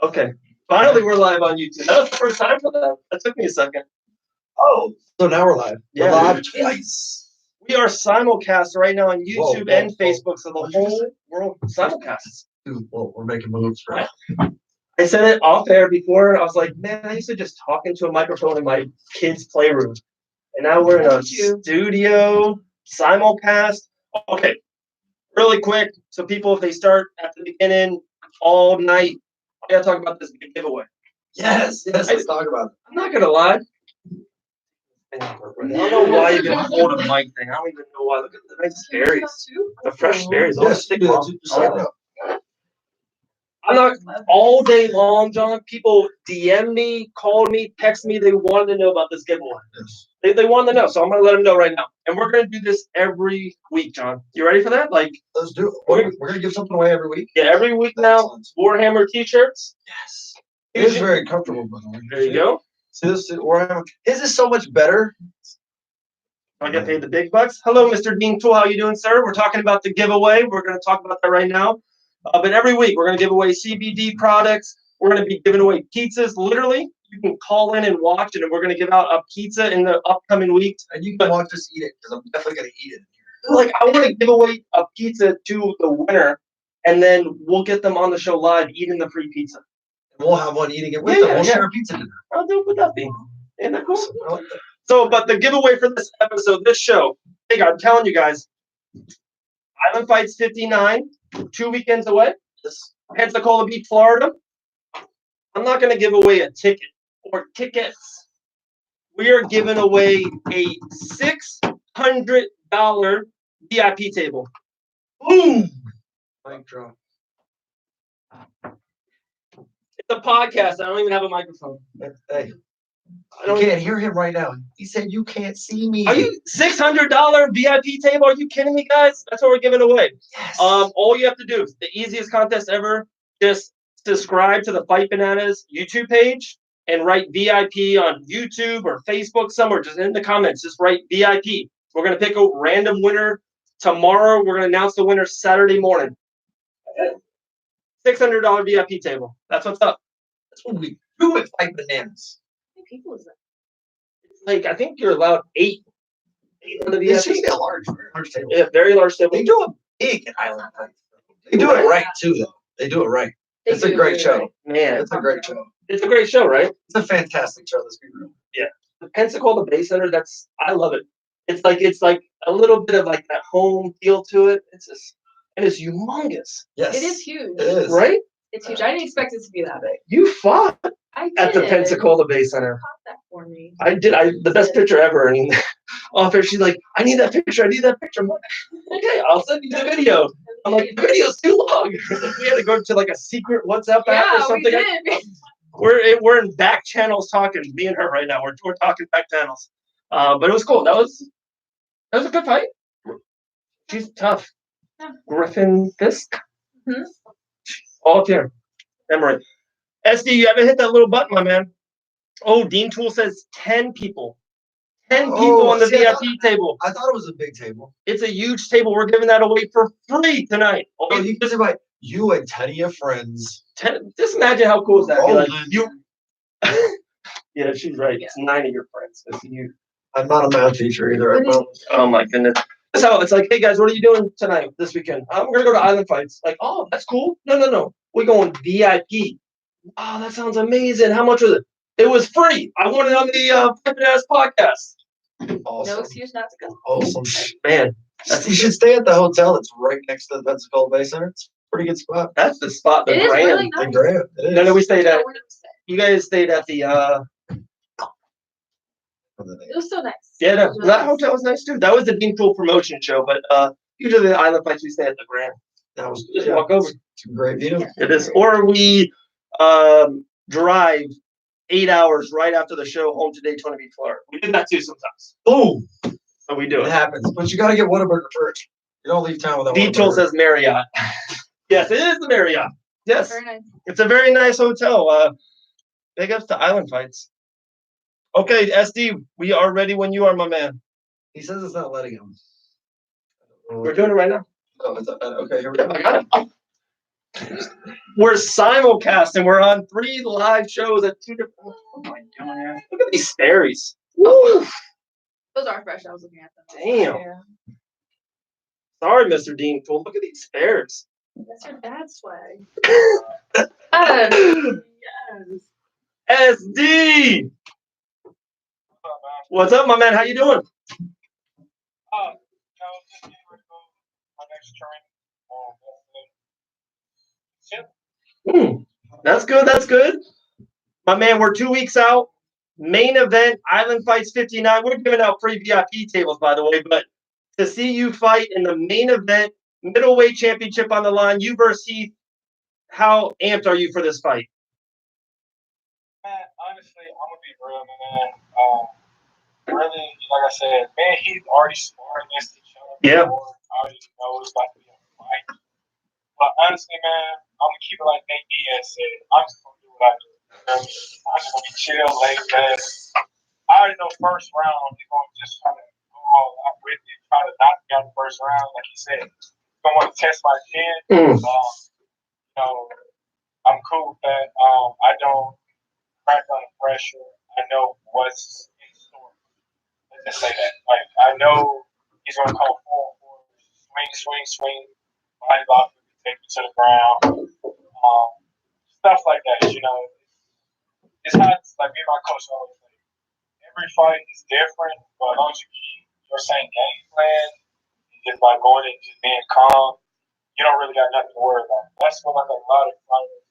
Okay. Finally, we're live on YouTube. That was the first time for that. That took me a second. Oh, so now we're live. Yeah. We're live twice. We are simulcast right now on YouTube and whoa. Facebook, so the whole world simulcasts. Dude, whoa, we're making moves, right? I said it off air before. I was like, man, I used to just talk into a microphone in my kid's playroom. And now we're in a studio, simulcast. Okay, really quick. So people, if they start at the beginning all night, I gotta talk about this big giveaway. Yes, let's talk about it. I'm not gonna lie. I don't know why you can hold a mic thing. I don't even know why. Look at the nice berries. The fresh berries. Yes, stick on. I'm not all day long, John. People DM me, called me, text me. They wanted to know about this giveaway. Yes. They wanted to know, so I'm gonna let them know right now. And we're gonna do this every week, John. You ready for that? Like, let's do it. We're gonna give something away every week. Yeah, every week now. Warhammer T-shirts. Yes. It is very comfortable, by the way. There you go. See this Warhammer? His is so much better. I get paid the big bucks. Hello, Mr. Dean Tool. How you doing, sir? We're talking about the giveaway. We're going to talk about that right now. But every week, we're going to give away CBD products. We're going to be giving away pizzas. Literally, you can call in and watch, and we're going to give out a pizza in the upcoming weeks. And you can watch us eat it, because I'm definitely going to eat it. Like, I want to give away a pizza to the winner, and then we'll get them on the show live eating the free pizza. And we'll have one eating it with them. We'll share a pizza dinner. I'll do it with that being. Isn't that cool? I like that. So, but the giveaway for this episode, this show, hey, I'm telling you guys, Island Fights 59, 2 weekends away. Pensacola Beach, Florida. I'm not going to give away a ticket or tickets. We are giving away a $600 VIP table. Boom! Mic drop. It's a podcast. I don't even have a microphone. Hey. You can't hear him right now. He said you can't see me. Are you $600 VIP table? Are you kidding me, guys? That's what we're giving away. Yes. All you have to do, the easiest contest ever, just subscribe to the Fight Bananas YouTube page and write VIP on YouTube or Facebook somewhere. Just in the comments, just write VIP. We're gonna pick a random winner tomorrow. We're gonna announce the winner Saturday morning. $600 VIP table. That's what's up. That's what we do at Fight Bananas. People is that? Like, I think you're allowed 8 on the VIP. It's just a large table. Yeah, very large table. They do it big at Island Fight. They do it right too, though. They do it right. It's a great show. Man, it's a great show. It's a great show, right? It's a fantastic show. Let's be real. Yeah, the Pensacola Bay Center. I love it. It's like a little bit of like that home feel to it. It's just, and it's humongous. Yes, it is huge. It is right. It's huge. I didn't expect it to be that big. You fought I did. at the Pensacola Bay Center. Pop that for me. I did. The best picture ever. And off she's like, I need that picture. I need that picture. I'm like, okay, I'll send you the video. I'm like, the video's too long. We had to go to like a secret WhatsApp app or something. We did. We're in back channels talking. Me and her right now. We're talking back channels. But it was cool. That was a good fight. She's tough. Yeah. Griffin Fisk. Mm-hmm. All here. Emery. SD, you haven't hit that little button, my man. Oh, Dean Tool says 10 people. 10 people on the VIP table. I thought it was a big table. It's a huge table. We're giving that away for free tonight. Oh, you can just invite you and 10 of your friends. 10, just imagine how cool is that? Oh, like, you. Yeah, she's right. Yeah. It's 9 of your friends. It's you. I'm not a math teacher either. Oh my goodness. That's how it's like, hey guys, what are you doing tonight, this weekend? We're gonna go to Island Fights. Like, oh, that's cool. No. We're going VIP. Oh, that sounds amazing. How much was it? It was free. I won it on the Fight Bananas podcast. Awesome. No excuse not to go. Awesome. Man, You should stay at the hotel. It's right next to the Pensacola Bay Center. It's a pretty good spot. that's the spot. The It is Grand. really nice. The Grand. It is. No, we stayed at. Where did we stay? You guys stayed at the. It was so nice. Yeah, It was really that nice. hotel was nice too. That was the Dean Tool promotion show, but usually the Island Fights we stay at the Grand. That was Just walk over. It's a great view. It is, or we drive 8 hours right after the show home to Daytona Beach, Florida. We do that too sometimes. Boom. So we do It it. happens. But you got to get Whataburger first. You don't leave town without Dean Tool Whataburger. says Marriott. Yes, it is the Marriott. Yes, Very nice. it's a very nice hotel. Big ups to Island Fights. Okay, SD, we are ready when you are, my man. He says it's not letting him. We're doing it right now. Oh, it's, okay, here we Yeah, go. I got it. We're simulcasting. We're on 3 live shows at 2 different. What am I doing here? Look at these Sperry's. Woo! Those are fresh. I was looking at them. Damn. Yeah. Sorry, Mr. Dean Pool. Look at these Sperry's. That's your dad's swag. Yes. SD. What's up, my man? How you doing? That's good. That's good. My man, we're 2 weeks out. Main event, Island Fights 59. We're giving out free VIP tables, by the way, but to see you fight in the main event, middleweight championship on the line, you versus Heath, how amped are you for this fight? Man, honestly, I'm gonna be real, man. Really, like I said, man, he's already sparring against each other. Yeah. Before. I already know it's about to be a fight. But honestly, man, I'm gonna keep it like Nate Diaz said. I'm just gonna do what I do. I'm just gonna be chill, laid back. I already know first round he's gonna just try to go all out with it, try to knock me out the first round, like he said. He's gonna want to test my chin. You know, I'm cool with that. I don't crack under pressure. I know what's in store. Let's just say that. Like, I know he's going to come forward, swing, body lock, take me to the ground. Stuff like that, you know. It's not like me and my coach always say. Every fight is different, but as long as you keep your same game plan, and just by going and just being calm, you don't really got nothing to worry about. That's what like a lot of fighters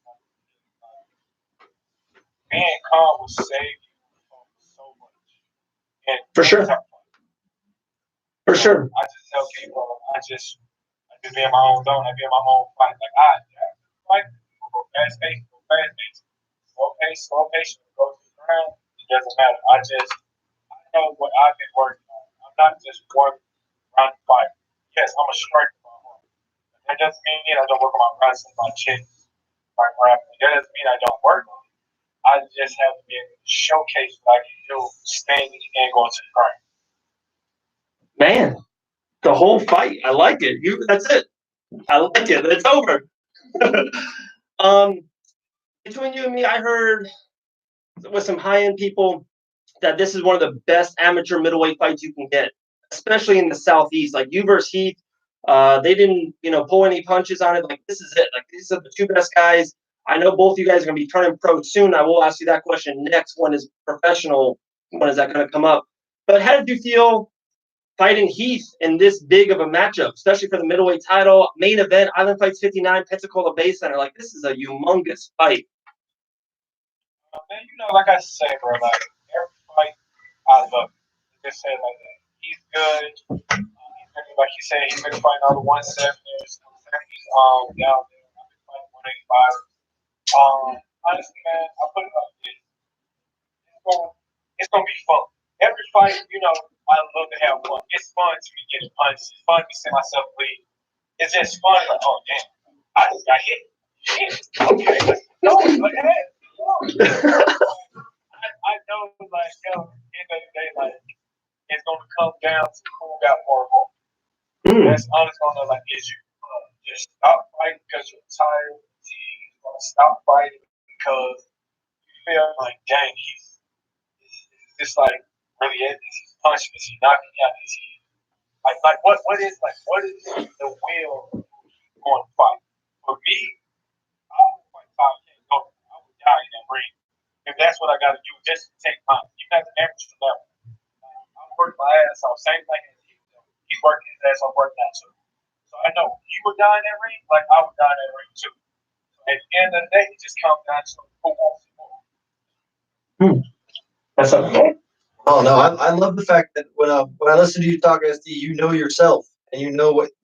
being calm will save you from so much. And For sure. For sure. I just tell people, I just be in my own zone. I be in my own fight. Like, fight, go fast pace, slow pace, go to the ground. It doesn't matter. I know what I've been working on. I'm not just one round fight. Yes, I'm a striker. That doesn't mean I don't work on my wrestling, my chin, my grappling. That doesn't mean I don't work on it. I just have to be able to showcase what I can do, standing and going to the ground. Man, the whole fight. I like it. That's it. I like it. It's over. Between you and me, I heard with some high-end people that this is one of the best amateur middleweight fights you can get, especially in the Southeast. Like you versus Heath, they didn't, pull any punches on it. Like this is it. Like these are the 2 best guys. I know both of you guys are going to be turning pro soon. I will ask you that question next. When is professional? When is that going to come up? But how did you feel fighting Heath in this big of a matchup, especially for the middleweight title, main event, Island Fights 59, Pensacola Bay Center? Like this is a humongous fight. Man, like I say, bro, like every fight I love. Just say it like that. He's good. Like you said, he's been fighting all the 170s, 170s down there. I've been fighting 185. Honestly, man, I put it like this. It's gonna be fun. Every fight, I love to have fun. It's fun to be getting punched. It's fun to see myself bleed. It's just fun. Like, oh damn, I just got hit. Shit. Okay, no, like hey. I know, like, at the end of the day, like, it's going to come down to who got more hope. That's honestly going to, like, is you just stop fighting because you're tired, fatigued. You're going to stop fighting because you feel like, dang, he's just, like, really is he punching? Is he knocking me out? Is he, like what is the will going to fight? For me, I would fight 5K. I would die in that ring. If that's what I got to do, just to take time. You got the amateur level. I'm working my ass off. Same thing as he's working his ass off, working that too. So I know he would die in that ring, like I would die in that ring too. So at the end of the day, it just comes down to who wants it more. That's okay. Oh no, I love the fact that when I listen to you talk, SD, you know yourself and you know what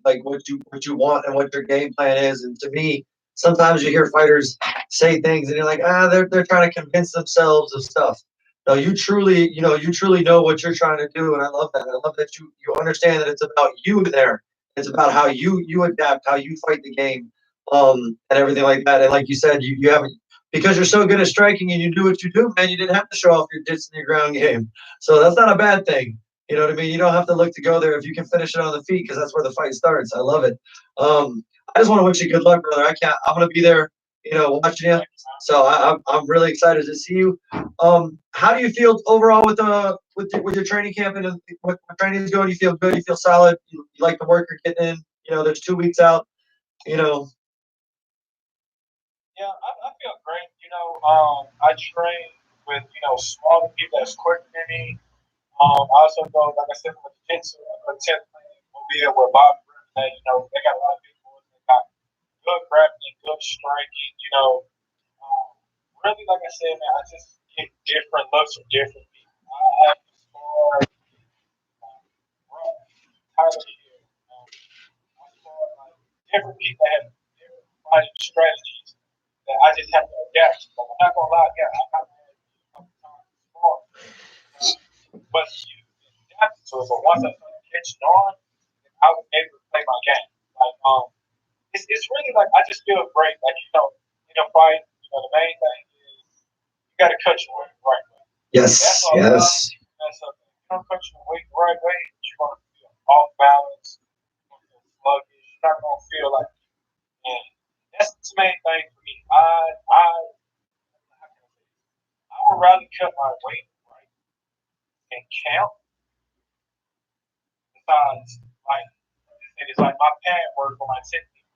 you want and what your game plan is. And to me, sometimes you hear fighters say things and you're like, they're trying to convince themselves of stuff. No, you truly know what you're trying to do, and I love that. I love that you understand that it's about you there. It's about how you adapt, how you fight the game, and everything like that. And like you said, you haven't, because you're so good at striking and you do what you do, man. You didn't have to show off your dits in your ground game, so that's not a bad thing. You know what I mean? You don't have to look to go there if you can finish it on the feet, because that's where the fight starts. I love it. just want to wish you good luck, brother. I'm gonna be there, watching you. So I'm really excited to see you. How do you feel overall with your training camp and what training is going? You feel good? You feel solid? You like the work you're getting in? There's 2 weeks out. Yeah, I feel great. I train with smaller people that's quicker than me. I also go, like I said, with jiu-jitsu. I go to 10th Mobile where Bob, they got a lot of people. They got good grappling, good striking. Really, like I said, man, I just get different looks from different people. I have to spar Tyler Hill. I spar like different people that have different fighting strategies that I just have to adapt. But I'm not gonna lie, yeah, I have to have a couple times to spar. But you adapt to it. But once I started catching on, I was able to play my game. Like, it's really like I just feel great. Like in a fight, the main thing is you got to cut your weight the right way. Yes, That's all. yes. That's all. You don't cut your weight the right way, you're going to feel off balance. You're going to feel sluggish. You're not going to feel like. And that's the main thing for me. I would rather cut my weight right and count. Besides, like, and it's like my pad work for my technique.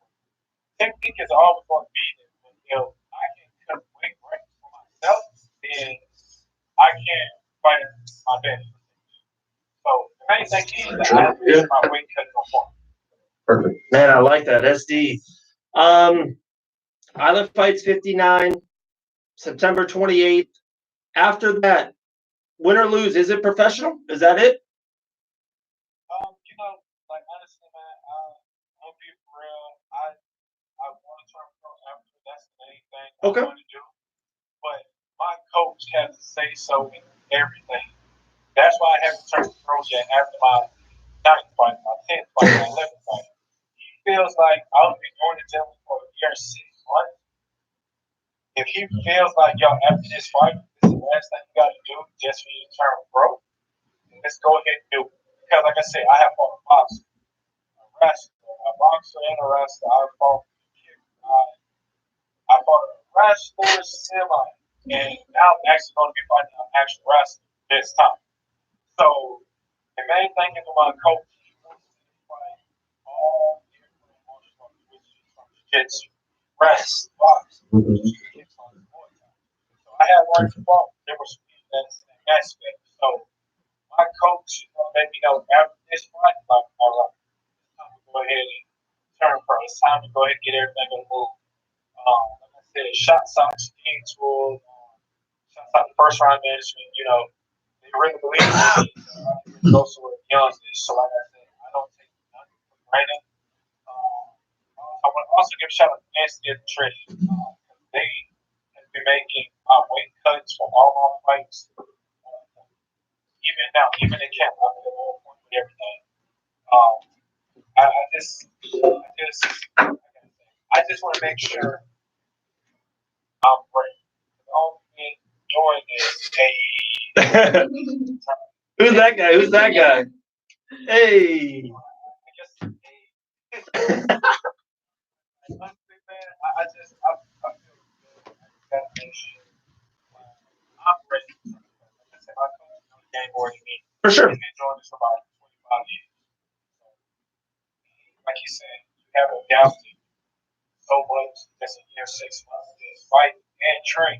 Technique is always going to be there. But, I can cut weight right for myself, then I can fight my best. So the main thing is that I finish my weight cut no more. Perfect. Man, I like that. SD. Island Fights 59, September 28th. After that, win or lose, is it professional? Is that it? Like honestly, man, I'll be real. I want to turn pro after. That's the main thing I want to do. But my coach has to say so in everything. That's why I haven't turned pro yet after my 9th fight, my 10th fight, my 11th fight. He feels like I'll be doing the gym for a year and 6 months. If he feels like, after this fight, this is the last thing you got to do just for you to turn pro, then let's go ahead and do it. Because, like I said, I have fought a boxer, a boxer and a wrestler. I fought a wrestler, semi, and now I'm actually going to be fighting an actual wrestler this time. So, the main thing is my coach, he wants me to fight all different martial arts, which is from jiu-jitsu, wrestling, boxing, kickboxing, Muay Thai. So I had one fought, there was that's an aspect. So my coach let me know after this fight, like, all right, it's time to go ahead and turn pro. It's time to go ahead and get everything on the move. Like I said, shots out to King Tool, shots out to First Round Management, they really believe in me. I go somewhere beyond this. So like I said, I don't take nothing for granted. I want to also give a shout out to Nancy and Trish. They have been making my weight cuts for all my fights. Even now, even in camp, I'm at all point with everything. I just want to make sure I'm great. The only thing doing is Who's that guy? Who's that guy? Hey. I guess honestly, man, I feel good. I got to make sure I'm ready. Like I said, my coach is doing the game more than me. For sure. He's been doing this for about 25 years. So, like you said, you have adapted so much just a year, 6 months, just fight and train.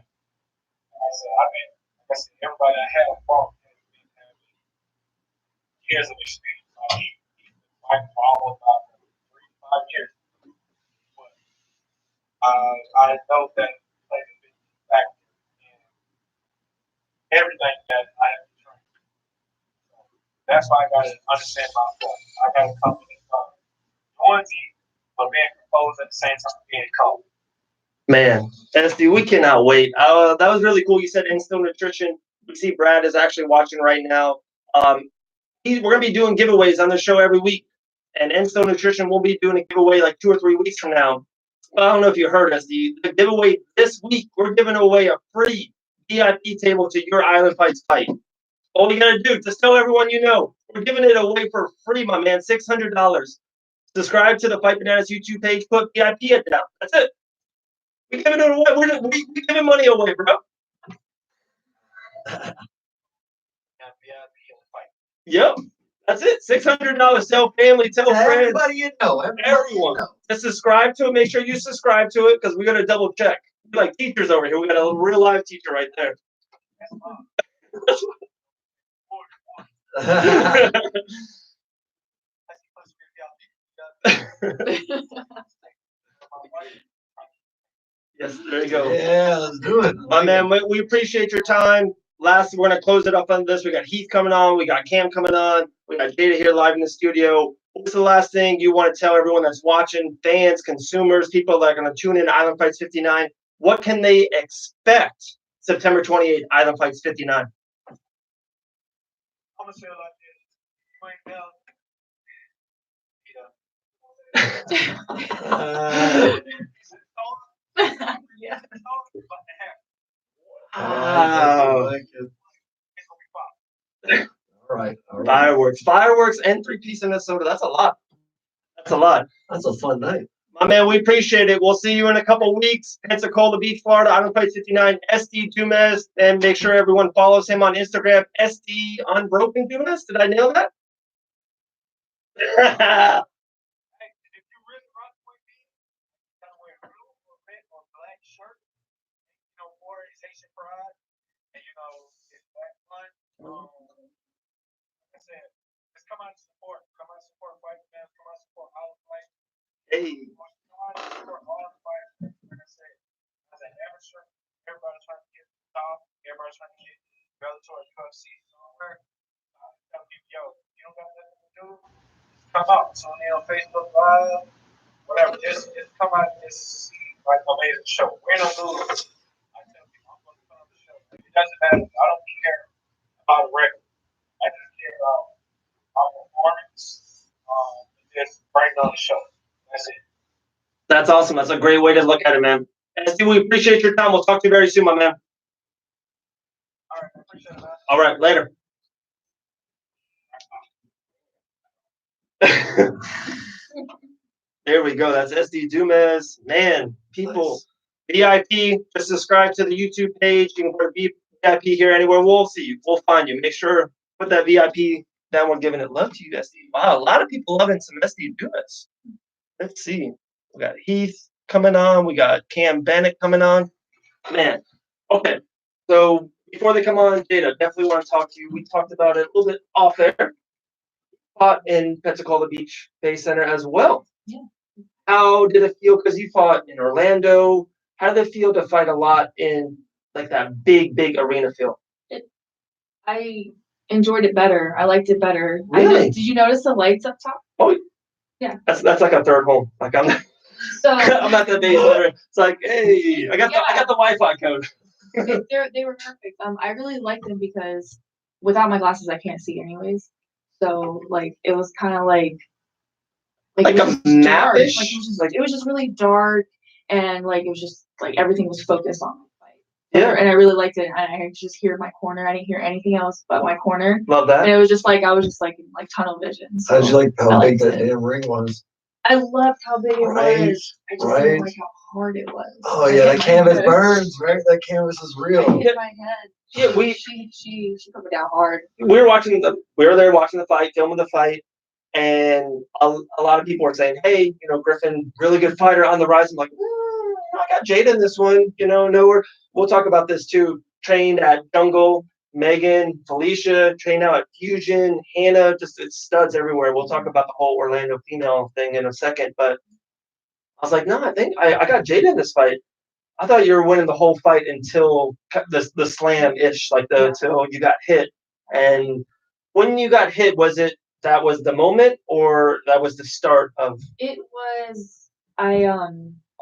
Like I said, everybody I have fought has been having years of experience. He's been fighting for almost about 3 to 5 years. But I know that he played a big factor in everything that I have to train. So that's why I got to understand my point. I got to come in doing me, but being composed at the same time being calm. Man, SD, we cannot wait. That was really cool. You said Instill Nutrition. We see Brad is actually watching right now. We're going to be doing giveaways on the show every week. And Instill Nutrition will be doing a giveaway like 2 or 3 weeks from now. I don't know if you heard us. The giveaway this week, we're giving away a free VIP table to your Island Fights fight. All you got to do, just tell everyone you know. We're giving it away for free, my man, $600. Subscribe to the Fight Bananas YouTube page. Put VIP it down. That's it. We giving it away. We giving money away, bro. Yep. That's it. $600. Tell family, tell friends. Everybody you know. Everyone. Just subscribe to it. Make sure you subscribe to it because we're gonna double check. We're like teachers over here. We got a real live teacher right there. Yes, there you go. Yeah, let's do it. My man, we appreciate your time. Last, we're gonna close it up on this. We got Heath coming on. We got Cam coming on. We got Jada here live in the studio. What's the last thing you want to tell everyone that's watching, fans, consumers, people that are gonna tune in to Island Fights 59? What can they expect September 28th, Island Fights 59? I'm gonna say it like this. You ain't now. Yeah. Wow. All right. Fireworks, and 3-piece in Minnesota. That's a lot. That's a lot. That's a fun night. My man, we appreciate it. We'll see you in a couple weeks. Pensacola Beach, Florida. Island Fights 59. SD Dumas, and make sure everyone follows him on Instagram. SD Unbroken Dumas. Did I nail that? Pride, and it's that fun. Like I said, just come out and support. Come out and support Fight Fans. Come out and support all the fight. Hey. Come out and support all the fighters. Like I said, as an amateur, everybody's trying to get to the top. Everybody's trying to get Bellator, UFC, somewhere. Tell people, yo, you don't got nothing to do. Just come out. Tune in on Facebook Live, whatever. Just come out and just see like amazing show. Win or lose. It doesn't matter. I don't care about a record. I just care about our performance. Just bring on the show. That's it. That's awesome. That's a great way to look at it, man. SD, we appreciate your time. We'll talk to you very soon, my man. All right. I appreciate it, man. All right. Later. There we go. That's SD Dumas. Man, people. Nice. VIP, just subscribe to the YouTube page. You can put VIP here anywhere. We'll see you. We'll find you. Make sure put that VIP down. We're giving it love to you, SD. Wow, a lot of people loving some SD Dumas. Let's see. We got Heath coming on. We got Cam Bennett coming on. Man. Okay. So before they come on, Jada, definitely want to talk to you. We talked about it a little bit off air. Fought in Pensacola Beach Bay Center as well. Yeah. How did it feel? Because you fought in Orlando. How did it feel to fight a lot in like that big arena feel? I enjoyed it better. I liked it better. Really? Did you notice the lights up top? Oh, yeah. That's like a third home. Like I'm So I'm at the base over. It's like, hey, I got the Wi-Fi code. they were perfect. I really liked them because without my glasses I can't see anyways. So like it was kind of like a map-ish? It was just really dark. And like it was just like everything was focused on the fight. Yeah. And I really liked it. And I could just hear my corner. I didn't hear anything else but my corner. Love that. And it was just like I was just like in like tunnel vision. So how'd you like how big that damn ring was? I loved how big it was. I just didn't like how hard it was. Oh yeah, that canvas burns, right? That canvas is real. I hit my head. Yeah, she put me down hard. We were there watching the fight, filming the fight. And a lot of people were saying, hey, Griffin, really good fighter on the rise. I'm like, I got Jada in this one, we'll talk about this too. Trained at Jungle, Megan, Felicia, trained now at Fusion, Hannah, just it's studs everywhere. We'll talk about the whole Orlando female thing in a second. But I was like, no, I think I got Jada in this fight. I thought you were winning the whole fight until the slam-ish, until you got hit. And when you got hit, was it that was the moment, or that was the start of? It was I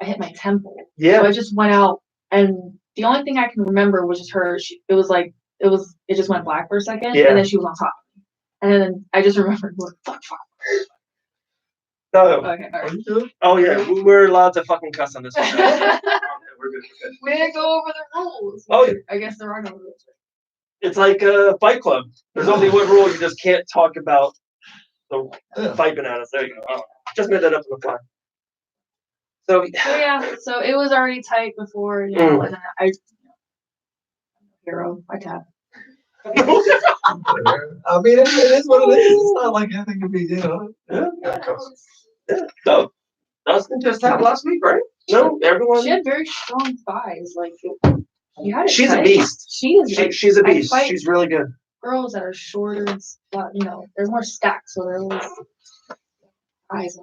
hit my temple. Yeah. So I just went out, and the only thing I can remember was just her. It just went black for a second, yeah. And then she was on top of me, and then I just remembered, fuck. No. Okay, all right. Oh yeah, we're allowed to fucking cuss on this one. We're good. We didn't go over the rules. Oh yeah. I guess there are no rules. It's like a Fight Club. There's only one rule: you just can't talk about the fight bananas. There you go. Oh, just made that up on the fly. So So it was already tight before, and then hero, I tap. I mean, it is what it is. It's not like anything to be, So Dustin just had last week, right? No, everyone. She had very strong thighs. Like you had it She's tight. a beast. She's a beast. She's really good. Girls that are shorter, there's more stacks, so they're always thighs.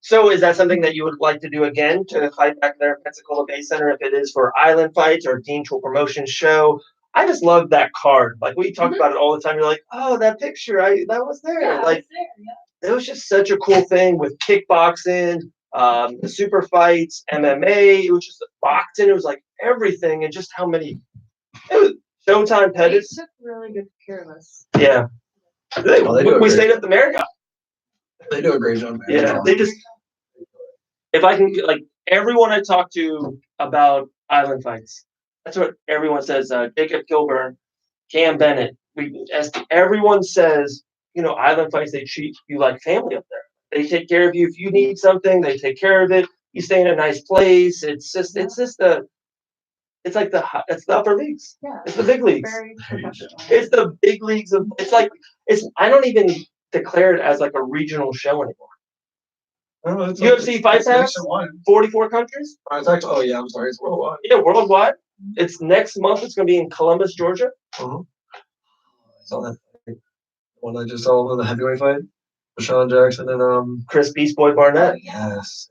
So is that something that you would like to do again to fight back there at Pensacola Bay Center if it is for Island Fights or Dean Tool Promotion show? I just love that card. Like we talk about it all the time. You're like, oh, that picture, that was there. Yeah, like there, it was just such a cool thing with kickboxing, the super fights, MMA. It was just boxing. It was like everything, and just how many. It was Showtime They Pettis. took really good care of us. Yeah, we stayed at the Marriott. They do a great job. Man. Yeah, they just. If I can, like everyone I talk to about Island Fights, that's what everyone says. Jacob Kilburn, Cam Bennett. Everyone says, Island Fights, they treat you like family up there. They take care of you. If you need something, they take care of it. You stay in a nice place. It's like the upper leagues. Yeah, it's the big leagues. Very professional. It's the big leagues of. I don't even declare it as like a regional show anymore. UFC Fight Pass, 44 countries. It's actually, I'm sorry, it's worldwide. Yeah, worldwide. It's next month. It's going to be in Columbus, Georgia. I saw that one I just saw in the heavyweight fight, Sean Jackson and Chris Beast Boy Barnett. Oh, yes.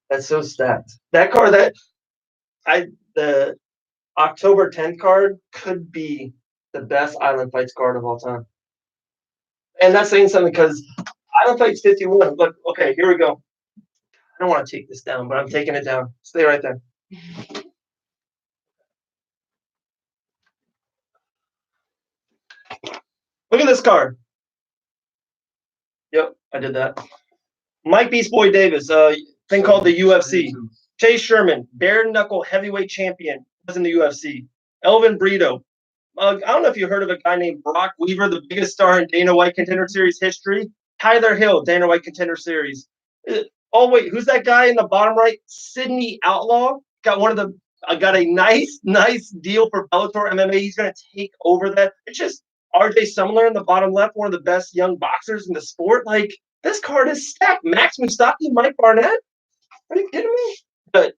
That's so stacked. That card, the October 10th card could be the best Island Fights card of all time. And that's saying something because Island Fights 51. Look, okay, here we go. I don't want to take this down, but I'm taking it down. Stay right there. Look at this card. Yep, I did that. Mike Beast Boy Davis, thing called the UFC. Chase Sherman, bare knuckle heavyweight champion, was in the UFC. Elvin Brito. I don't know if you heard of a guy named Brock Weaver, the biggest star in Dana White Contender Series history. Tyler Hill, Dana White Contender Series. Oh wait, who's that guy in the bottom right? Sydney Outlaw got a nice deal for Bellator MMA. He's gonna take over that. It's just RJ Sumler in the bottom left, one of the best young boxers in the sport. Like this card is stacked. Max Mustaki, Mike Barnett. Are you kidding me? But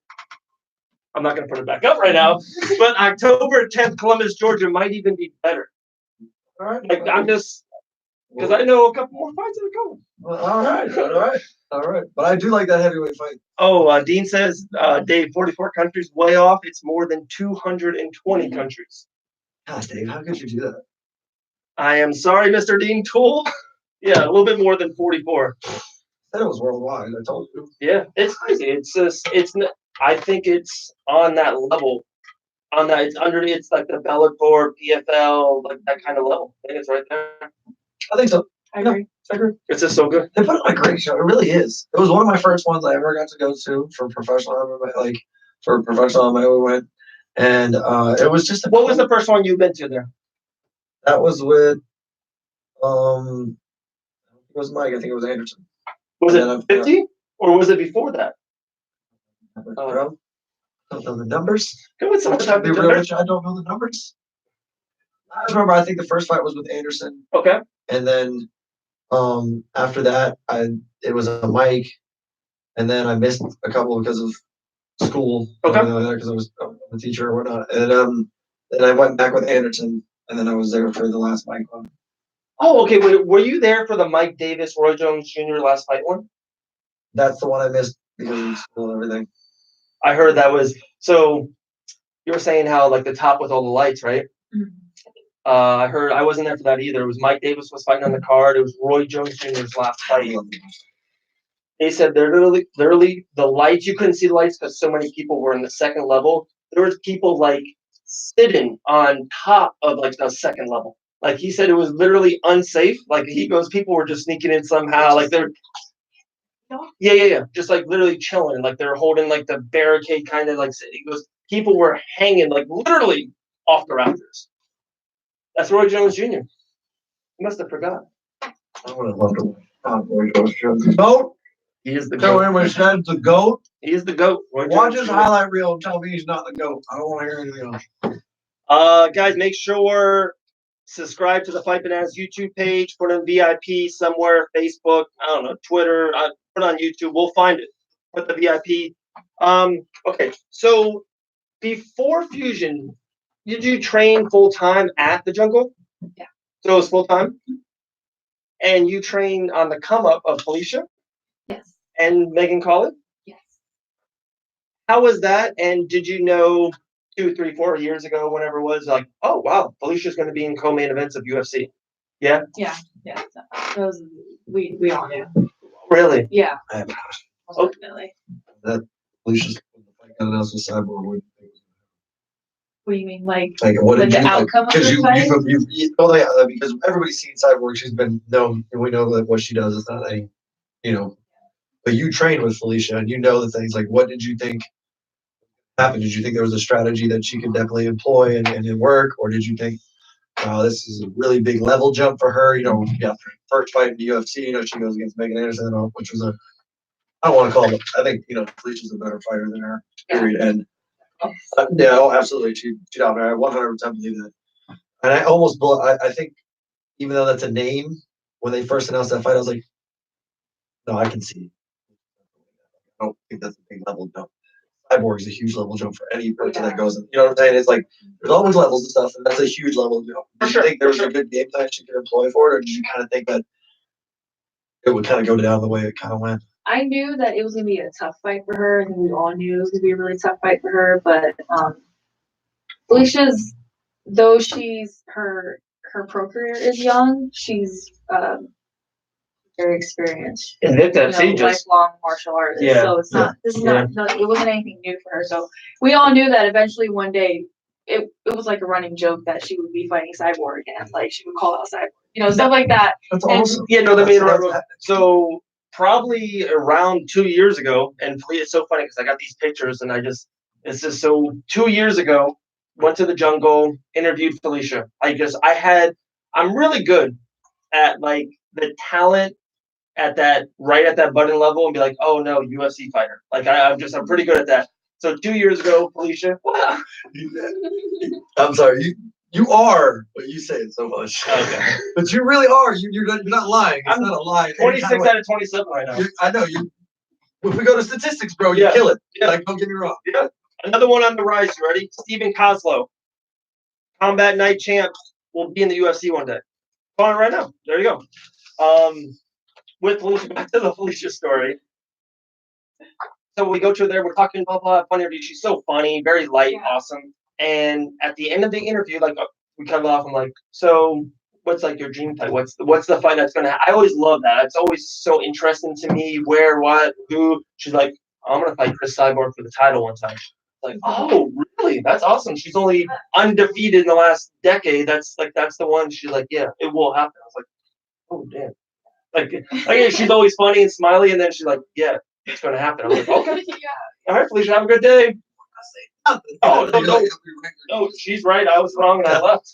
I'm not going to put it back up right now. But October 10th, Columbus, Georgia might even be better. All right. Like I'm just because I know a couple more fights that are coming. Well, all right. But I do like that heavyweight fight. Oh, Dean says, Dave, 44 countries, way off. It's more than 220 countries. God, Dave, how could you do that? I am sorry, Mr. Dean Tool. Yeah, a little bit more than 44. I said it was worldwide. I told you. Yeah, it's crazy. It's just, I think it's on that level. It's underneath. It's like the Bellator, PFL, like that kind of level. I think it's right there. I think so. I agree. It's just so good. They put on a great show. It really is. It was one of my first ones I ever got to go to for professional MMA. For professional MMA, we went, and it was just. What was the first one you've been to there? That was with, it was Mike. I think it was Anderson. Was it 50 or was it before that? I don't know the numbers. Come on, someone talk I don't know the numbers. I just remember. I think the first fight was with Anderson. Okay. And then, after that, it was a Mike, and then I missed a couple because of school. Okay. Because I was a teacher or whatnot, and then I went back with Anderson, and then I was there for the last Mike one. Oh, okay. Were you there for the Mike Davis, Roy Jones Jr. last fight one? That's the one I missed because of school and everything. I heard that was so. You were saying how like the top with all the lights, right? Mhm. I heard I wasn't there for that either. It was Mike Davis was fighting on the card. It was Roy Jones Jr.'s last fight. They said they're literally the lights. You couldn't see the lights because so many people were in the second level. There was people like sitting on top of like the second level. Like he said, it was literally unsafe. Like he goes, people were just sneaking in somehow. Like they're, yeah. Just like literally chilling. Like they're holding like the barricade kind of like. He goes, people were hanging like literally off the rafters. That's Roy Jones Jr. You must have forgot. I would have loved to watch those shows. Goat. He is the Tell goat. him what he said. The goat. He is the goat. Watch his highlight reel and tell me he's not the goat. I don't want to hear anything else. Guys, make sure subscribe to the Fight Bananas YouTube page. Put on VIP somewhere, Facebook, I don't know, Twitter. Put on YouTube. We'll find it. Put the VIP. Okay, so before Fusion, did you train full time at the Jungle? Yeah. So it was full time? And you trained on the come up of Felicia? Yes. And Megan Colley? Yes. How was that? And did you know 2, 3, 4 years ago, whenever it was, like, oh wow, Felicia's going to be in co-main events of UFC? Yeah. Yeah. We all knew. Really? Yeah. I have a question. Definitely. That Felicia's got else with Cyborg. What do you mean, like What did the you outcome of because the fight? because everybody's seen Cyborg. She's been known, and we know that what she does is not any, But you trained with Felicia, and you know the things. Like, what did you think happened? Did you think there was a strategy that she could definitely employ and it work, or did you think, wow, this is a really big level jump for her? After her first fight in the UFC, she goes against Megan Anderson, which was I don't want to call it. I think Felicia's a better fighter than her. Period. And absolutely, she dominated. I 100% believe that. And I think even though that's a name, when they first announced that fight, I was like, no, I can see. I don't think that's a big level jump. Cyborg is a huge level jump for any person that goes in. You know what I'm saying? It's like there's always levels and stuff, and that's a huge level jump. Did you think there was a good game plan she could employ for it, or did you kind of think that it would kind of go down the way it kind of went? I knew that it was gonna be a tough fight for her, and we all knew it was gonna be a really tough fight for her. But Felicia's, though she's her pro career is young, she's very experienced. And lifelong martial artist. Yeah. So it's not. This is not. No, it wasn't anything new for her. So we all knew that eventually one day. It was like a running joke that she would be fighting Cyborg and like she would call out Cyborg, stuff like that. That's awesome. Yeah, no, so probably around 2 years ago, and it's so funny because I got these pictures and it's just so 2 years ago, went to the Jungle, interviewed Felicia. I'm really good at like the talent right at that button level and be like, oh no, UFC fighter. Like I'm pretty good at that. So 2 years ago, Felicia, wow. I'm sorry, you are, but you say it so much. Okay. But you really are. You're not lying. It's not a lie. 26 out of 27 right now. I know you. If we go to statistics, bro, you kill it. Yeah. Like, don't get me wrong. Yeah. Another one on the rise. You ready? Stephen Koslow, Combat Night champ, will be in the UFC one day. On it right now. There you go. With Felicia, back to the Felicia story. So we go to there, we're talking, blah, blah, fun interview. She's so funny, very light, awesome. And at the end of the interview, like we cut it off, I'm like, so what's like your dream fight? What's the fight that's gonna I always love that. It's always so interesting to me, where, what, who. She's like, I'm gonna fight Chris Cyborg for the title one time. Like, oh, really? That's awesome. She's only undefeated in the last decade. That's the one. She's like, yeah, it will happen. I was like, oh damn. Like she's always funny and smiley, and then she's like, yeah, it's gonna happen. I'm like, okay. All right, Felicia, have a good day. Oh, no, she's right. I was wrong and I left.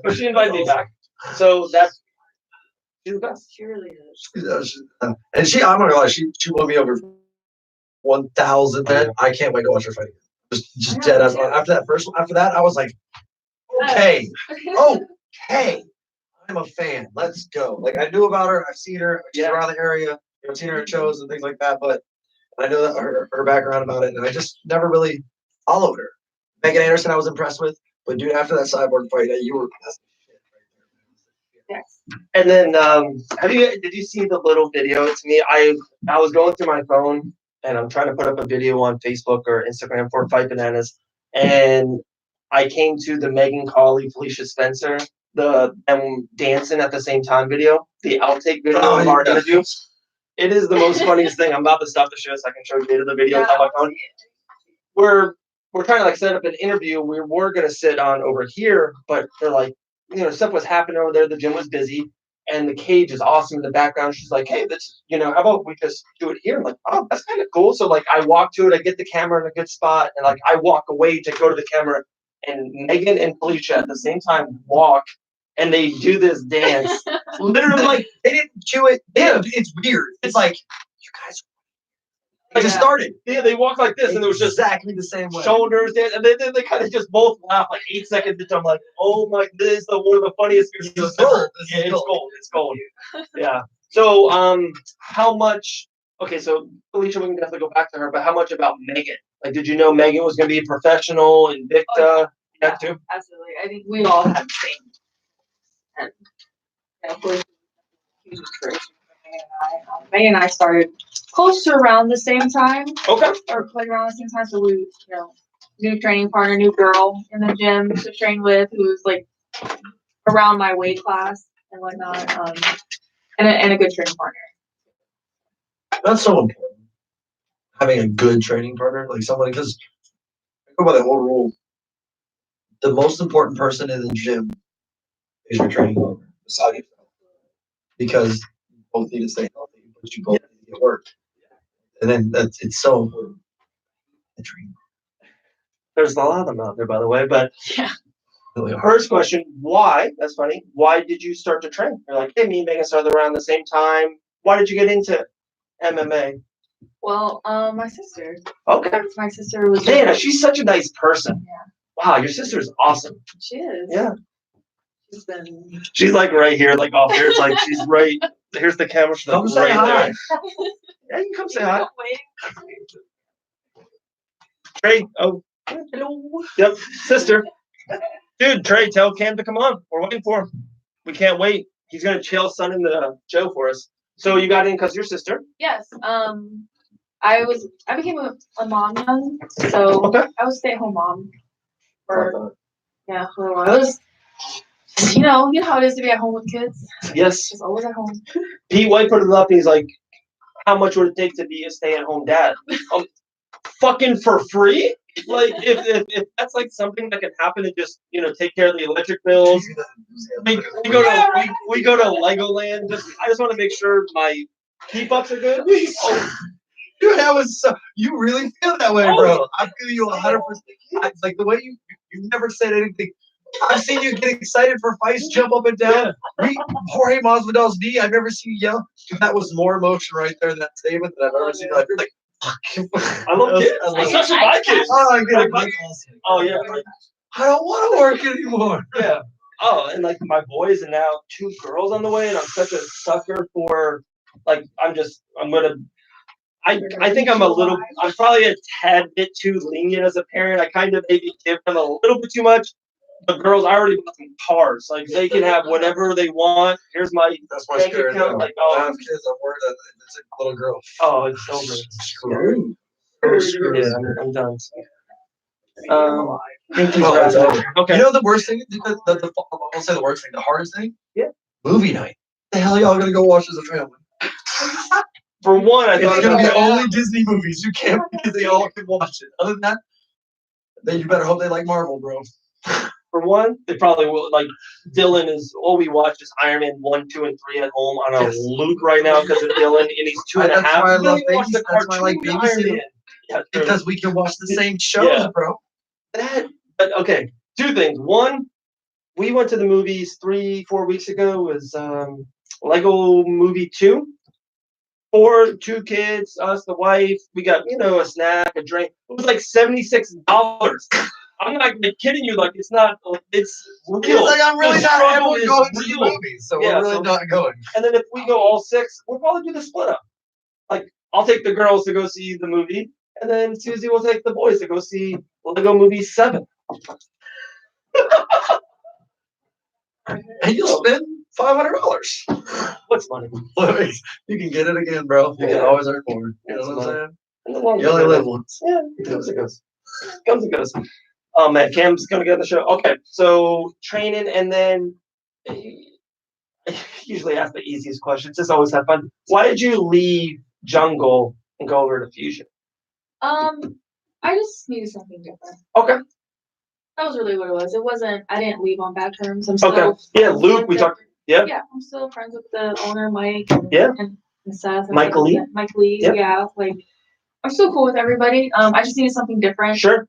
But she invited me back. So she's the best. She really is. And I'm not gonna lie, she won me over 1,000 men. I can't wait to watch her fight again. Just dead ass. After that, I was like, okay. I'm a fan. Let's go. Like, I knew about her. I've seen her. She's around the area. I've seen her at shows and things like that. But I know that her background about it, and I just never really followed her. Megan Anderson, I was impressed with. But dude, after that Cyborg fight, you were. Yes. And then, did you see the little video? To me, I was going through my phone and I'm trying to put up a video on Facebook or Instagram for Fight Bananas, and I came to the Megan Colley, Felicia Spencer, them dancing at the same time video, the outtake video of our interview. It is the most funniest thing. I'm about to stop the show so I can show you the video on my phone. We're trying to set up an interview. We were gonna sit on over here, but they're like, stuff was happening over there. The gym was busy, and the cage is awesome in the background. She's like, hey, how about we just do it here? I'm like, oh, that's kind of cool. So like, I walk to it, I get the camera in a good spot, and like, I walk away to go to the camera, and Megan and Felicia at the same time walk and they do this dance. Literally, like, They didn't chew it. Yeah, it's weird. It's like you guys. It just started. yeah, they walk like this, and it was just exactly the same way. shoulders, and then they kind of just both laugh like 8 seconds into. I'm like, oh my, this is one of the funniest videos ever. Yeah, it's gold. It's gold. Yeah. So, how much? Okay, so Alicia, we can definitely go back to her, but how much about Megan? Like, did you know Megan was going to be a professional and Victa? Yeah, Too. absolutely. I think we all had the same. And of course, huge inspiration for Megan and I. Megan and I started close to around the same time, Okay. or like around the same time. So we, new training partner, new girl in the gym to train with, who was like around my weight class and whatnot. And a good training partner. That's so important. Having a good training partner, like somebody, because I go by that whole rule. The most important person in the gym is your training partner, beside yourself, because you both need to stay healthy, but you both need to get work, and then it's so important. The training. There's a lot of them out there, by the way. But Yeah. First question, why? That's funny. Why did you start to train? You're like, hey, me and Megan started around the same time. Why did you get into MMA? Well, my sister. Okay. My sister was. Man, she's such a nice person. Yeah. Wow, your sister's awesome. She is. Yeah. She's been. She's like right here, like off here. It's like she's right. Here's the camera. She's like Come say right hi. there. Yeah, you can come say hi. Trey. Oh, hello. Yep, sister. Dude, Trey, tell Cam to come on. We're waiting for him. We can't wait. He's gonna chill sunning the show for us. So you got in because your sister. Yes. I became a mom young, so Okay. I was a stay-at-home mom for a while. I was, you know how it is to be at home with kids. Yes. Just always at home. Pete White put it up. He's like, how much would it take to be a stay-at-home dad? Fucking for free? Like if that's like something that can happen and just take care of the electric bills. We go to Legoland. I just want to make sure my P-bucks are good. Oh, Dude, that was so. You really feel that way, bro. I feel you 100%. It's like the way you've never said anything. I've seen you get excited for fights, jump up and down. Jorge Masvidal's knee. I've never seen you yell. That was more emotion right there in that statement that I've ever seen. Like, you're like, I love kids. Especially my kids. oh, I get it. Oh yeah. I don't want to work anymore. Yeah. Oh, and like my boys, and now 2 girls on the way, and I'm such a sucker for like I think I'm probably a tad bit too lenient as a parent. I kind of maybe give them a little bit too much. The girls, I already bought them cars. Like they can have whatever they want. Here's my bank account. Like, I have kids. I'm worried that it's a little girl. Oh, it's over. Screwed. Yeah, I'm done. Okay. You know the worst thing? I'll say the worst thing. The hardest thing? Yeah. Movie night. The hell y'all gonna go watch as a family? For one, I thought it's gonna be only Disney movies. You can't because they all can watch it. Other than that, then you better hope they like Marvel, bro. For one, they probably will. Like Dylan is all we watch is Iron Man 1, 2, and 3 at home on a loop right now because of Dylan, and he's 2.5. That's why I love watch the That's why I like cartoon babysitting. Iron Man. Yeah, because we can watch the same shows, bro. But okay, 2 things. One, we went to the movies 3-4 weeks ago. It was Lego Movie 2. 2 kids, us, the wife. We got a snack, a drink. It was like $76. I'm not kidding you. Like it's not. It's real. It's like I'm really not able to go to the movies, so we're really not going. And then if we go all 6, we'll probably do the split up. Like I'll take the girls to go see the movie, and then Susie will take the boys to go see Lego Movie 7. And you'll spend $500. What's money? You can get it again, bro. You can always earn more. You know what I'm saying? You only live once. Yeah, it comes and goes. Comes and goes. Oh man, Cam's gonna get on the show. Okay, so training, and then I usually ask the easiest questions. Just always have fun. Why did you leave Jungle and go over to Fusion? I just needed something different. Okay. That was really what it was. It wasn't. I didn't leave on bad terms. I'm still. Okay. Yeah, Luke. We talked. Yeah. Yeah, I'm still friends with the owner, Mike. And Seth. Mike Lee. Mike Lee. Yep. Yeah, like I'm still cool with everybody. I just needed something different. Sure.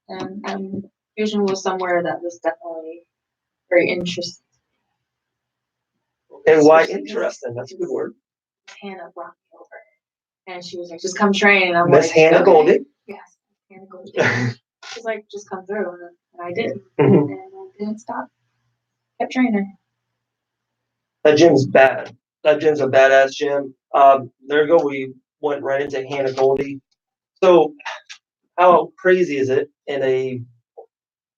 And Fusion was somewhere that was definitely very interesting. And why interesting? That's a good word. Hannah brought me over. And she was like, just come train. And I'm Miss like, Hannah okay. Goldie. Yes, Hannah Goldie. She's like, just come through. And I did. Mhm. And I didn't stop. Kept training. That gym's bad. That gym's a badass gym. There you go. We went right into Hannah Goldie. So how crazy is it in a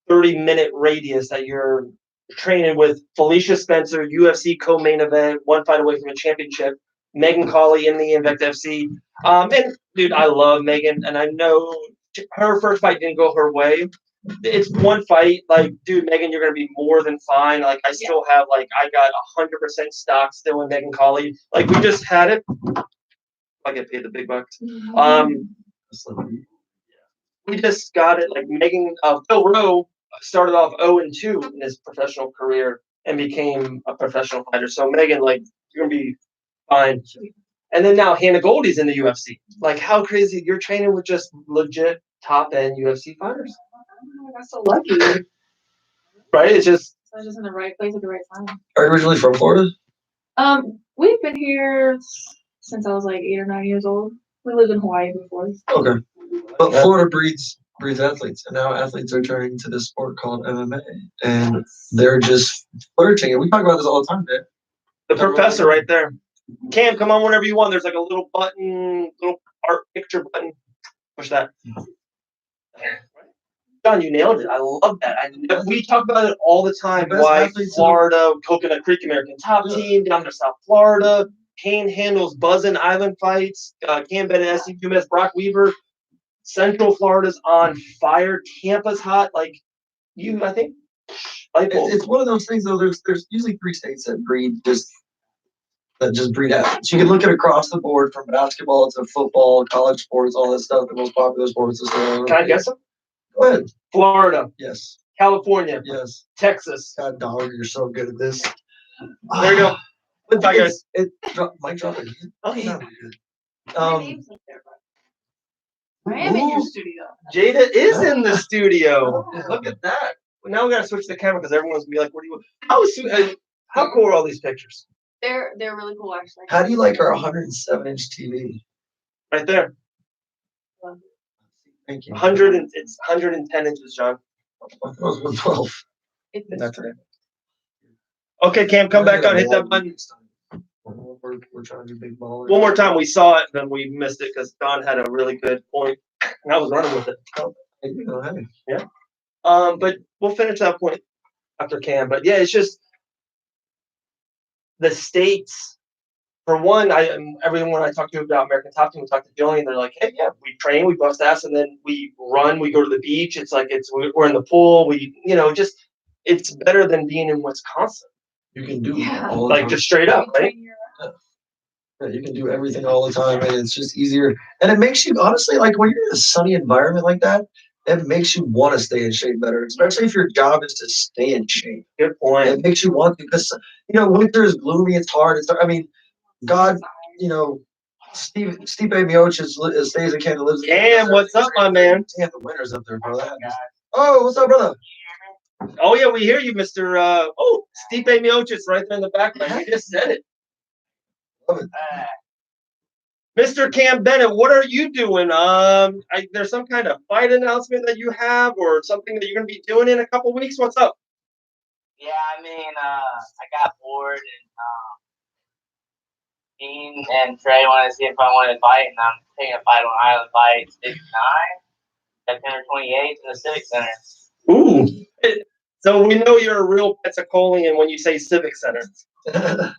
30-minute radius that you're training with Felicia Spencer, UFC co-main event, one fight away from a championship, Megan Colley in the Invect FC. And dude, I love Megan, and I know her first fight didn't go her way. It's one fight. Like, dude, Megan, you're gonna be more than fine. Like, I still have I got 100% stock still in Megan Colley. Like, we just had it. I get paid the big bucks. We just got it. Like Megan, Phil Rowe started off 0-2 in his professional career and became a professional fighter. So Megan, you're gonna be fine. And then now Hannah Goldie's in the UFC. Like, how crazy! You're training with just legit top end UFC fighters. I got so lucky. Right? It's just. I was just in the right place at the right time. Are you originally from Florida? We've been here since I was like 8 or 9 years old. We lived in Hawaii before. Okay. But Florida breeds athletes, and now athletes are turning to this sport called MMA, and they're just flourishing. And we talk about this all the time, man. The professor right there. Cam, come on whenever you want. There's like a little button, little art picture button. Push that. John, you nailed it. I love that. We talk about it all the time. Why Florida, Coconut Creek American Top Team, down to South Florida, Kane handles buzzing island fights, Cam Bennett, SC Dumas, Brock Weaver. Central Florida's on fire. Tampa's hot. I think. It's one of those things, though. There's usually 3 states that just breed athletes. You can look at across the board from basketball to football, college sports, all that stuff. The most popular sports is. Can I guess them? Go ahead. Florida. Yes. California. Yes. Texas. God, dog, you're so good at this. There you go. Bye, guys. Mic drop again. Oh, yeah. I am in your studio. Jada is in the studio. Look at that. Now we gotta switch the camera because everyone's gonna be like, "What do you?" How cool are all these pictures? They're really cool, actually. How do you like our 107-inch TV? Right there. Thank you. It's 110 inches, John. 12. That's it. Okay, Cam, come back on. Hit that button. We're trying to do big ball. One more time. We saw it, then we missed it because Don had a really good point, and I was running with it. Yeah. But we'll finish that point after Cam. But yeah, it's just the states. For one, everyone I talk to about American Top Team, we talk to Jillian. They're like, "Hey, yeah, we train, we bust ass, and then we run. We go to the beach. It's like we're in the pool. It's better than being in Wisconsin. You can do all the time. Just straight up, right? Yeah, you can do everything all the time, and it's just easier. And it makes you, honestly, like when you're in a sunny environment like that, it makes you want to stay in shape better, especially if your job is to stay in shape. Good point. It makes you want to, because, winter is gloomy, it's hard. God, Stipe Miocic stays in Canada, lives in Cam, what's up, my man? Damn, the winter's up there, bro. Oh, what's up, brother? Oh, yeah, we hear you, Mr. Stipe Miocic right there in the background. You just said it. Love it. Mr. Cam Bennett, what are you doing? There's some kind of fight announcement that you have or something that you're going to be doing in a couple weeks? What's up? Yeah, I got bored and Dean and Trey wanted to see if I wanted to fight, and I'm taking a fight on Island Fights 59, September 28th in the Civic Center. Ooh. So we know you're a real Pensacolian when you say Civic Center. Yeah.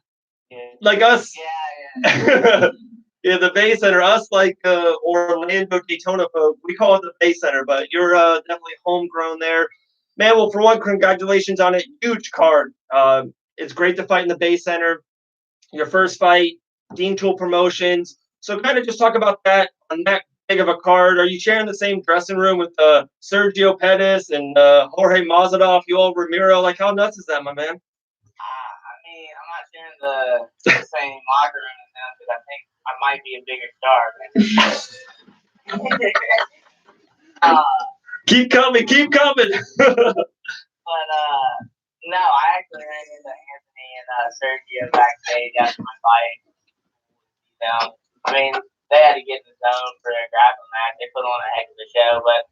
Like us. Yeah. Yeah, the Bay Center. Us like Orlando, Daytona folk. We call it the Bay Center, but you're definitely homegrown there. Man, well, for one, congratulations on it. Huge card. It's great to fight in the Bay Center. Your first fight, Dean Tool Promotions. So kind of just talk about that on that big of a card. Are you sharing the same dressing room with Sergio Pettis and Jorge Masvidal, Yoel Romero? Like, how nuts is that, my man? I'm not sharing the same locker room as them because I think I might be a bigger star. Keep coming. But no, I actually ran into Anthony and Sergio backstage after my fight. I mean, they had to get in the zone for a grappling match. They put on a heck of a show, but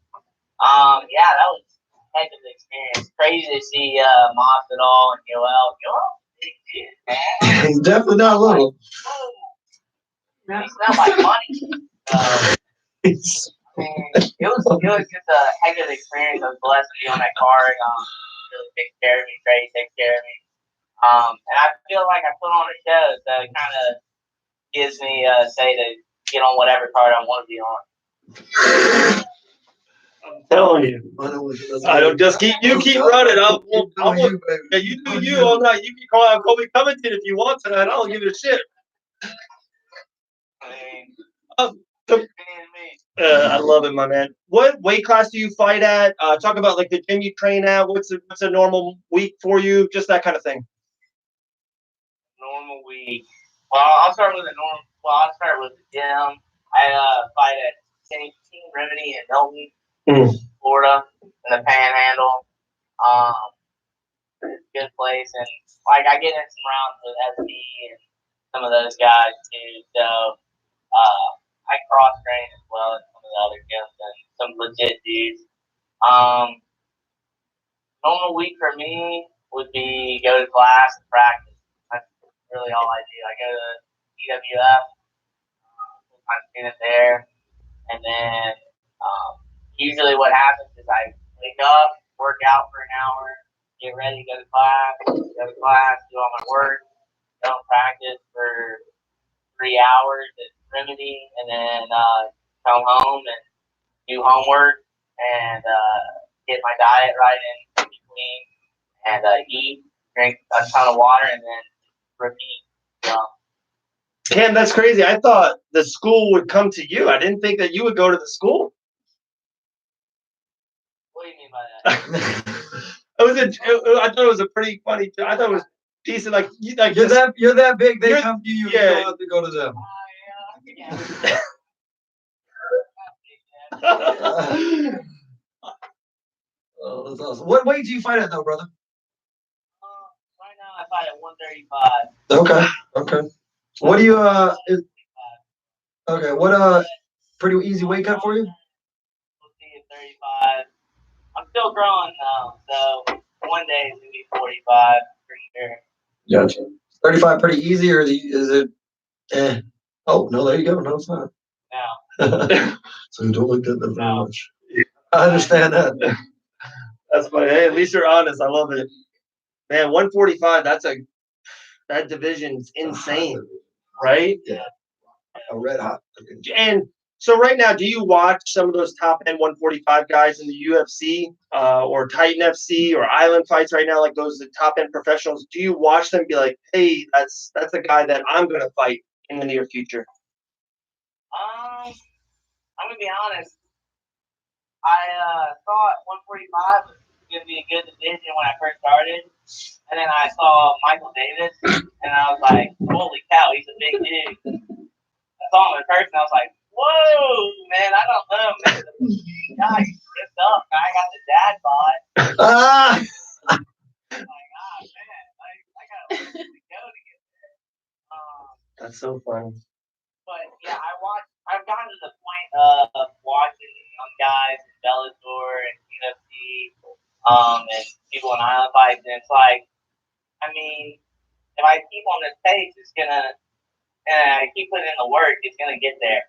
yeah, that was a heck of an experience. Crazy to see Masvidal and Yoel. Yoel's a big dude, man. He's definitely not little. He smelled like money. So, I mean, it was just a heck of an experience. I was blessed to be on that card. Really takes care of me. Trey takes care of me. And I feel like I put on a show, so it kind of gives me say to get on whatever card I want to be on. I'm telling you. I don't just keep running. You do you all night. You can call out Kobe Covington if you want tonight. I don't give a shit. I mean, I love it, my man. What weight class do you fight at? Talk about like the gym you train at. What's a normal week for you? Just that kind of thing. Normal week. Well, I'll start with the gym. I fight at Team Remedy in Milton, Florida, in the Panhandle. It's a good place, and like I get in some rounds with SB and some of those guys too. So I cross train as well as some of the other gyms and some legit dudes. Normal week for me would be go to class and practice. That's really all I do. I go to EWF, full-time student there, and then usually what happens is I wake up, work out for an hour, get ready, go to class, do all my work, go and practice for 3 hours at Remedy, and then come home and do homework and get my diet right in between and eat, drink a ton of water, and then repeat. Cam, that's crazy. I thought the school would come to you. I didn't think that you would go to the school. What do you mean by that? I thought it was a pretty funny. I thought it was decent. Like you're that big. They come to you. Yeah. You don't have to go to them. Oh, that's awesome. What weight do you fight at though, brother? Right now I fight at 135. Okay. What do you okay, what pretty easy weight cut for you? We'll see at 35. I'm still growing though, so one day it's gonna be 45 for sure. Gotcha. 35 pretty easy, or is it oh no, there you go. No, it's not. No. So you don't look at that very much. I understand that. That's funny. Hey, at least you're honest. I love it. Man, 145, that division's insane, right? Yeah. A red hot. And so right now, do you watch some of those top end 145 guys in the UFC or Titan FC or Island Fights right now, like those top end professionals? Do you watch them and be like, hey, that's a guy that I'm gonna fight in the near future? I'm gonna be honest. I thought 145 was gonna be a good division when I first started, and then I saw Michael Davis, and I was like, holy cow, he's a big dude. I saw him in person, I was like, whoa, man, I don't know, man. God, he's ripped up. I got the dad bod. I'm like, man, I gotta learn to go to get there. That's so funny. But yeah, I've gotten to the point of watching young guys in Bellator and UFC, and people in Island Fights, and it's like, I mean, if I keep on this pace, it's gonna, and I keep putting in the work, it's gonna get there.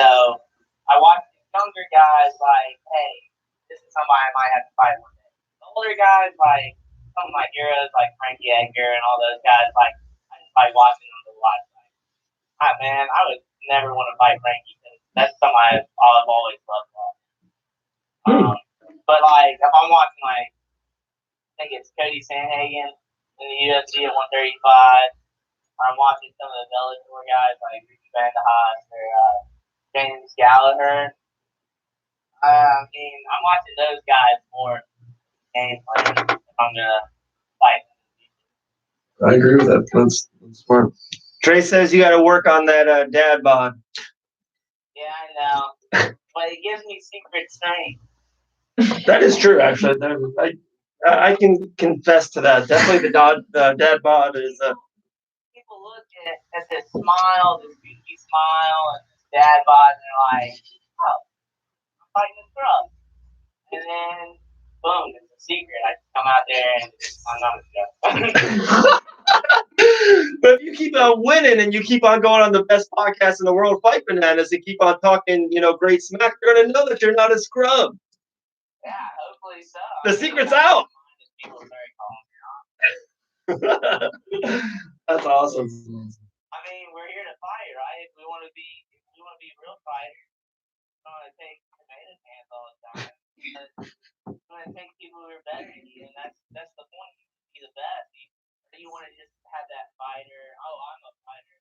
So I watch these younger guys like, hey, this is somebody I might have to fight one day. The older guys, like some of my heroes, like Frankie Edgar and all those guys, like I just like watching them to watch. Like, man, I would never want to fight Frankie because that's something I've always loved. But like, if I'm watching like, I think it's Cody Sanhagen in the UFC at 135. I'm watching some of the Bellator guys like Ricky Vanderhaas or James Gallagher. I mean, I'm watching those guys more game plan if I'm gonna fight. I agree with that. That's smart. Trey says you got to work on that dad bod. Yeah, I know, but it gives me secret strength. That is true, actually. I can confess to that. Definitely the dad bod is. People look at this smile, this goofy smile, and this dad bod, and they're like, "Oh, I'm fighting a scrub." And then, boom, it's a secret. I come out there and I'm not a scrub. But if you keep on winning and you keep on going on the best podcast in the world, Fight Bananas, and keep on talking, great smack, they're gonna know that you're not a scrub. Yeah, hopefully so. The secret's out. People start calling me out. That's awesome. I mean, we're here to fight, right? If we want to be real fighters, we don't want to take tomato cans all the time. We want to take people who are better than you, and that's the point. Be the best. You want to just have that fighter. Oh, I'm a fighter.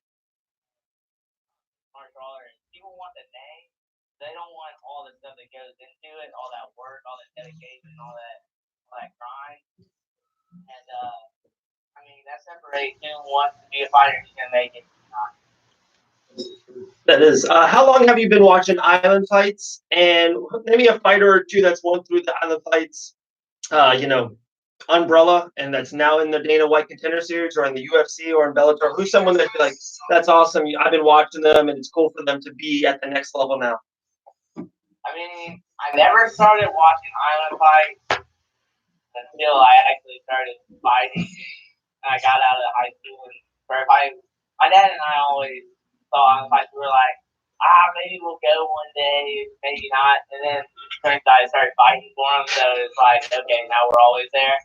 Martial artist. People want the name. They don't want all the stuff that goes into it, all that work, all that dedication, all that grind. And I mean, that separates who wants to be a fighter who's gonna make it. That is. How long have you been watching Island Fights? And maybe a fighter or two that's won through the Island Fights, umbrella, and that's now in the Dana White Contender Series or in the UFC or in Bellator. Who's someone that you're like, that's awesome. I've been watching them, and it's cool for them to be at the next level now. I mean, I never started watching Island Fights until I actually started fighting. And I got out of high school and started fighting. My dad and I always saw Island Fights. We were like, maybe we'll go one day, maybe not. And then I started fighting for them, so it's like, okay, now we're always there.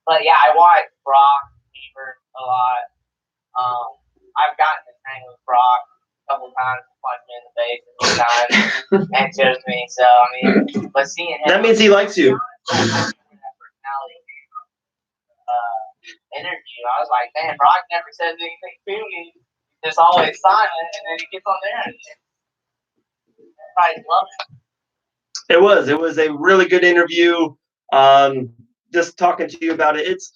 But yeah, I watched Brock Beaver a lot. I've gotten to train with Brock a couple times, punched me in the face a few times, and choked me. So I mean, but seeing him, that means he likes you. Interview, I was like, man, Brock never says anything to me. He's just always silent, and then he gets on there and everybody's loving it. It was a really good interview. Just talking to you about it, it's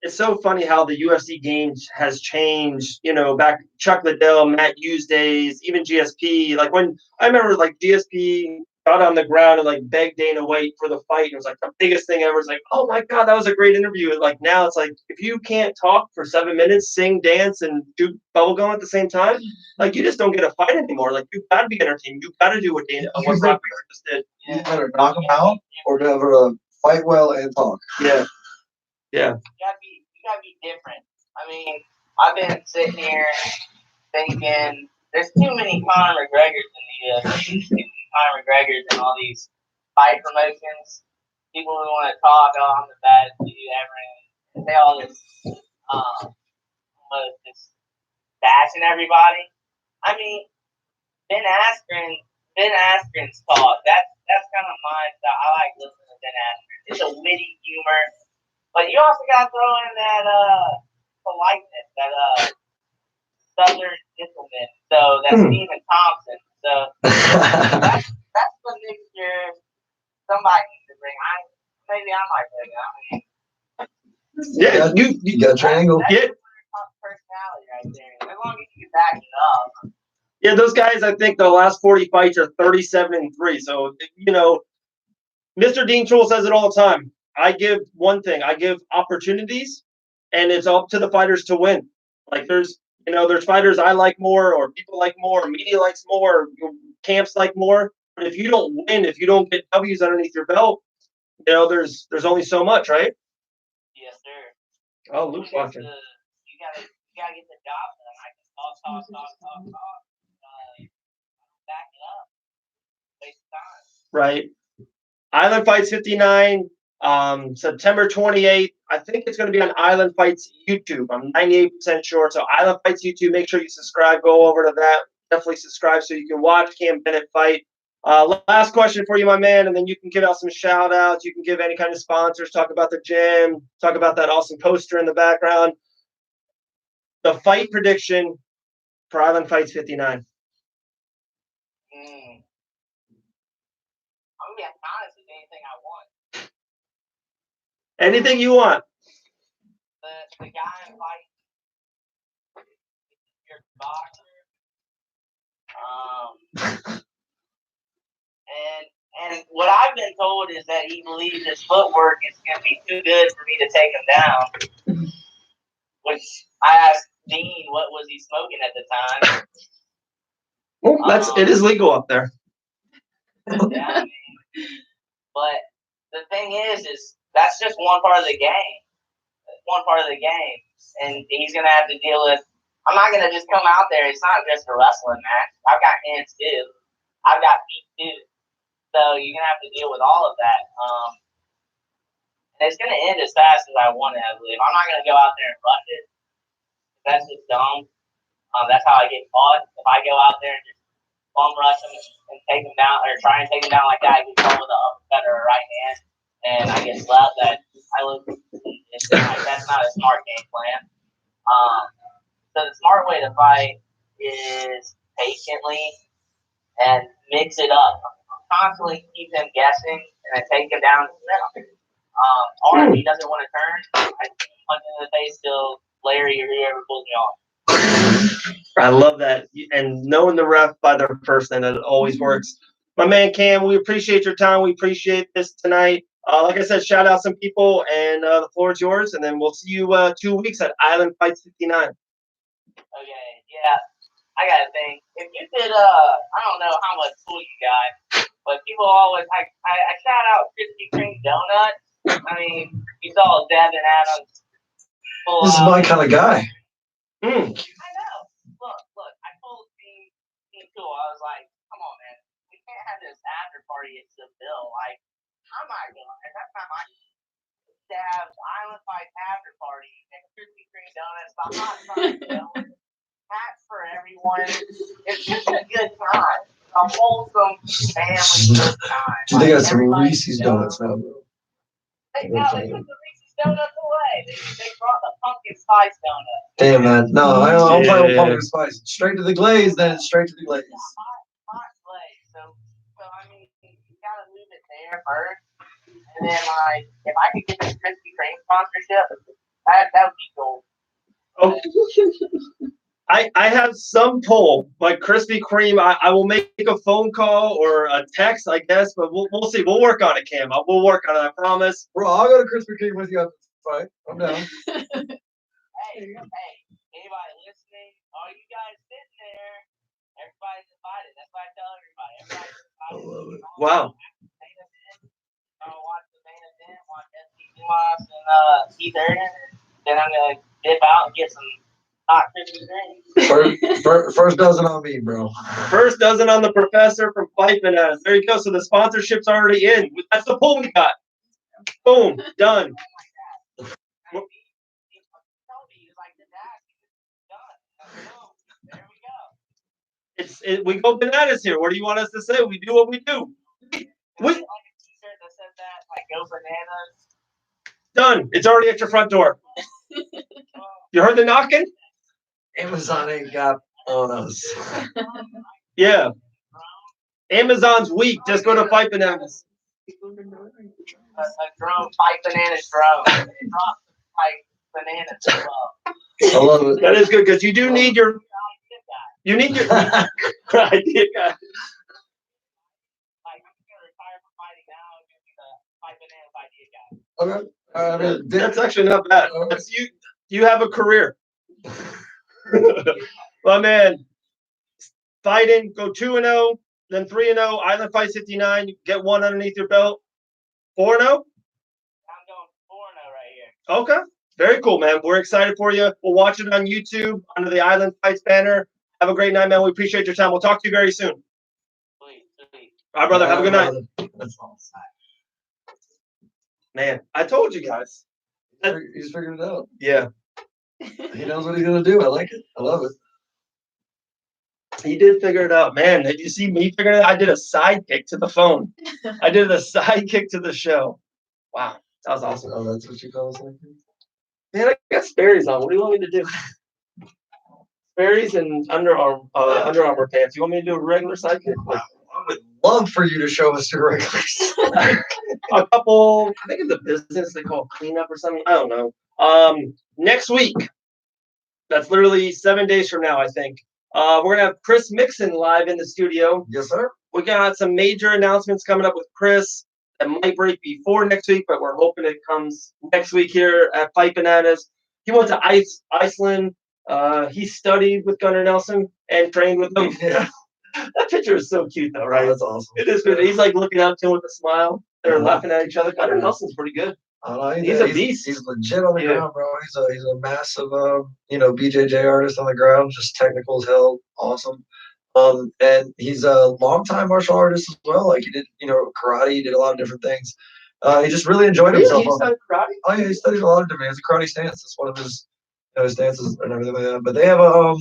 so funny how the UFC games has changed. Back Chuck Liddell, Matt Hughes days, even GSP. Like when I remember, like GSP got on the ground and like begged Dana White for the fight. It was like the biggest thing ever. It's like, oh my god, that was a great interview. Like now, it's like if you can't talk for 7 minutes, sing, dance, and do bubblegum at the same time, like you just don't get a fight anymore. Like you've got to be entertained. You've got to do what Brock Lesnar just did. You better knock them out or never fight well and talk. Yeah. You gotta be different. I mean, I've been sitting here thinking there's too many Conor McGregors in the UFC. Too many Conor McGregors in all these fight promotions. People who want to talk, oh, I'm the baddest dude ever, and say all this, just bashing everybody. I mean, Ben Askren's talk. That's kind of my style. I like listening to Ben Askren. It's a witty humor. But you also gotta throw in that politeness, that southern gentleman. So that's Stephen Thompson. So that's the mixture somebody needs to bring. Maybe I might bring it. I mean, Yeah, you got a triangle. That's personality right there. As long as you can back it up. Yeah, those guys, I think the last 40 fights are 37-3. So, Mr. Dean Toole says it all the time. I give one thing. I give opportunities, and it's up to the fighters to win. Like there's fighters I like more, or people like more, or media likes more, or camps like more. But if you don't win, if you don't get W's underneath your belt, there's only so much, right? Yes, sir. Oh, Luke's watching. You gotta get the job done. I can talk. Back it up. Waste time. Right. Island Fights 59, September 28th. I think it's going to be on Island Fights YouTube. I'm 98% sure. So Island Fights YouTube, make sure you subscribe. Go over to that. Definitely subscribe so you can watch Cam Bennett fight. Last question for you, my man, and then you can give out some shout outs. You can give any kind of sponsors, talk about the gym, talk about that awesome poster in the background. The fight prediction for Island Fights 59. I'm gonna be honest with anything I want. Anything you want. The guy in fight, your boxer, And what I've been told is that he believes his footwork is going to be too good for me to take him down. Which I asked Dean, what was he smoking at the time? Well, it is legal up there. Yeah, I mean, but the thing is that's just one part of the game. One part of the game, and he's gonna have to deal with. I'm not gonna just come out there. It's not just a wrestling match. I've got hands too. I've got feet too. So you're gonna have to deal with all of that. And it's gonna end as fast as I want it, I believe. I'm not gonna go out there and rush it. That's just dumb. That's how I get caught. If I go out there and just bum rush him and take him down, or try and take him down like that, I get caught with an uppercut or a right hand, and I get slapped. That I look. That's not a smart game plan. So the smart way to fight is patiently and mix it up. Constantly keep him guessing and then take him down. Or if he doesn't want to turn, I punch him in the face till Larry or whoever pulls me off. I love that. And knowing the ref by their first name, that always works. My man Cam, we appreciate your time. We appreciate this tonight. Like I said, shout out some people, and the floor is yours. And then we'll see you 2 weeks at Island Fights 59. Okay, yeah. I gotta think. If you could, I don't know how much pool you got, but people always, I shout out Krispy Kreme donuts. I mean, you saw Devin Adams pull This is my kind of guy. I know. Look, I told Team Cool, I was like, come on, man. We can't have this after party at Seville. Like, I'm not going. At that time, I used to have Island Fight after party and Krispy Kreme donuts, the hot sauce, hats for everyone. It's just a good time. A wholesome family good time. They got some Reese's donuts now, bro. They took the Reese's donuts away. They brought the pumpkin spice donut. Damn, man. No, I don't play with pumpkin spice. Straight to the glaze, then straight to the glaze. Hot glaze. So I mean, you gotta leave it there first. And then, like, if I could get this Krispy Kreme sponsorship, that would be gold. Oh. I have some pull, like Krispy Kreme. I will make a phone call or a text, I guess, but we'll see. We'll work on it, Cam. We'll work on it, I promise. Bro, I'll go to Krispy Kreme with you after the fight. I'm down. Hey, anybody listening? All you guys sitting there, everybody's invited. That's what I tell everybody. Everybody's invited. I love it. Wow. Watch the main event, watch SC Dumas and T30, then I'm gonna dip out and get some hot Krispy Kreme. First dozen on me, bro. First dozen on the professor from Fight Bananas. There you go. So the sponsorship's already in. That's the pull we got. Boom. Done. We go bananas here. What do you want us to say? We do what we do. Go bananas. Done. It's already at your front door. You heard the knocking? Amazon ain't got on us. Yeah. Amazon's weak. Just go to Fight Bananas. A drone, Fight Bananas drone. Drop Fight Bananas as well. I love it. That is good because you do need your. You need your idea guy. Okay. I mean, That's actually not bad. That's you. You have a career. Well, man, fighting, go 2-0, then 3-0. Island Fight 59. Get one underneath your belt. 4-0. I'm going 4-0 right here. Okay. Very cool, man. We're excited for you. We'll watch it on YouTube under the Island Fights banner. Have a great night, man. We appreciate your time. We'll talk to you very soon. Sweet. All right, brother. Have a good night. That's awesome. Man, I told you guys. He's figured it out. Yeah. He knows what he's gonna do. I like it. I love it. He did figure it out. Man, did you see me figuring it out? I did a sidekick to the phone. I did a sidekick to the show. Wow. That was awesome. Oh, that's what you call us? Man, I got Sperry's on. What do you want me to do? Sperry's and Under Armour pants. You want me to do a regular sidekick? Like, I would love for you to show us your regulars. a couple, I think in the business they call it cleanup or something. I don't know. Next week, that's literally 7 days from now, I think. We're gonna have Chris Mixon live in the studio. Yes, sir. we got some major announcements coming up with Chris that might break before next week, but we're hoping it comes next week here at Fight Bananas. He went to Iceland. He studied with Gunnar Nelson and trained with him. Yeah. That picture is so cute, though, Oh, right? that's awesome. It is good. He's like looking up to him with a smile. They're laughing at each other. Gunnar Nelson's pretty good. He's a beast. He's legit on the Yeah. ground, bro. He's a massive, BJJ artist on the ground, just technical as hell, awesome. And he's a longtime martial artist as well. Like he did, karate. He did a lot of different things. He just really enjoyed himself. He studied karate? Oh yeah, he studied a lot of different. He has a karate stance. That's one of his, his stances and everything like that. But they have a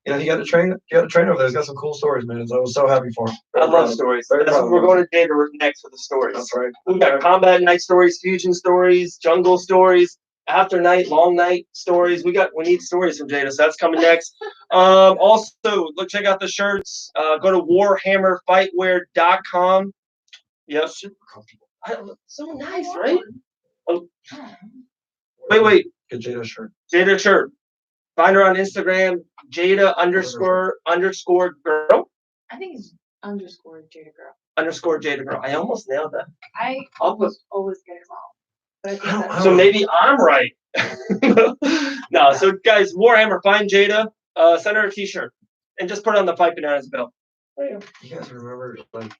he got to train. He got to train over there. He's got some cool stories, man. So I was so happy for him. I love stories. Very That's proud what of we're him. going to Jada next for the stories. That's right. We got combat night stories, fusion stories, jungle stories, after night, long night stories. We need stories from Jada, so that's coming next. Also, check out the shirts. Go to warhammerfightwear.com. Yep. Super comfortable. So nice, right? Oh. Wait. Good Jada shirt. Jada shirt. Find her on Instagram, Jada __ girl. I think it's _Jada girl. _Jada girl. I almost nailed that. I always get it wrong. But I think that's So maybe I'm right. No, so guys, Warhammer, find Jada, send her a t-shirt, and just put it on the Fight Bananas bill. There you go. You guys remember like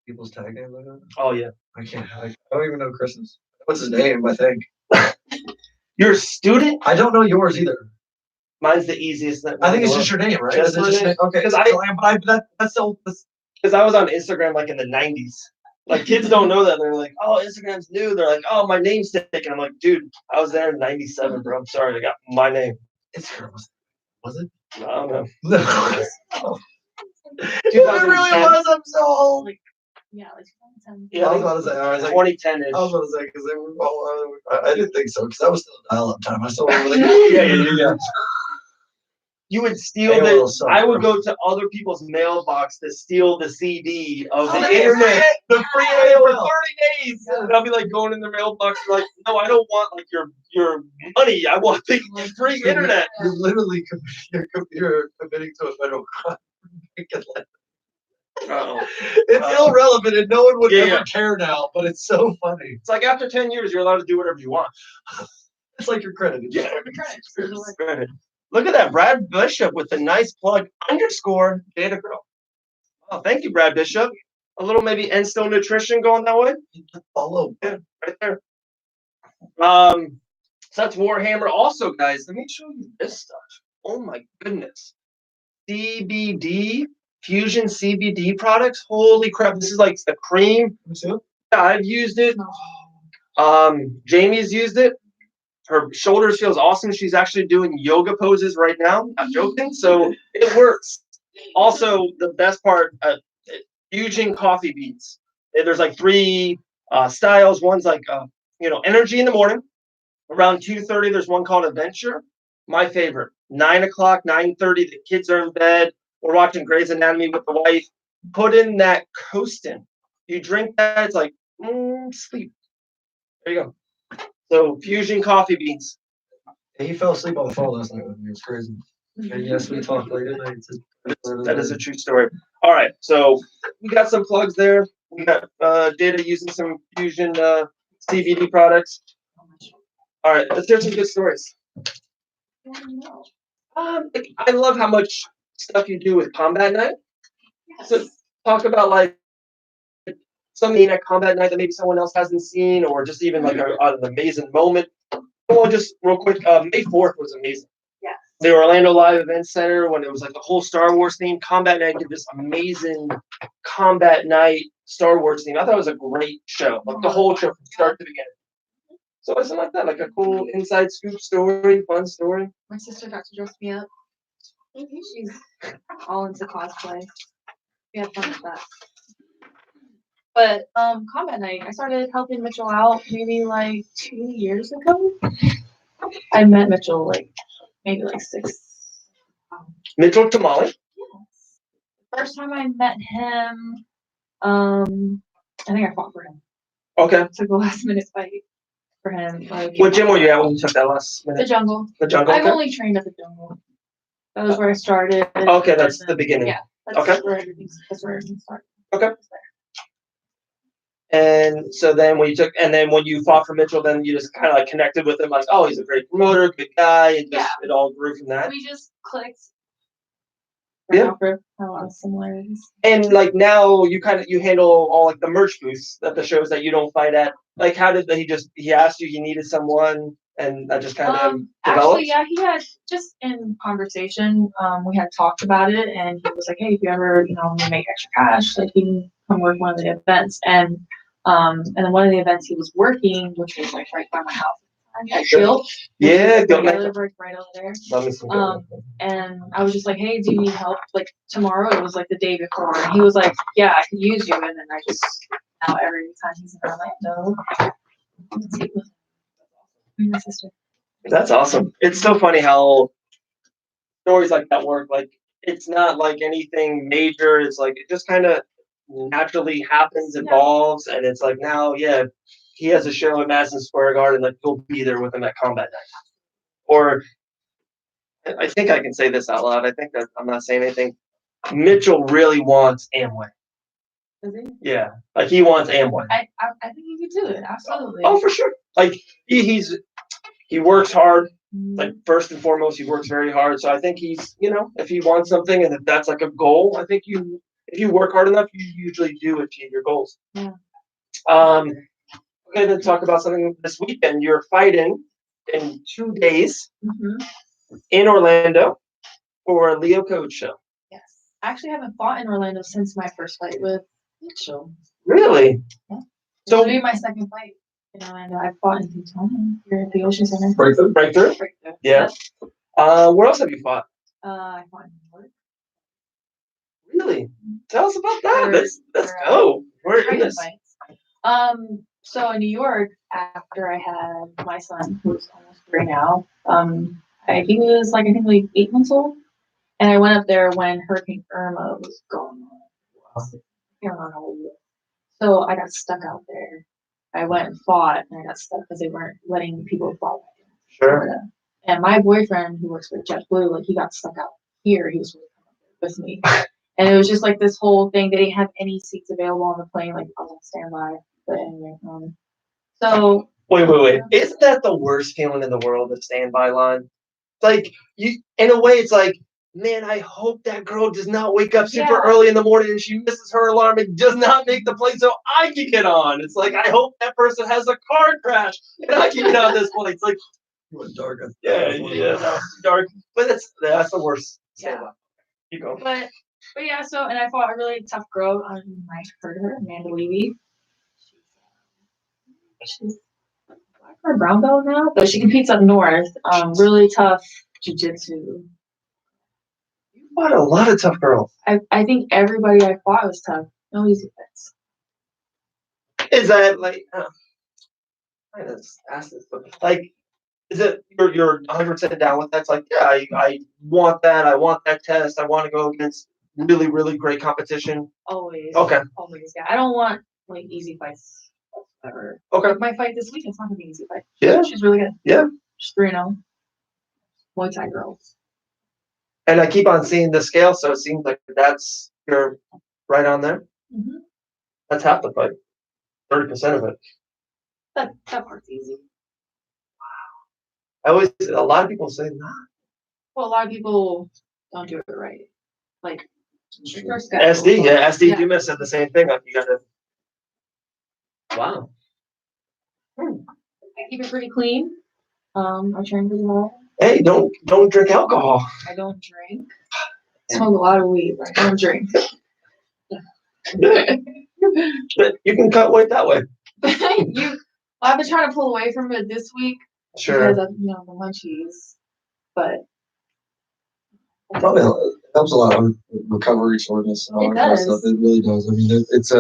people's tag names like that? Oh yeah. I can't. I don't even know Chris's. What's his name? I think. You're a student? I don't know yours either. Mine's the easiest. I think it's just your name, right? Just Is it my name. Okay. Because That's so. Because I was on Instagram like in the 90s. Like kids don't know that. They're like, oh, Instagram's new. They're like, oh, my name's taken. I'm like, dude, I was there in 97, bro. I'm sorry. I got my name. Instagram was it? I don't know. No. It 2010. really was. I'm so old. yeah, like 2010. Yeah, I was about to say. I was like, 2010-ish. I was about to say because they were all. I didn't think so because that was still dial-up time. I still remember. Yeah. You would steal AOL the. sucked, I would bro. go to other people's mailbox to steal the CD of the the internet. The free AOL. for 30 days. And I'll be like going in the mailbox, like, no, I don't want like your money. I want the free internet. You're literally you're committing to a federal crime. Uh-oh. It's irrelevant and no one would Yeah, ever yeah. care now, but it's so funny. It's like after 10 years, you're allowed to do whatever you want. It's like your credit. It's Yeah. just like Go ahead. Look at that, Brad Bishop with the nice plug _ Jada girl. Oh, thank you, Brad Bishop. A little maybe Enstone Nutrition going that way. follow. Yeah, right there. So that's Warhammer. Also, guys, let me show you this stuff. Oh my goodness. CBD, Fusion CBD products. Holy crap. This is like the cream. Yeah, I've used it. Jamie's used it. Her shoulders feels awesome. She's actually doing yoga poses right now. I'm joking. So it works. Also, the best part, Fusion coffee beans. There's like 3 styles. One's like, energy in the morning. Around 2:30, there's one called Adventure. My favorite. 9 o'clock, 9:30, the kids are in bed. We're watching Grey's Anatomy with the wife. Put in that Coastin. You drink that, it's like, sleep. There you go. So Fusion coffee beans. He fell asleep on the phone last night with me. It was crazy. And yes, we talked late at night. That is a true story. All right, so we got some plugs there. We got Jada using some Fusion CBD products. All right, let's hear some good stories. I love how much stuff you do with Combat Night. Yes. So talk about like something at Combat Night that maybe someone else hasn't seen, or just even like an amazing moment. Well, just real quick, May 4th was amazing. Yes. The Orlando Live Event Center, when it was like the whole Star Wars theme. Combat Night did this amazing Combat Night Star Wars theme. I thought it was a great show, like the whole show from start to beginning. So something like that, like a cool inside scoop story, fun story. My sister got to dress me up. She's all into cosplay. We had fun with that. But Combat Night, I started helping Mitchell out maybe like 2 years ago. I met Mitchell like maybe like 6. Mitchell Tamale. Yes. First time I met him, I think I fought for him. Okay. Took a last minute fight for him. What gym were you at when you took that last The minute? jungle. The jungle. I've Okay. only trained at the jungle. That was where I started. Okay, that's the beginning. Yeah. That's Okay. where everything started. Okay. And so then when you fought for Mitchell, then you just kind of like connected with him, like, oh, he's a great promoter, good guy, and just it all grew from that. We just clicked. Yeah. A lot of similarities. And like now you handle all like the merch booths at the shows that you don't fight at. Like how did he asked you needed someone and that just kind of developed? Actually, yeah, he had just in conversation, we had talked about it and he was like, hey, if you ever, make extra cash, like you can come work one of the events. And then one of the events he was working, which was like right by my house. At Guild. Yeah, Guild. Right over there. And I was just like, hey, do you need help like tomorrow? It was like the day before. And he was like, yeah, I could use you. And then I just now every time he's in Orlando, my sister. That's awesome. It's so funny how stories like that work. Like it's not like anything major. It's like it just kind of naturally happens, evolves, and it's like now, yeah, he has a show at Madison Square Garden, like you'll be there with him at Combat Night. Or I think I can say this out loud. I think that I'm not saying anything. Mitchell really wants Amway. Does he? Yeah, like he wants Amway. I think he could do it. Absolutely. Oh, for sure. Like he works hard. Mhm. Like first and foremost, he works very hard. So I think he's, if he wants something and if that's like a goal, I think if you work hard enough, you usually do achieve your goals. Yeah. Okay, then talk about something this weekend. You're fighting in 2 days in Orlando for a Leo Code show. Yes. I actually haven't fought in Orlando since my first fight with Mitchell. Really? Yeah. So This will be my second fight in Orlando. I fought in Daytona here at the Ocean Center. Breakthrough? Yeah. Where else have you fought? I fought in New York. Really? Tell us about that. Let's go. We're in this. So in New York, after I had my son, who's almost 3 now, he was like 8 months old, and I went up there when Hurricane Irma was going on. I don't know how old it was. So I got stuck out there. I went and fought, and I got stuck because they weren't letting people fly back in Florida. And my boyfriend, who works with JetBlue, like he got stuck out here. He was with me, and it was just like this whole thing. They didn't have any seats available on the plane. Like I was on standby. But anyway, so wait. Isn't that the worst feeling in the world, the standby line? Like you, in a way, it's like, man, I hope that girl does not wake up super early in the morning and she misses her alarm and does not make the plane so I can get on. It's like I hope that person has a car crash and I can get on this plane. It's like Dark. Yeah, dark. But that's the worst. Yeah. You go. But yeah, and I fought a really tough girl. I might heard her, Amanda Levy. She's black or brown belt now, but she competes up north. Really tough jiu-jitsu. You fought a lot of tough girls. I think everybody I fought was tough. No easy fights. Is that like? I just ask this, but like, is it you're 100% down with that? It's like, yeah, I want that. I want that test. I want to go against really, really great competition. Always. Okay. Always. Yeah. I don't want like easy fights. Ever. Okay. Like my fight this week, it's not gonna be an easy fight. Yeah. She's really good. Yeah. She's 3-0. Muay Thai girls. And I keep on seeing the scale, so it seems like you're right on there. Mm-hmm. That's half the fight. 30% of it. That part's easy. A lot of people say not. Well, a lot of people don't do it right. Like SD, yeah, SD Dumas said the same thing. Like you gotta. Wow. I keep it pretty clean. I train pretty hard. Hey, don't drink alcohol. I don't drink. I smoke a lot of weed, but I don't drink. But you can cut weight that way. I've been trying to pull away from it this week. Sure. Because of the munchies, but Probably helps a lot on recovery, soreness, and all that kind of stuff. It really does. I mean, it's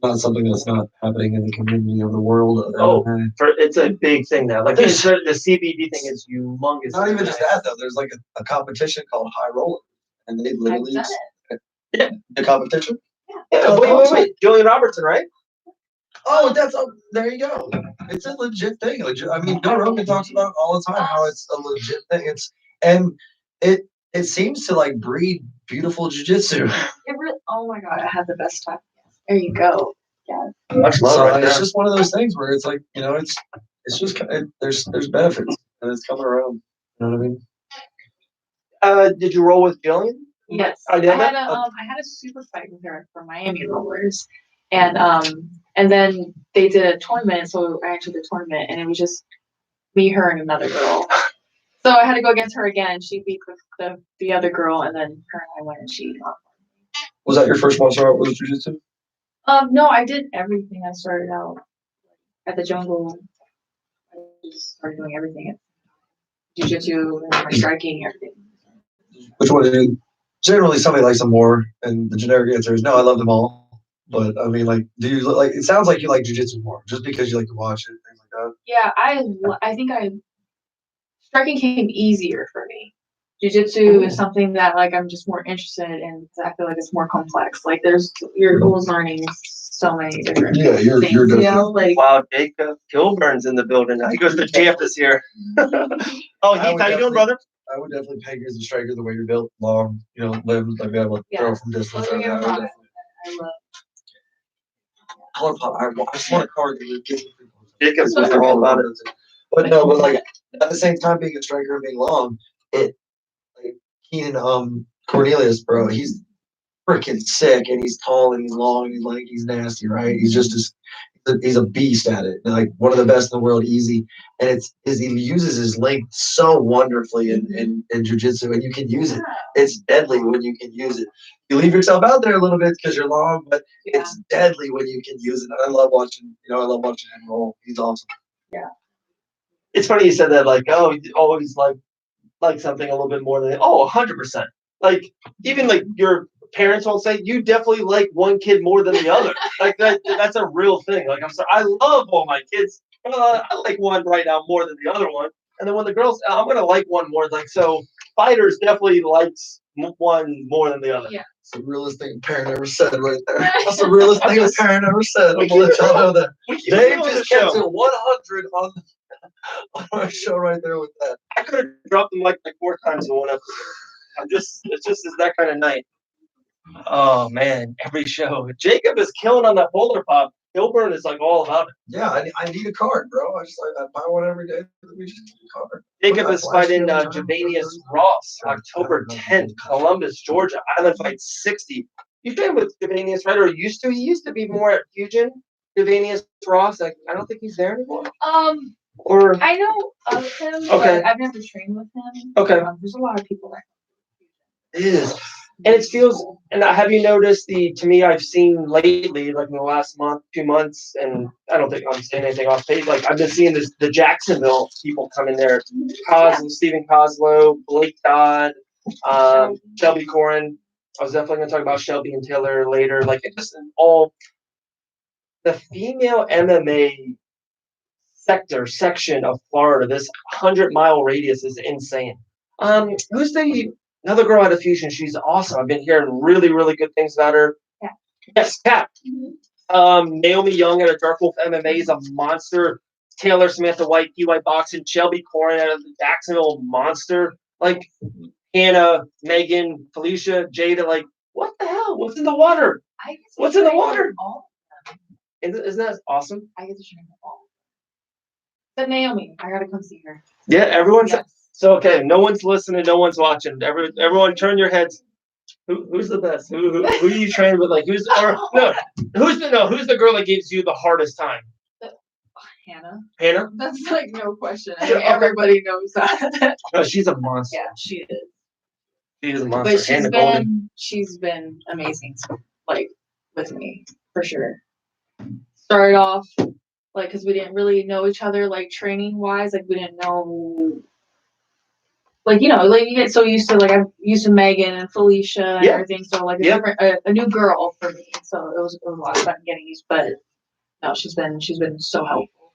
not something that's not happening in the community of the world. It's a big thing now. Like the CBD thing is humongous. Not even just that though. There's like a competition called High Roller, and they literally the competition. Yeah. Wait. Julian Robertson, right? Oh, there you go. It's a legit thing. I mean, Joe Rogan talks about it all the time how it's a legit thing. It seems to like breed beautiful jujitsu. It really, oh my god, I had the best time. There you go. Much love So right it's there. just one of those things where it's like, it's just there's benefits and it's coming around. You know what I mean? Did you roll with Jillian? Yes, I I did had that? a super fight with her for Miami Rollers, and then they did a tournament, so I entered the tournament, and it was just me, her, and another girl. So I had to go against her again. She beat the other girl, and then her and I went, and she. Was that your first martial art? Was jujitsu? No, I did everything. I started out at the jungle. I just started doing everything. Jiu-jitsu, and my striking, everything. Which one did you? Generally, somebody likes them more, and the generic answer is no. I love them all. But I mean, like, do you like? It sounds like you like jujitsu more, just because you like to watch it, things like that. Yeah, I think striking came easier for me. Jiu-jitsu is something that like I'm just more interested in. I feel like it's more complex. Like you're always learning so many different Yeah, you're things. You definitely. know, like Wow, Jacob Kilburn's in the building now. He goes to JF this year. Oh, I Heath, would how you doing, definitely- brother? I would definitely peg you as a striker the way you're built, long, limbs, like be able to Yeah. throw from distance. Don't I get me would wrong, definitely- I love. Color pop. I just want a card that would give me Jacob's was all about it. But no, but like at the same time, being a striker and being long, it like Keenan Cornelius, bro, he's freaking sick and he's tall and he's long and he's like he's nasty, right? He's just he's a beast at it. Like one of the best in the world, easy. And he uses his length so wonderfully in jiu-jitsu, and you can use it. It's deadly when you can use it. You leave yourself out there a little bit because you're long, but it's deadly when you can use it. I love watching him roll. He's awesome. Yeah. It's funny you said that, like, oh, you always like something a little bit more than 100%. Like even like your parents will say you definitely like one kid more than the other. Like that's a real thing. Like I'm sorry, I love all my kids. I like one right now more than the other one. And then when the girls, I'm gonna like one more. Like so, fighters definitely likes one more than the other. Yeah. It's the realest thing a parent ever said right there. That's the realest thing a parent ever said. I'm We gonna let keep it y'all know that. We keep Dave it on the just kept show. it 100 on our show right there with that. I could have dropped them like 4 times in one episode. It's just that kind of night. Oh man, every show. Jacob is killing on that boulder pop. Kilburn is like all about it. Yeah, I need a card, bro. I buy one every day. We just need a card. Jacob is fighting Javanius Ross, October 10th, Columbus, Georgia. Island Fight 60. You trained with Javanius, right? Or used to? He used to be more at Fusion. Javanius Ross. I don't think he's there anymore. Or I know of him, Okay. but I've never trained with him. Okay. There's a lot of people that. it is. And it feels, and have you noticed to me, I've seen lately, like in the last month, 2 months, and I don't think I'm saying anything off page, like I've been seeing the Jacksonville people come in there, Stephen Coslow, Blake Dodd, Shelby Corin. I was definitely going to talk about Shelby and Taylor later. Like it just all, the female MMA section of Florida, this 100-mile radius is insane. Who's another girl out of Fusion? She's awesome. I've been hearing really, really good things about her. Yeah. Yes, Kat. Naomi Young out of Dark Wolf MMA is a monster. Taylor Smith, the White PY Boxing. Shelby Corin out of the Jacksonville monster. Like Hannah, Megan, Felicia, Jada. Like what the hell? What's in the water? What's in the water? Isn't that awesome? I get to train them all. But Naomi, I gotta come see her. Yeah, everyone's. Yes. So okay, no one's listening, no one's watching. Everyone, turn your heads. Who's the best? Who you train with? Like who's the girl that gives you the hardest time? Hannah. Hannah? That's like no question. I Sure, think okay. everybody knows that. No, she's a monster. Yeah, she is. She is a monster. But Hannah Golden. she's been amazing, like with me for sure. Started off like because we didn't really know each other like training wise, like we didn't know. Like like you get so used to like I'm used to Megan and Felicia and everything, so like a new girl for me. So it was a lot of fun getting used, but no, she's been so helpful.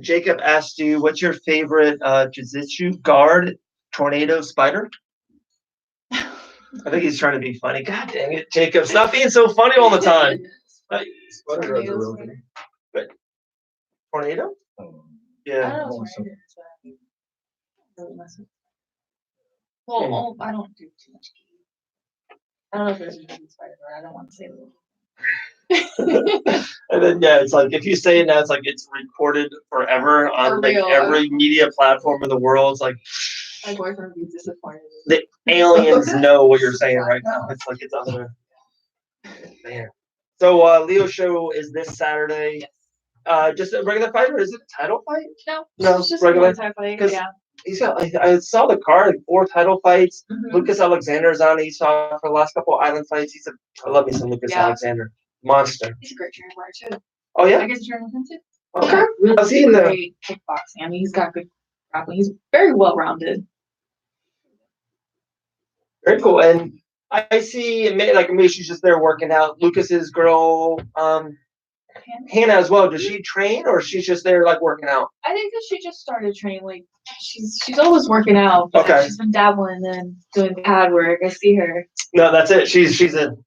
Jacob asked you, what's your favorite jiu-jitsu guard? Tornado Spider? I think he's trying to be funny. God dang it, Jacob. Stop being so funny all the time. Spider guards are real good. Tornado? I Yeah. don't know. Well, I don't do too much. I don't know if there's a movie spider, but I don't want to say it. And then it's like if you say it now, it's like it's recorded forever on For like real. every media platform in the world. It's like My boyfriend would be disappointed. the aliens know what you're saying right now. It's like it's out there. Man. So Leo show is this Saturday. Just a regular fight or is it a title fight? No, No, just regular. a type fight. 'Cause Yeah. He's got. I saw the card. 4 title fights. Mhm. Lucas Alexander's on. He saw for the last couple island fights. I love me some Lucas Yeah. Alexander. Monster. He's a great trainer too. Oh yeah. I guess you're in him too. Okay. Really How's he in there? great kickboxing. I mean, he's got good grappling. He's very well rounded. Very cool. And I see, maybe she's just there working out. Lucas's girl, Hannah as well. Does she train or she's just there like working out? I think that she just started training. Like she's always working out, but Okay. she's been dabbling and doing pad work. I see her. No, that's it. She's in.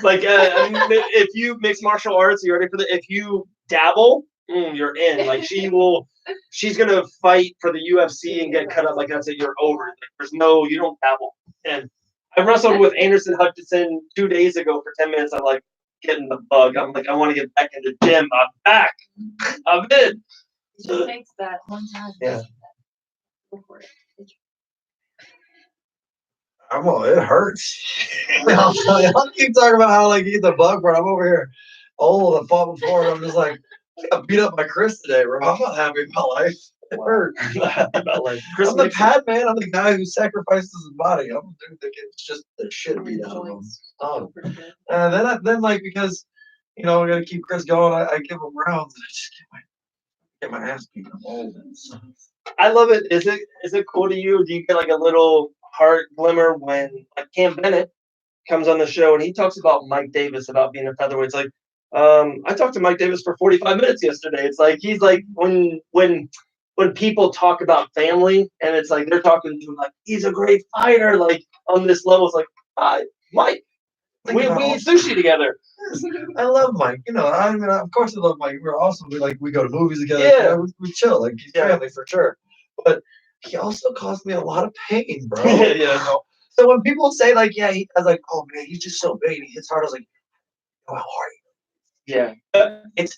Like if you mix martial arts, you're ready for the. If you dabble, you're in. Like she's gonna fight for the UFC and get cut up. Like that's it. You're over. Like, you don't dabble. And I wrestled with Anderson Hutchinson 2 days ago for 10 minutes. I'm like getting the bug. I'm like I want to get back in the gym. I'm back. I'm in. It just takes that one time. Yeah. Go for it. It hurts. I'll keep talking about how like eat the bug, but I'm over here old and fought before, and I'm just like I got beat up by Chris today, bro. I'm not happy with my life. It hurt. About like Chris I'm the Nixon. pad man. I'm the guy who sacrifices his body. I'm the dude that gets just the shit beat out of him. Oh, and then like because we gotta keep Chris going. I give him rounds and I just get my ass beat. I'm old. I love it. Is it cool to you? Do you get like a little heart glimmer when like Cam Bennett comes on the show and he talks about Mike Davis about being a featherweight? It's like, I talked to Mike Davis for 45 minutes yesterday. It's like he's like when people talk about family and it's like they're talking to him like he's a great fighter, like on this level. It's like, hi, Mike. We eat sushi together. I love Mike. I mean, of course I love Mike. We're awesome. We go to movies together. Yeah. We chill. Like he's family for sure. But he also caused me a lot of pain, bro. Yeah. So when people say like, yeah, I was like, oh man, he's just so big and he hits hard. I was like, oh, how hard? Yeah. It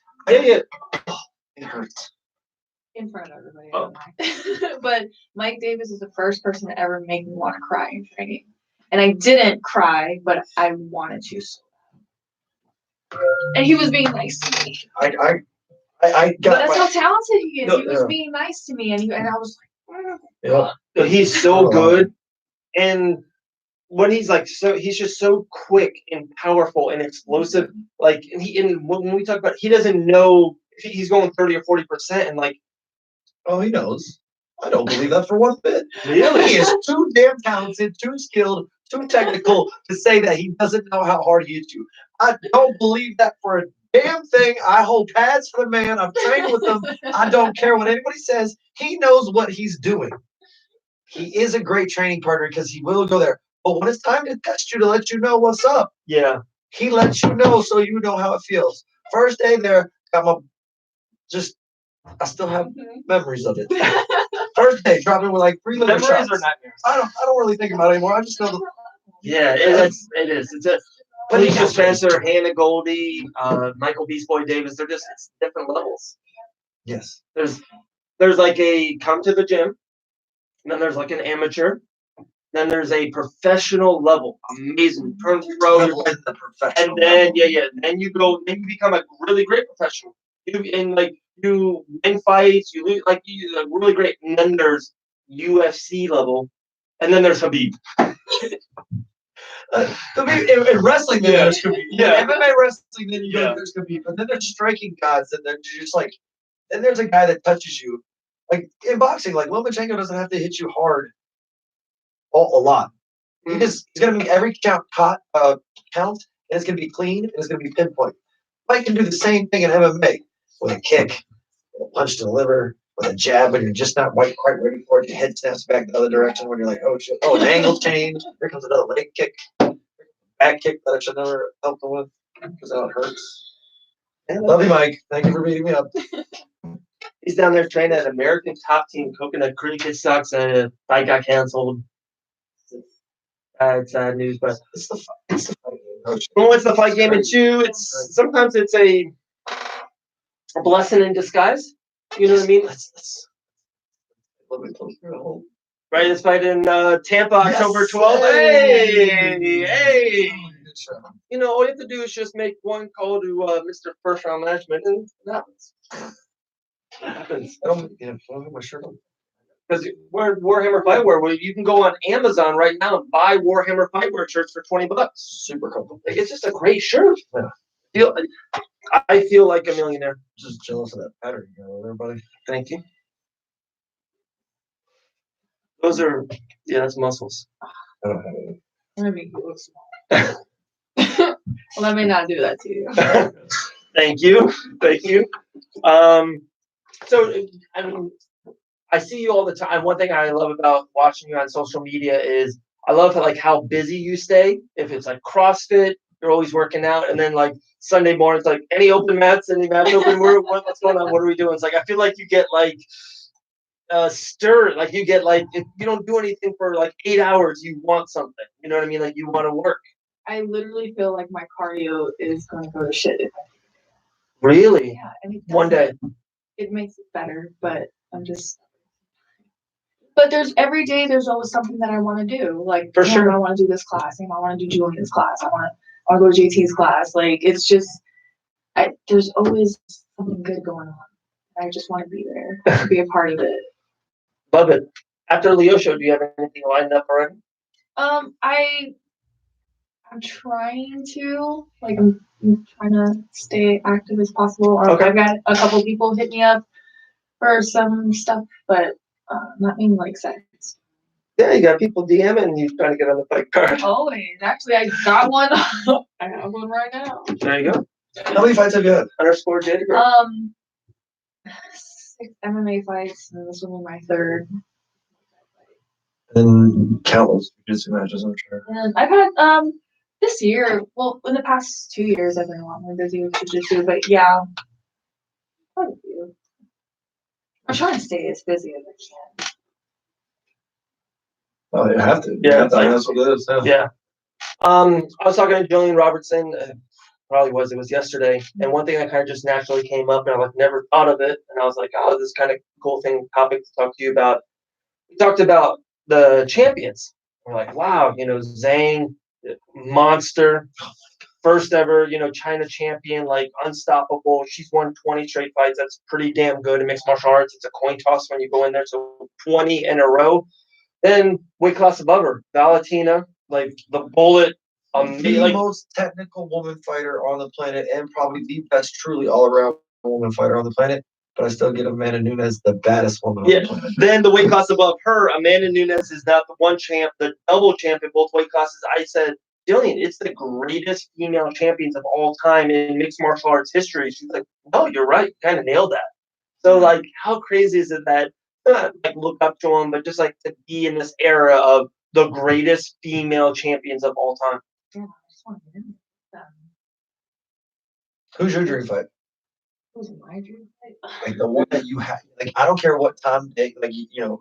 hurts. In front of everybody. Oh. But Mike Davis is the first person to ever make me want to cry in training. And I didn't cry, but I wanted to. And he was being nice to me. I got. But that's how talented he is. No, He was being nice to me, and I was like, Yeah. He's so good, and when he's like he's just so quick and powerful and explosive. Like when we talk about, he doesn't know if he's going 30 or 40%, and like, Oh, he knows. I don't believe that for one bit. really, He is too damn talented, too skilled, too technical to say that he doesn't know how hard he hits you. I don't believe that for a damn thing. I hold pads for the man. I've trained with him. I don't care what anybody says. He knows what he's doing. He is a great training partner because he will go there. But when it's time to test you to let you know what's up, yeah, he lets you know so you know how it feels. First day there, I still have memories of it. First day, dropping with like 3 liver memories shots. or nightmares. I don't really think about it anymore. I just know Yeah, it is. It's a. But he Felicia knows Spencer, Hannah Goldie, Michael Beast Boy Davis. They're just it's different levels. yes. There's like a come to the gym, and then there's like an amateur, then there's a professional level, amazing turn pro, Level in the professional and then level. then you become a really great professional. You win fights, you lose you're really great, and then there's UFC level, and then there's Habib. In wrestling, then there's Khabib. Yeah. In MMA wrestling, then Yeah. there's Khabib. But then there's striking gods, and then you're just like, then there's a guy that touches you. Like in boxing, like Lomachenko doesn't have to hit you hard a lot. He's gonna make every count, and it's gonna be clean, and it's gonna be pinpoint. Mike can do the same thing in MMA with a kick, with a punch to the liver, with a jab when you're just not quite ready for it. Your head snaps back the other direction when you're like, oh shit, oh, an angle change. Here comes another leg kick, back kick that I should never help him with because that hurts. Love you, Mike. Thank you for beating me up. He's down there training at American Top Team, Coconut Creek. It sucks. Fight got canceled. Sad news, but It's the fight game, coach. well, it's the fight game, and two, it's sometimes it's a blessing in disguise. You know what I mean? Let me close your hole. Right, this fight in Tampa, Yes! October 12th. Hey, Good show. You know, all you have to do is just make one call to Mr. First Round Management, and it happens. It happens. I don't get my shirt on. Because we're Warhammer Fightwear, where you can go on Amazon right now and buy Warhammer Fightwear shirts for $20. Super comfortable. Like, it's just a great shirt. Yeah. I feel like a millionaire. Just jealous of that pattern, everybody. Thank you. Those are, that's muscles. I don't have any. Let me look small. Let me not do that to you. Thank you. So, I mean, I see you all the time. One thing I love about watching you on social media is I love how busy you stay. If it's like CrossFit, you're always working out, and then like Sunday mornings, like any open mats, any match open, what's going on? What are we doing? It's like I feel like you get like stirred, like you get like if you don't do anything for like 8 hours, you want something. You know what I mean? Like you want to work. I literally feel like my cardio is going to go to shit. Really? Yeah, and it One day. it makes it better, but I'm just. But every day there's always something that I want to do. Like For sure. I want to do this class. I want to do Julian's class. I want to go to JT's class. Like it's just, there's always something good going on. I just want to be there, to be a part of it. Love it. After Leo show, do you have anything lined up already? I'm trying to, I'm trying to stay active as possible. Okay. I've got a couple people hit me up for some stuff, but nothing like sex. Yeah, you got people DMing and you trying to get on the fight card. Always. Actually, I got one. I have one right now. There you go. How many fights have you had? _ Jada girl. 6 MMA fights, and this will be my 3rd. And countless jiu-jitsu matches, I'm sure. And I've had this year, well, in the past 2 years, I've been a lot more busy with jiu-jitsu, but yeah, quite a few. I'm trying to stay as busy as I can. Oh, you have to. Yeah, that's what it is. Yeah. I was talking to Jillian Robertson. It was yesterday, and one thing that kind of just naturally came up, and I never thought of it, and I was like, oh, this is kind of cool topic to talk to you about. We talked about the champions. We're like, wow, Zhang, monster, first ever, China champion, like unstoppable. She's won 20 straight fights. That's pretty damn good in mixed martial arts. It's a coin toss when you go in there, so 20 in a row. Then weight class above her, Valentina, like the bullet. The most technical woman fighter on the planet, and probably the best, truly all-around woman fighter on the planet. But I still give Amanda Nunes the baddest woman on the planet. Then the weight class above her, Amanda Nunes is not the one champ, the double champ in both weight classes. I said, Jillian, it's the greatest female champions of all time in mixed martial arts history. She's like, no, you're right. Kind of nailed that. So, how crazy is it that not look up to them, but just to be in this era of the greatest female champions of all time? Yeah, I just want to win them. Who's your dream fight? Who's my dream fight? Like the one that you have. I don't care what time, day, you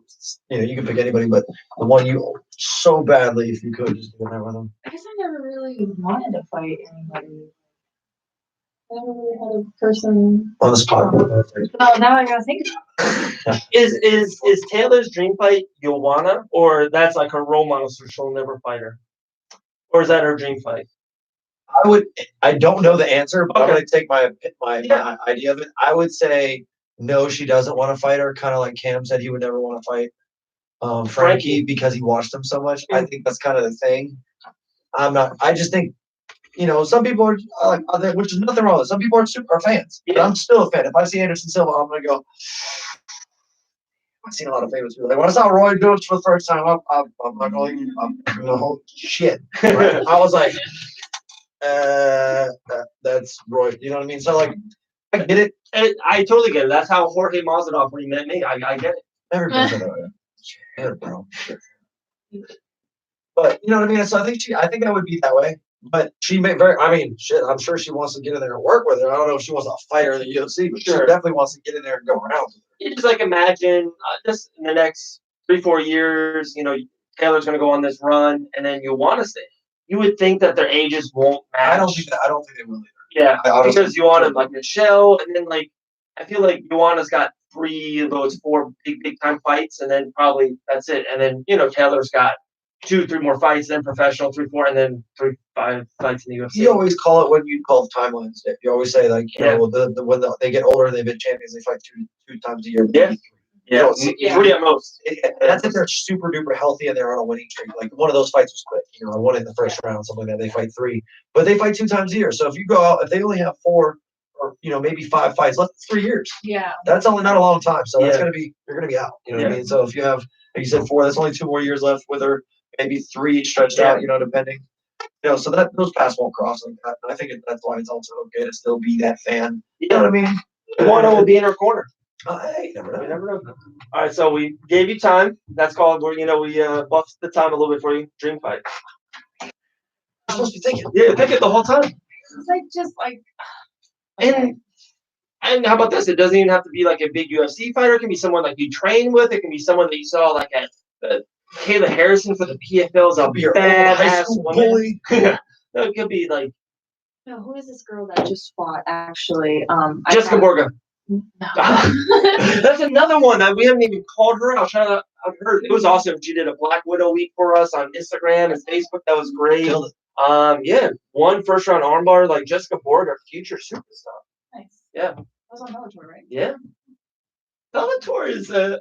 can pick anybody, but the one you so badly, if you could, just get there with them. I guess I never really wanted to fight anybody. I never really had a person On the spot. Oh, now I gotta think about it. Is Taylor's dream fight Joanna, or that's like her role model, so she'll never fight her? Or is that her dream fight? I don't know the answer, but Okay. I'm gonna take my idea of it. I would say no, she doesn't want to fight her, kind of like Cam said he would never want to fight Frankie because he watched him so much. I think that's kind of the thing. I just think, some people are which is nothing wrong with it. Some people are fans. But I'm still a fan. If I see Anderson Silva, I'm gonna go. I've seen a lot of famous people. When I saw Roy Jones for the first time, I'm not going. I'm gonna hold shit. Right? I was like, that's Roy. You know what I mean? So I get it. I totally get it. That's how Jorge Masvidal when he met me. I get it. Everybody said that. Shit, bro. But you know what I mean? So I think I would be that way. But she may I'm sure she wants to get in there and work with her. I don't know if she wants to fight her in the UFC, but she definitely wants to get in there and go around with her. You just imagine just in the next 3-4 years, Taylor's going to go on this run, and then Ioana stay. You would think that their ages won't match. I don't think they will either. Yeah, I honestly because Ioana, like Michelle, and then like I feel like Ioana's got 3 of those 4 big time fights, and then probably that's it. And then Taylor's got 2, 3 more fights, then professional 3, 4, and then 3, 5 fights in the UFC. You always call it when you call timelines. You always say like when they get older and they've been champions, they fight two times a year. Yeah. Yeah, 3 at most. That's if they're super duper healthy and they're on a winning streak. Like one of those fights was quick. I won in the first round, something like that. They fight 3, but they fight 2 times a year. So if you go out, if they only have 4 or maybe 5 fights, that's 3 years. Yeah. That's only not a long time. So that's you're gonna be out. You know what I Yeah. mean? So if you have, like you said, 4, that's only 2 more years left with her. Maybe 3 stretched out. Depending. So that those paths won't cross like that. And I think that's why it's also okay to still be that fan. You know what I mean? Ioana will be in her corner. Hey, you never know. You never know. All right, so we gave you time. That's called we buffed the time a little bit for you. Dream fight. You're supposed to be thinking. Yeah, pick it the whole time. It's just like. And how about this? It doesn't even have to be like a big UFC fighter. It can be someone like you train with. It can be someone that you saw like at Kayla Harrison for the PFL's a badass woman. Bully. Yeah, it could be like. No, who is this girl that just fought? Actually, Jessica Borga. No. That's another one that we haven't even called her out. Shout out her. It was awesome. She did a Black Widow week for us on Instagram and Facebook. That was great. Yeah, 1 first round armbar like Jessica Borga, future superstar. Nice. Yeah. That was on Bellator, right? Yeah. Bellator is I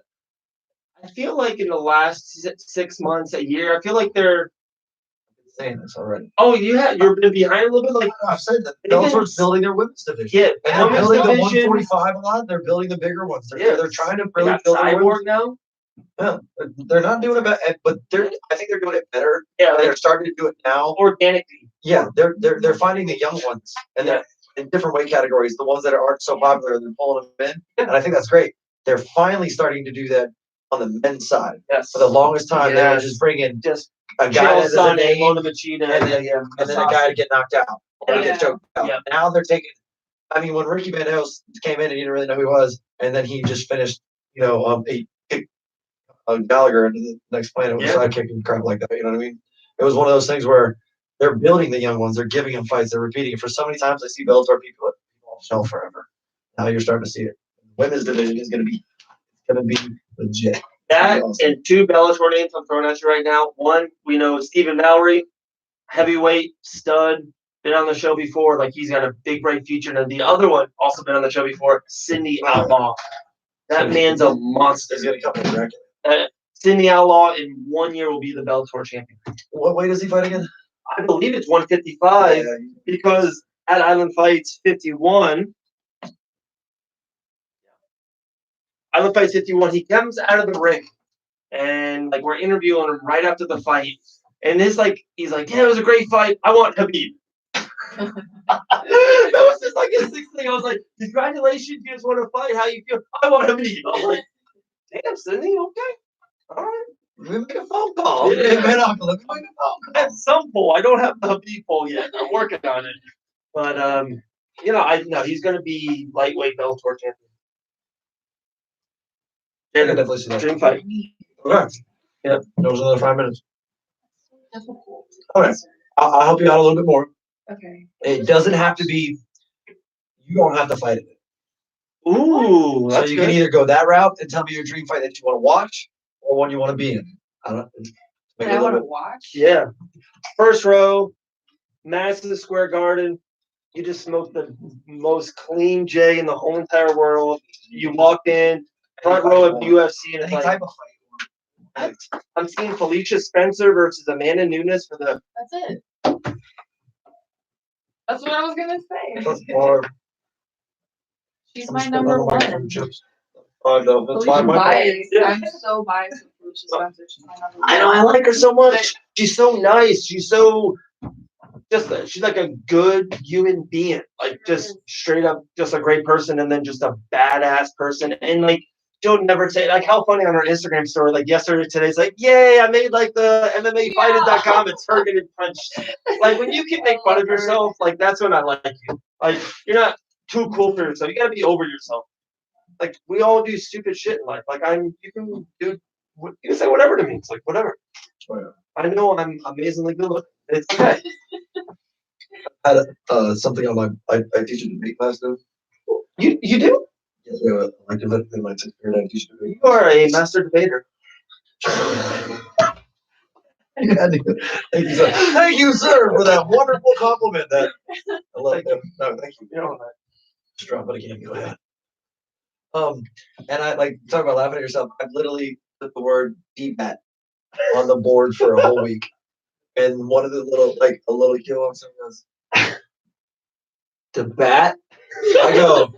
feel like in the last 6 months, a year, I feel like they're saying this already. Oh, you're been behind a little bit. Like I've said that Bellator's building their women's division. Yeah, and they're building the 145 a lot. They're building the bigger ones. They're trying to really build Cyborg now. Yeah, they're not doing it bad, but I think they're doing it better. Yeah, they're starting to do it now organically. Yeah, they're finding the young ones, and they're in different weight categories. The ones that aren't so popular, they're pulling them in, and I think that's great. They're finally starting to do that on the men's side. Yes. For the longest time, they were just bringing a guy that is a name, and then a guy to get knocked out or get choked out. Yeah. Now they're taking. I mean, when Ricky Van Hills came in and you didn't really know who he was, and then he just finished, he kicked Gallagher into the next planet with a sidekick and crap like that. You know what I mean? It was one of those things where they're building the young ones, they're giving them fights, they're repeating it. For so many times, I see Bellator people on shelf forever. Now you're starting to see it. Women's division is going to be legit. That and 2 Bellator names I'm throwing at you right now. One, we know Stephen Mallory, heavyweight stud, been on the show before. Like he's got a big break future. And the other one also been on the show before, Cindy Outlaw. That man's a monster. He's going to come in record. Cindy Outlaw in 1 year will be the Bellator champion. What weight does he fight again? I believe it's 155 because at Island Fights 51. Island Fights 51, he comes out of the ring and like we're interviewing him right after the fight. And he's like, yeah, it was a great fight. I want Khabib. That was just like his 6th thing. I was like, congratulations, you just want to fight. How you feel? I want Khabib. I was like, damn, Cindy, okay. All right. Let me make a phone call. Let me make a phone call. I have some poll. I don't have the Khabib poll yet. I'm working on it. But he's gonna be lightweight Bellator champion. I can definitely see that. Dream fight. Okay. Yep. That was another 5 minutes. Okay. I'll help you out a little bit more. Okay. It doesn't have to be. You don't have to fight it. Ooh, so you can either go that route and tell me your dream fight that you want to watch, or one you want to be in. I don't. I want to watch. Yeah. First row, Madison Square Garden. You just smoked the most clean J in the whole entire world. You walk in, front row of UFC, and it's like, type of fight. I'm seeing Felicia Spencer versus Amanda Nunes for the. That's it. That's what I was gonna say. Or she's my number 1. No, that's Felicia my biased. Yeah. I'm so biased with Felicia Spencer. She's my number 1. I know, I like her so much. She's so nice. She's so she's like a good human being. Like just straight up just a great person and then just a badass person. And like she'll never say like how funny on her Instagram story, like yesterday, today's like, yay, I made like the MMAfighting.com. It's her getting punched. Like when you can make fun of yourself, like that's when I like you. Like you're not too cool for yourself. You gotta be over yourself. Like we all do stupid shit in life. Like you can say whatever to me. It's like whatever. I know I'm amazingly good looking. It's okay. I had something on my I teach a debate class now. You do? Yes, we have a elective in my 6th grade. I teach debate. You are a master debater. Thank you, sir, for that wonderful compliment. That I love that. No, thank you. You know, Just drop it again. Go ahead. And I like talk about laughing at yourself. I've literally put the word "debat" on the board for a whole week, and one of the little a little kid walks up and goes, "Debat." I go,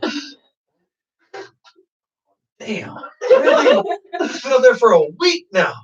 "Damn, really? It's been up there for a week now."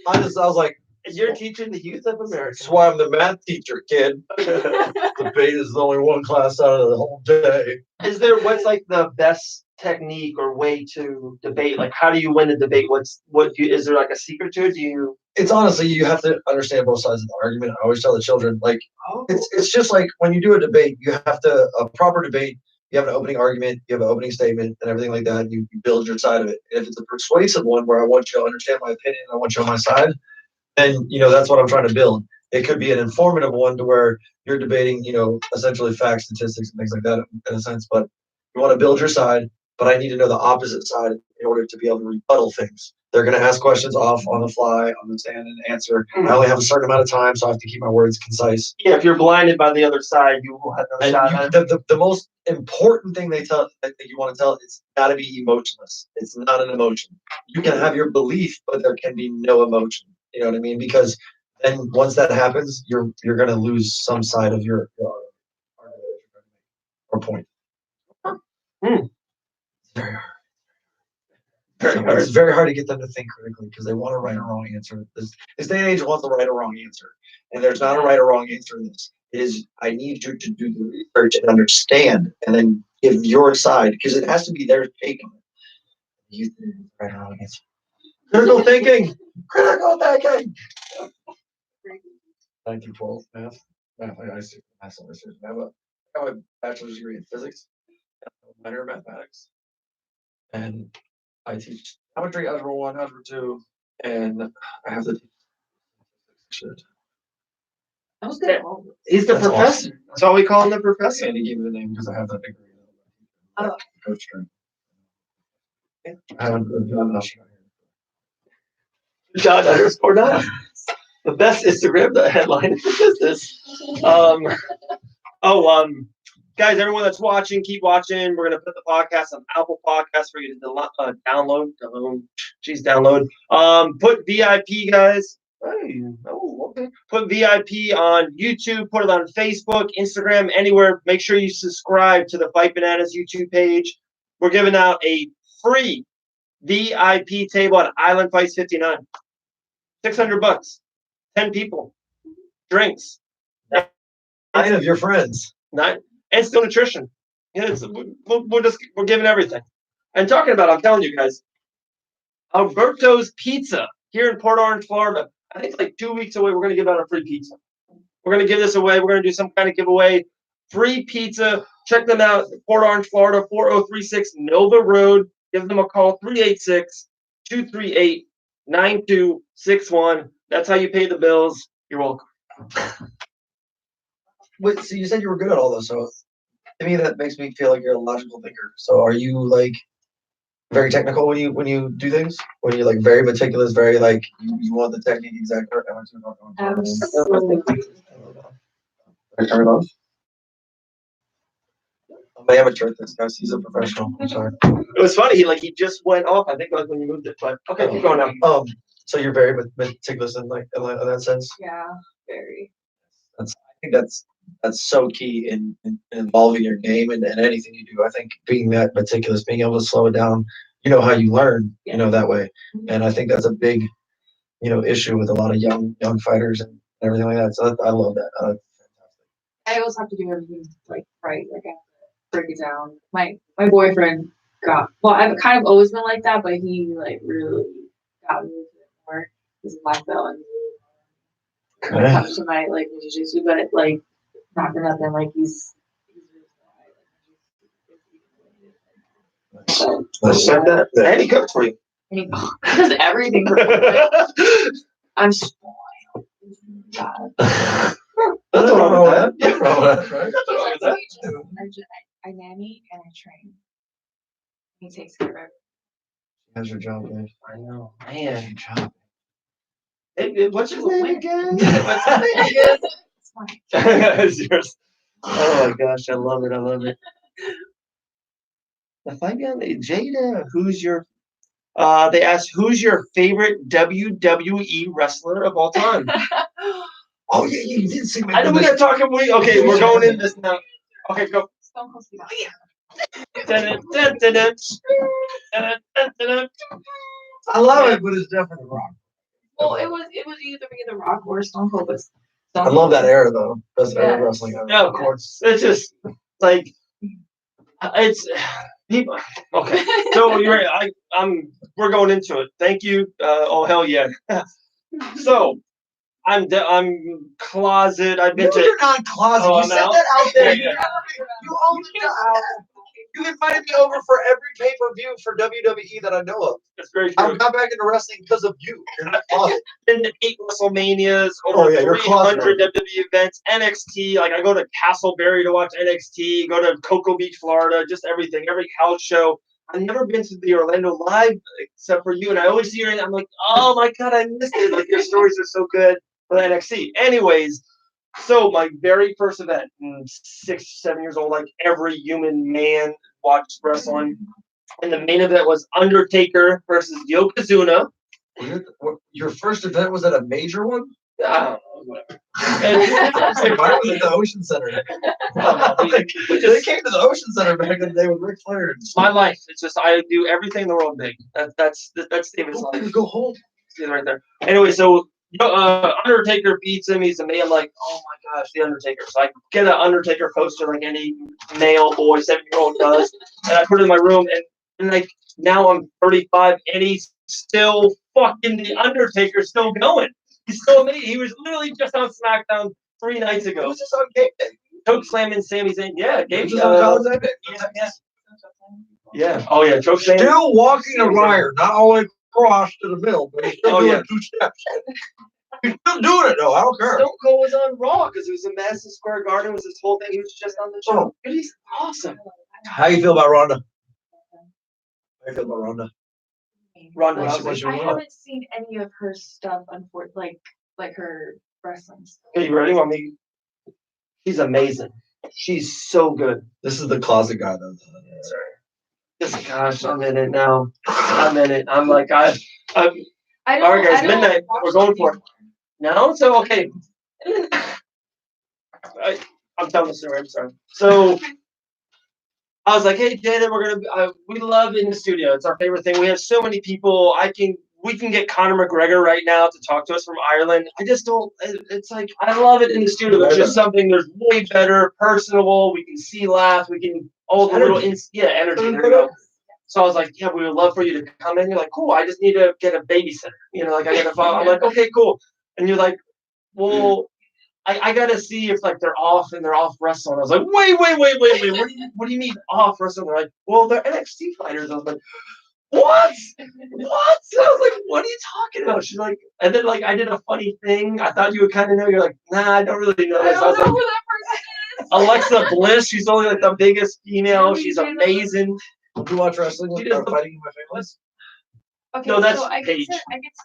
I was like, you're teaching the youth of America. "That's why I'm the math teacher, kid. Debate is only one class out of the whole day." Is there what's like the best technique or way to debate? Like, how do you win a debate? Is there like a secret to it? Do you? It's honestly, you have to understand both sides of the argument. I always tell the children, like, Oh, it's just like when you do a debate, you have to, a proper debate, you have an opening argument, you have an opening statement, and everything like that. And you build your side of it. And if it's a persuasive one where I want you to understand my opinion, I want you on my side, then, that's what I'm trying to build. It could be an informative one to where you're debating, essentially facts, statistics, and things like that in a sense. But you want to build your side, but I need to know the opposite side in order to be able to rebuttal things. They're going to ask questions off on the fly, on the stand, and answer. I only have a certain amount of time, so I have to keep my words concise. Yeah, if you're blinded by the other side, you will have no shot. The most important thing that you want to tell is got to be emotionless. It's not an emotion. You can have your belief, but there can be no emotion. You know what I mean? Because then once that happens, you're going to lose some side of your argument or point. Hmm. Very hard. Very hard. It's very hard to get them to think critically because they want a right or wrong answer. This day and age wants a right or wrong answer, and there's not a right or wrong answer in this. It is I need you to do the research and understand, and then give your side because it has to be their take on it. You right or wrong answer. Critical thinking. Critical thinking. 1912 math. I see math semesters. I have a bachelor's degree in physics, a minor in mathematics, and I teach geometry, algebra 1, algebra 2, and I have to teach shit. I was good at all. He's the That's professor. awesome. That's why we call him the professor. And he gave me the name because I have that degree. Oh. Coach train. I haven't done enough. John _9. The best Instagram headline in the business. Guys, everyone that's watching, keep watching. We're gonna put the podcast on Apple Podcasts for you to download. Put VIP, guys. Hey, okay. Put VIP on YouTube. Put it on Facebook, Instagram, anywhere. Make sure you subscribe to the Fight Bananas YouTube page. We're giving out a free VIP table at Island Fights 59. $600. 10 people. Drinks. 9 of your friends. 9. And still nutrition. Yeah, we're giving everything. And talking about, I'm telling you guys, Alberto's Pizza here in Port Orange, Florida. I think it's like 2 weeks away. We're going to give out a free pizza. We're going to give this away. We're going to do some kind of giveaway. Free pizza. Check them out. Port Orange, Florida, 4036 Nova Road. Give them a call, 386-238-9261. That's how you pay the bills. You're welcome. Wait, so you said you were good at all those, so to me that makes me feel like you're a logical thinker. So are you like very technical when you do things? When you're like very meticulous, very like you want the technique exactly? Absolutely. I'm an amateur at this, guys. He's a professional. I'm sorry. It was funny. He just went off. I think it was when you moved it. But okay, keep going now. So you're very meticulous in that sense. Yeah, very. I think that's so key in involving your game and anything you do. I think being that meticulous, being able to slow it down, how you learn, that way. And I think that's a big, issue with a lot of young fighters and everything like that. So I love that. I always have to do everything like right. Like I have to break it down. My boyfriend I've kind of always been like that, but he like really got me into it more. He's a black belt and when it comes to my like jiu-jitsu, but like not for nothing, like he's so, that. And he cooked for you. and he does everything. I'm spoiled. God. That's Nothing wrong with that. Nothing wrong with that, right? Nothing wrong with that. I nanny and I train. He takes care of it. How's your job, man? I know, man. Your job. Hey, what's your name When? again? What's your name again? It's fine. It's yours. Oh my gosh, I love it. I love it. The fight guy, Jada, who's your they asked who's your favorite WWE wrestler of all time? Oh yeah, you did see my. I know we gotta talk okay, we're going in this now. Okay, go. Stone Cold Steve Austin. Dun, dun, dun, dun, dun, dun, dun, dun. I love it, but it's definitely wrong. Well, it was either be The Rock or Stone Cold, but I love that era though. Best era of Yeah. wrestling ever. Yeah, of course. It's just like it's people. Okay, so we're going into it. Thank you. Oh hell yeah. So I'm closet. I've been No, to. you're not closet. Oh, You I'm said out? that out there. Yeah, yeah. You own the job. You invited me over for every pay-per-view for WWE that I know of. That's very I true. got back into wrestling because of you. You're not closet. Been to 8 WrestleManias, over Oh, yeah, you're 300 closet. WWE events, NXT. Like I go to Castleberry to watch NXT, go to Cocoa Beach, Florida, just everything, every house show. I've never been to the Orlando Live except for you, and I always see you, and I'm like, oh my god, I missed it. Like your stories are so good for NXT. Anyways, so my very first event, 6, 7 years old, like every human man watched wrestling, and the main event was Undertaker versus Yokozuna. Your first event was at a major one? Whatever. I was like, why was it the Ocean Center? Like, they came to the Ocean Center back in the day with Ric Flair. It's my life. It's just I do everything in the world big. That's David's Go, life. go home. See it right there. Anyway, so Undertaker beats him. He's amazing. I'm like, oh my gosh, the Undertaker. So I get an Undertaker poster like any male boy, 7-year-old does, and I put it in my room. And like now I'm 35, and he's still fucking the Undertaker, still going. He's still amazing. He was literally just on SmackDown 3 nights It ago. was just on game day. Choke slamming Sami Zayn. Yeah, It game. was just on college day. Yeah. Oh yeah, choke slam. Still walking a wire, not all the way across to the middle, but he's still Oh, doing yeah. 2 steps. He's still doing it though. I don't care. Stone Cold was on Raw because it was in Madison Square Garden. It was this whole thing. He was just on the show. Oh. Dude, he's awesome. How you feel about Ronda? How you feel about Ronda? Ronda What's Rousey. your- I haven't seen any of her stuff, unfortunately, like her wrestling stuff. Hey, you ready? Want me? She's amazing. She's so good. This is the closet guy though. Just gosh, I'm in it now. I'm in it. I'm like I'm I don't. All right, guys, I don't midnight. watch We're going it for it. No, so okay. I'm telling the story. I'm sorry. So I was like, "Hey, Jada, we love in the studio. It's our favorite thing. We have so many people. We can get Conor McGregor right now to talk to us from Ireland. I just don't. It's like I love it in the studio. There's just something. There's way better, personable. We can see, laugh. We can all the little energy. There you go. So I was like, yeah, we would love for you to come in. You're like, cool. I just need to get a babysitter. You know, like I got to follow. I'm like, okay, cool. And you're like, well, I got to see if like they're off and they're off wrestling. I was like, wait. What do you mean off wrestling? They're like, well, they're NXT fighters. I was like, what? What? So I was like, what are you talking about? She's like, and then like I did a funny thing. I thought you would kind of know. You're like, nah, I don't really know I this. I was don't know like, who that person is. Alexa Bliss. She's only like the biggest female. She's amazing. Did you watch wrestling when you were fighting in my family? Okay, No, that's so I get Paige. to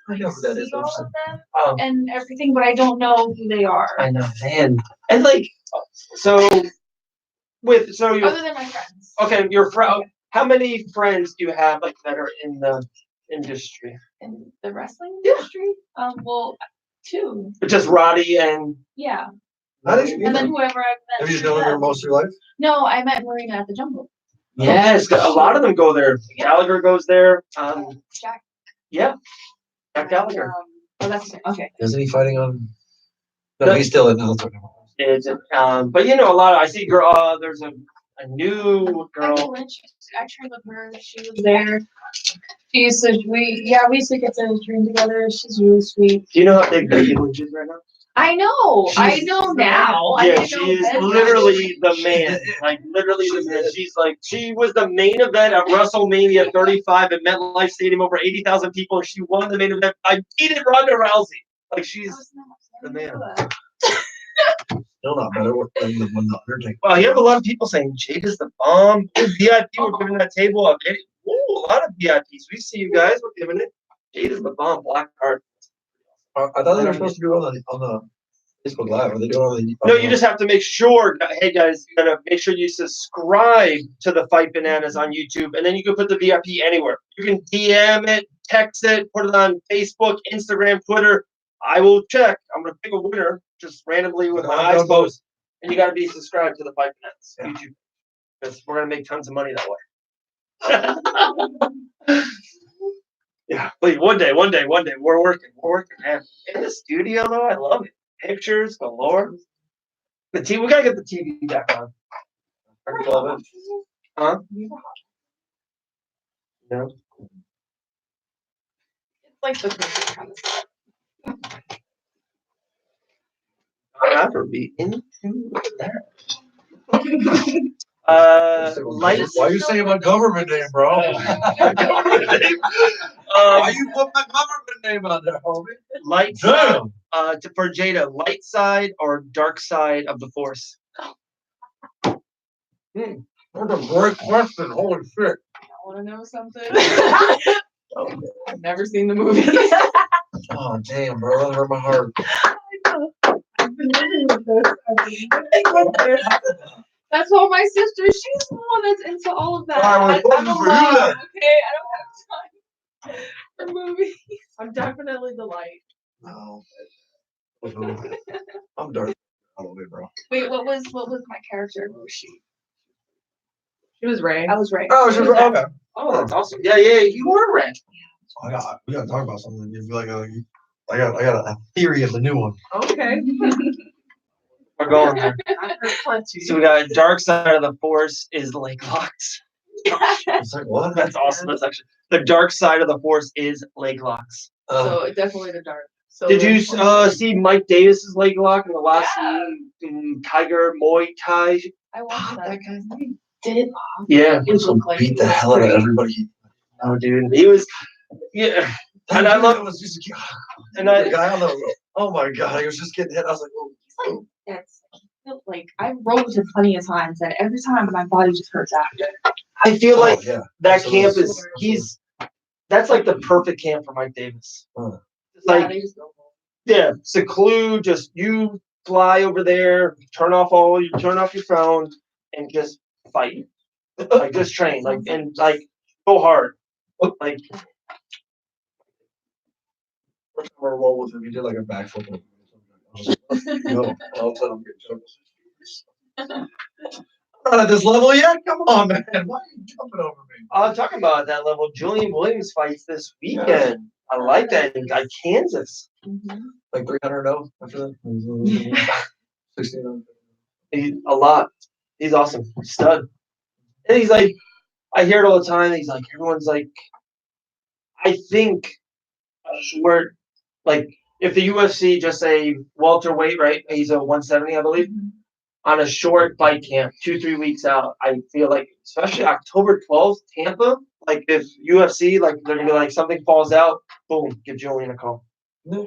I know who that is, see all I've of them Oh, and everything, but I don't know who they are. I know, man. And like, so you Other than my friends. okay, your friend. How many friends do you have like that are in the industry? In the wrestling Yeah. industry? Well, 2. Just Roddy and. Yeah. How did you meet And then them? whoever I've met. Have you just through known her them. most of your life? No, I met Marina at the Jumbo. Yes, a lot of them go there. Gallagher goes there. Jack. Yeah, Jack Gallagher. Oh, that's okay. Isn't he fighting on? No, No. he's still in Hillsborough. But you know, a lot. I see girl. There's a new Becky girl. Lynch, I trained with her. She was there. She used to, we used to get to train together. She's really sweet. Do you know how big Becky Lynch is right now? I know. I She's- know now. I Yeah, didn't she know is then. literally the man. Like literally the man. She was the main event at WrestleMania 35 at MetLife Stadium, over 80,000 people. She won the main event. I beat Ronda Rousey. Like she's The man. Still not better than the Undertaker. Well, you have a lot of people saying Jada's the bomb. VIP were giving that table up. Ooh, a lot of VIPs. We see you guys. We're giving it. Jada's the bomb. Black card. I thought they were supposed to do it on the Facebook Live. Are they doing it on the? No, you just have to make sure. Hey guys, you gotta make sure you subscribe to the Fight Bananas on YouTube, and then you can put the VIP anywhere. You can DM it, text it, put it on Facebook, Instagram, Twitter. I will check. I'm gonna pick a winner just randomly with my eyes closed, and you gotta be subscribed to the Fight Bananas YouTube because we're gonna make tons of money that way. Yeah, please. One day. We're working, man. In the studio though, I love it. Pictures galore. The TV, we gotta get the TV back on. Huh? No. It's like the perfect kind of stuff. I'll ever be into that. Lights. Why are you saying my government name, bro? Why you put my government name on there, homie? Light side, for Jada, light side or dark side of the force? That's a great question. Holy shit. I want to know something. I've never seen the movie. Oh, damn, bro. That hurt my heart. I've been living with this. That's all my sister. She's the one that's into all of that. All right, we're I'm a voting for you mom, then. okay? I don't have time for movies. I'm definitely the light. No. I'm dark. All the way, bro. Wait, what was my character? Who was she? She was Ray. I was Ray. Oh, she's okay. Oh, that's awesome. Yeah, you were red. We gotta talk about something. You feel like I got a theory of the new one. Okay. We're going there. I've heard plenty. So we got dark side of the force is Lake Locks. It's like what? That's awesome. That's actually the dark side of the force is Lake Locks. So definitely the dark. So Did you see Mike Davis's leg lock in the last Tiger Muay Thai? I watched that. That guy's name. Did it? Yeah. It looked like beat the hell out of everybody. Oh, dude, he was. Yeah, and I love. was just a And the I. guy on the. Oh my god, he was just getting hit. I was like, oh. He's like that's like I wrote it plenty of times, and every time my body just hurts after. I feel like yeah. that So camp it's- is. That's like the perfect camp for Mike Davis. It's Yeah, like they just go home. yeah, seclude. Just you fly over there, turn off your phone, and just fight. Like just train, like and like go hard. Like First time I rolled with him, he did like a backflip. I was like, no, all of a sudden I'm getting jumped. I'm not at this level yet. Come on, man. Why are you jumping over me? I'm talking about that level. Julian Williams fights this weekend. I like that in Kansas. Like 300 0 after that? 16. He's a lot. He's awesome. Stud. And he's like, I hear it all the time. He's like, everyone's like, I think we're like, if the UFC just say welterweight, right? He's a 170, I believe. On a short fight camp, 2-3 weeks out, I feel like, especially October 12th, Tampa, like if UFC, like they're gonna be like something falls out, boom, give Julian a call.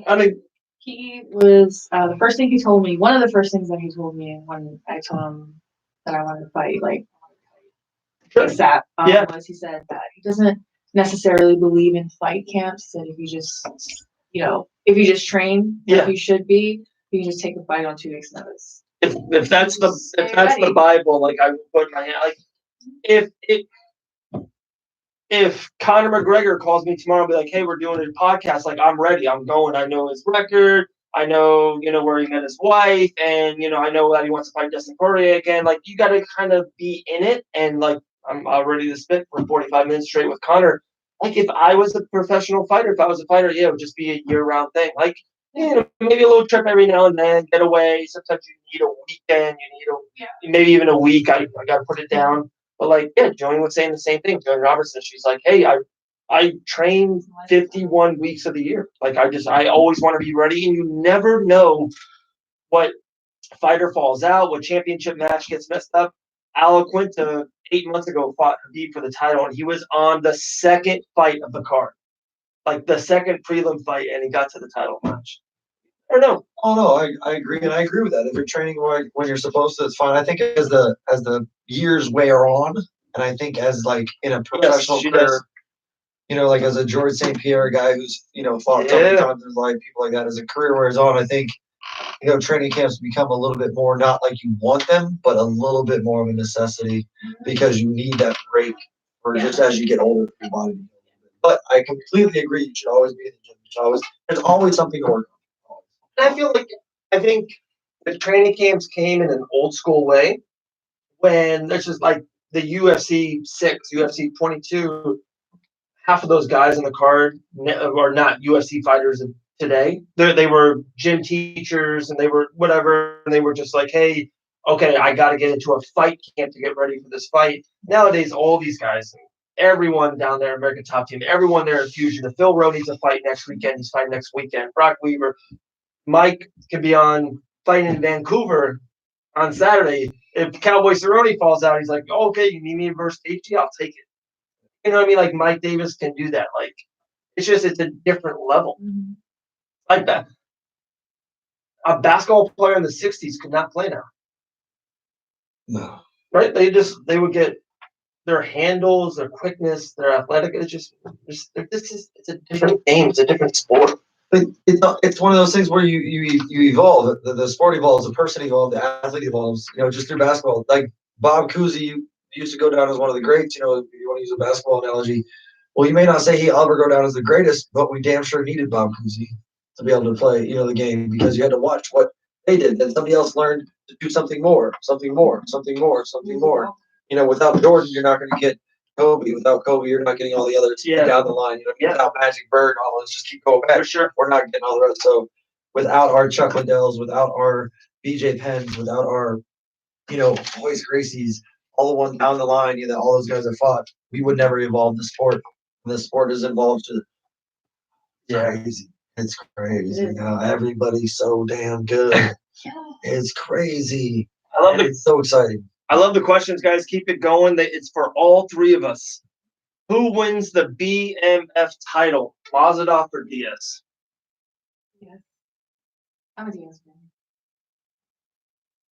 I mean, He was the first thing he told me. One of the first things that he told me when I told him that I wanted to fight, like ASAP, was he said that he doesn't necessarily believe in fight camps. That if you just, if you just train like you should be, you can just take a fight on 2 weeks' notice. If that's the Bible, like I would put in my hand, like if Conor McGregor calls me tomorrow and be like, hey, we're doing a podcast, like I'm ready, I'm going. I know his record. I know, where he met his wife, and I know that he wants to fight Dustin Poirier again. Like you got to kind of be in it, and like I'm ready to spit for 45 minutes straight with Conor. Like if I was a professional fighter, if I was a fighter, it would just be a year-round thing. Like maybe a little trip every now and then, get away. Sometimes you need a weekend, maybe even a week. I got to put it down. But like, Joni was saying the same thing. Joni Robertson, she's like, hey, I train 51 weeks of the year. Like I always want to be ready, and you never know what fighter falls out, what championship match gets messed up. Al Quinta 8 months ago fought Habib for the title, and he was on the second fight of the card, like the second prelim fight, and he got to the title match. I don't know. Oh no, I agree, and I agree with that. If you're training when you're supposed to, it's fine. I think as the years wear on, and I think as like in a professional she career, does. like as a George St. Pierre guy who's fought so many Yeah. times in his life, people like that. As a career wears on, I think training camps become a little bit more not like you want them, but a little bit more of a necessity because you need that break for just as you get older for your body. But I completely agree. You should always be in the gym. There's always something to work on. And I think the training camps came in an old school way when there's just like the UFC 6, UFC 22. Half of those guys in the card are not UFC fighters of today. They were gym teachers and they were whatever. And they were just like, hey, okay, I got to get into a fight camp to get ready for this fight. Nowadays, all these guys, everyone down there, American Top Team, everyone there in Fusion. If Phil Rowe needs a fight next weekend, he's fighting next weekend. Brock Weaver, Mike could be on fighting in Vancouver on Saturday. If Cowboy Cerrone falls out, he's like, oh, okay, you need me to versus HG? I'll take it. You know what I mean? Like Mike Davis can do that. Like it's a different level. Mm-hmm. Like that. A basketball player in the '60s could not play now. No. Right? They would get their handles, their quickness, their athletic. It's a different game. It's a different sport. It's one of those things where you evolve. The sport evolves, the person evolves, the athlete evolves. Just through basketball. Like Bob Cousy used to go down as one of the greats. If you want to use a basketball analogy, well, you may not say he'll ever go down as the greatest, but we damn sure needed Bob Cousy to be able to play, the game because you had to watch what they did. Then somebody else learned to do something more. Without Jordan, you're not going to get Kobe. Without Kobe, you're not getting all the others down the line. Without Magic Bird, all those just keep going back. For sure. We're not getting all the rest. So without our Chuck Liddells, without our BJ Penns, without our, Royce Gracies, all the ones down the line, all those guys that fought, we would never evolve the sport. And the sport is involved to crazy. It's crazy. Everybody's so damn good. It's crazy. I love it. It's so exciting. I love the questions, guys. Keep it going. It's for all three of us. Who wins the BMF title, Mazadov or Diaz? Yes. I'm a Diaz fan.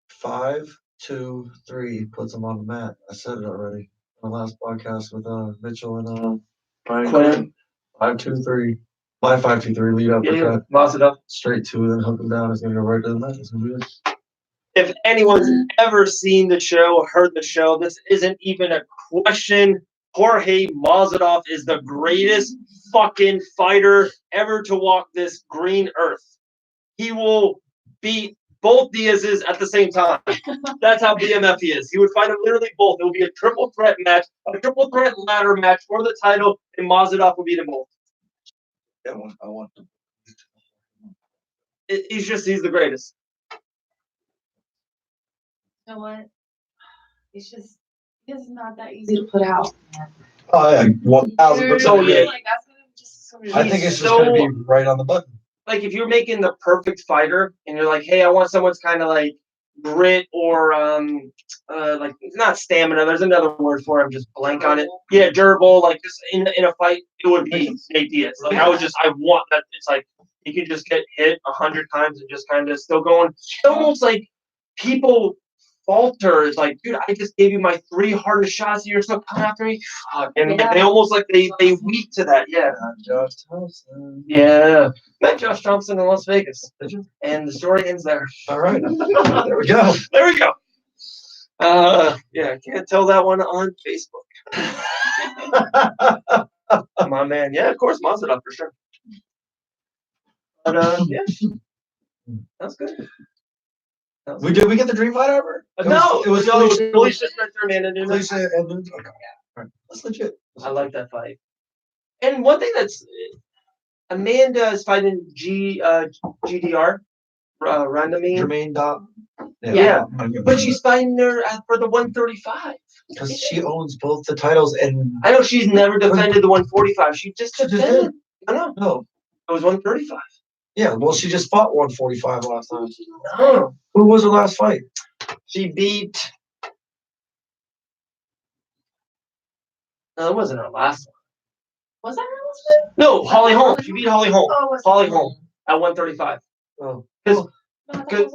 5, 2, 3 puts them on the mat. I said it already on the last podcast with Mitchell and Brian Quinn. 5, 2, 3. My 5, 2, 3 lead up. Yeah, Mazadov. Straight 2, then hook them down. It's gonna go right to the mat. It's gonna be good. If anyone's ever seen the show, heard the show, this isn't even a question. Jorge Mazadov is the greatest fucking fighter ever to walk this green earth. He will beat both Diaz's at the same time. That's how BMF he is. He would fight them literally both. It will be a triple threat match, a triple threat ladder match for the title, and Mazadov will beat them both. I want them. He's the greatest. You know what? It's not that easy to put out. Oh yeah, 1,000%. So, yeah. Like, that's gonna just I think it's just gonna be right on the button. Like if you're making the perfect fighter and you're like, hey, I want someone's kind of like grit or like not stamina. There's another word for it. I'm just blank on it. Yeah, durable. Like just in a fight, it would be Nate Diaz. Like I want that. It's like you can just get hit 100 times and just kind of still going. It's almost like people falter. It's like, dude, I just gave you my 3 hardest shots and you're still coming after me. And they almost like they weak to that. Yeah. Josh Thompson. Yeah. Met Josh Thompson in Las Vegas. And the story ends there. All right. There we go. There we go. Yeah, can't tell that one on Facebook. My man. Yeah, of course, Mazda for sure. But yeah. That's good. We get the dream fight ever? No, it was Felicia Spencer, Amanda Nunes. Felicia Edmonds. Okay. All right. That's legit. I like that fight. And one thing that's Amanda is fighting GDR, Randamine. Jermaine Dot. Yeah. But she's fighting her for the 135. Because she owns both the titles, and I know she's never defended the 145. She just defended. I know. No. It was 135. Yeah, well, she just fought 145 last time. Oh. Who was her last fight? She beat. No, it wasn't her last one. Was that her last one? No, Holly Holm. She beat Holly Holm. Oh, Holly Holm at 135. Oh, Because No, Good.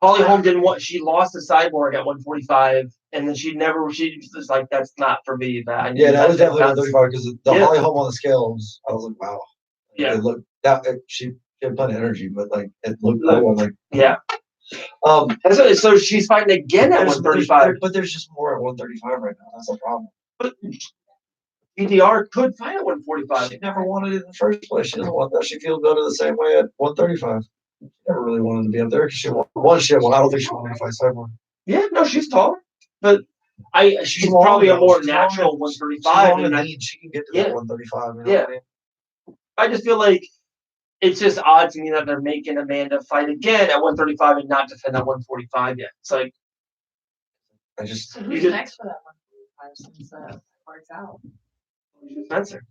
Holly Holm didn't want. She lost to Cyborg at 145, and then she was like, "That's not for me." yeah, that was definitely 135 because the Yeah. Holly Holm on the scale I was like, wow. Yeah. It looked she had plenty of energy, but like it looked like Yeah. So she's fighting again at 135. But there's just more at 135 right now. That's the problem. But GDR could fight at 145. She never wanted it in the first place. She doesn't want that. She feels better the same way at 135. She never really wanted to be up there because she won one shit. Well, I don't think she wanted to fight Cyborg. Yeah, no, she's taller, but she's long, probably a though. more She's natural long. 135. And she can get to that 135. You know Yeah. what I mean? I just feel like it's just odd to me that they're making Amanda fight again at 135 and not defend at 145 yet. It's like So who's next for that 145 since works out? Spencer.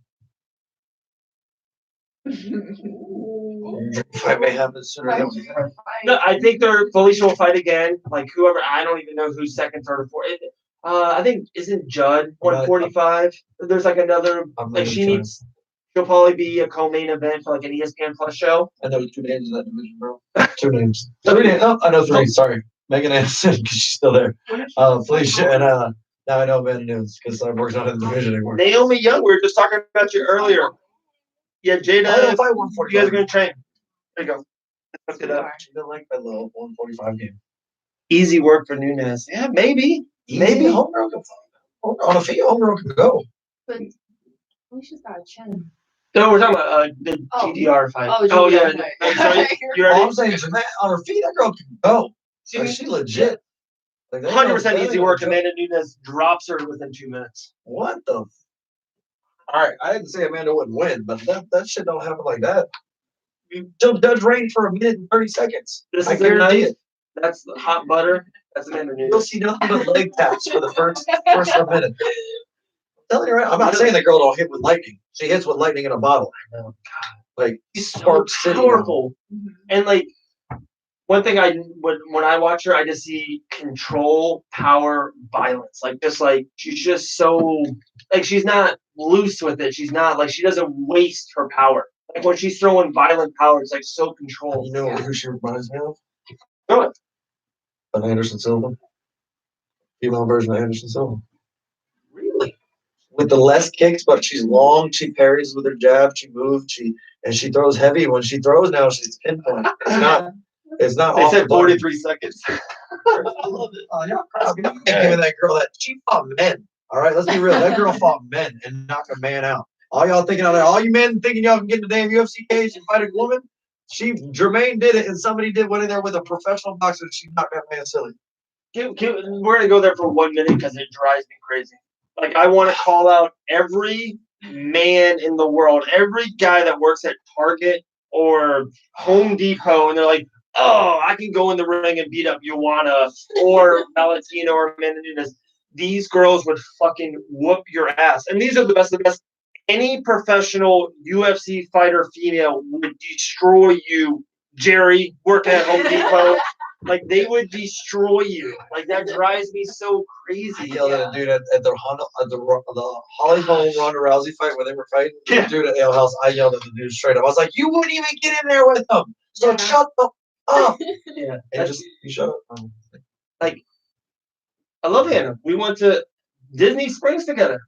Fight may happen sooner than we No, I think Felicia will fight again. Like whoever, I don't even know who's second, third, or fourth. I think isn't Judd 145? There's like another. Like she'll probably be a co-main event for like an ESPN Plus show. I know 2 names in that division, bro. 2 names. 3 names. Oh, I know 3. Sorry, Megan Anderson because she's still there. Felicia and now I know Amanda Nunes because I work's not in the division anymore. Naomi Young, we were just talking about you earlier. Yeah, Jada. You guys are gonna train. There you go. Look it up. She didn't like that little 145 game. Easy work for Nunes. Yeah, maybe. Maybe homegirl can fight. On a feet, homegirl can go. But Alicia's got a chin. No, we're talking about the GDR fight. Oh, yeah. fight. I'm sorry. You All ready? I'm saying is, man, on her feet, that girl can go. Like, she legit. Like, 100% easy work. Amanda Nunes drops her within 2 minutes. What the? All right, I didn't say Amanda wouldn't win, but that shit don't happen like that. You still judge range for a minute and 30 seconds. This I is guarantee it. That's hot butter. That's Amanda Nunes. You'll see nothing but leg taps for the first minute. I'm telling you right. I'm not saying the girl don't hit with lightning. She hits with lightning in a bottle. I know. Like She's so Spark City. powerful. And like one thing when I watch her, I just see control, power, violence. Like she's just so like she's not loose with it. She's not like she doesn't waste her power. Like when she's throwing violent power, it's like so controlled. You know who she reminds me of? Know it. Of Anderson Silva. Female version of Anderson Silva. Really? With the less kicks, but she's long. She parries with her jab. She moves. And she throws heavy. When she throws now, she's pinpoint. It's not. They said 43 seconds. I love it. Oh, y'all proud. I'm giving that girl that. She fought men. All right, let's be real. That girl fought men and knocked a man out. All y'all thinking out there, all you men thinking y'all can get in the damn UFC cage and fight a woman. Jermaine did it, and somebody went in there with a professional boxer, and she knocked that man silly. We're gonna go there for 1 minute because it drives me crazy. Like I want to call out every man in the world, every guy that works at Target or Home Depot, and they're like, "Oh, I can go in the ring and beat up Joanna or Valentina or Amanda Nunes." These girls would fucking whoop your ass, and these are the best of the best. Any professional UFC fighter female would destroy you, Jerry, working at Home Depot. Like they would destroy you. Like that drives me so crazy. I yelled at a dude at the Holly Holm Ronda Rousey fight where they were fighting. Yeah. Dude at Ale House, I yelled at the dude straight up. I was like, "You wouldn't even get in there with them. So shut the up." Yeah. And you shut up. Like I love Hannah. We went to Disney Springs together.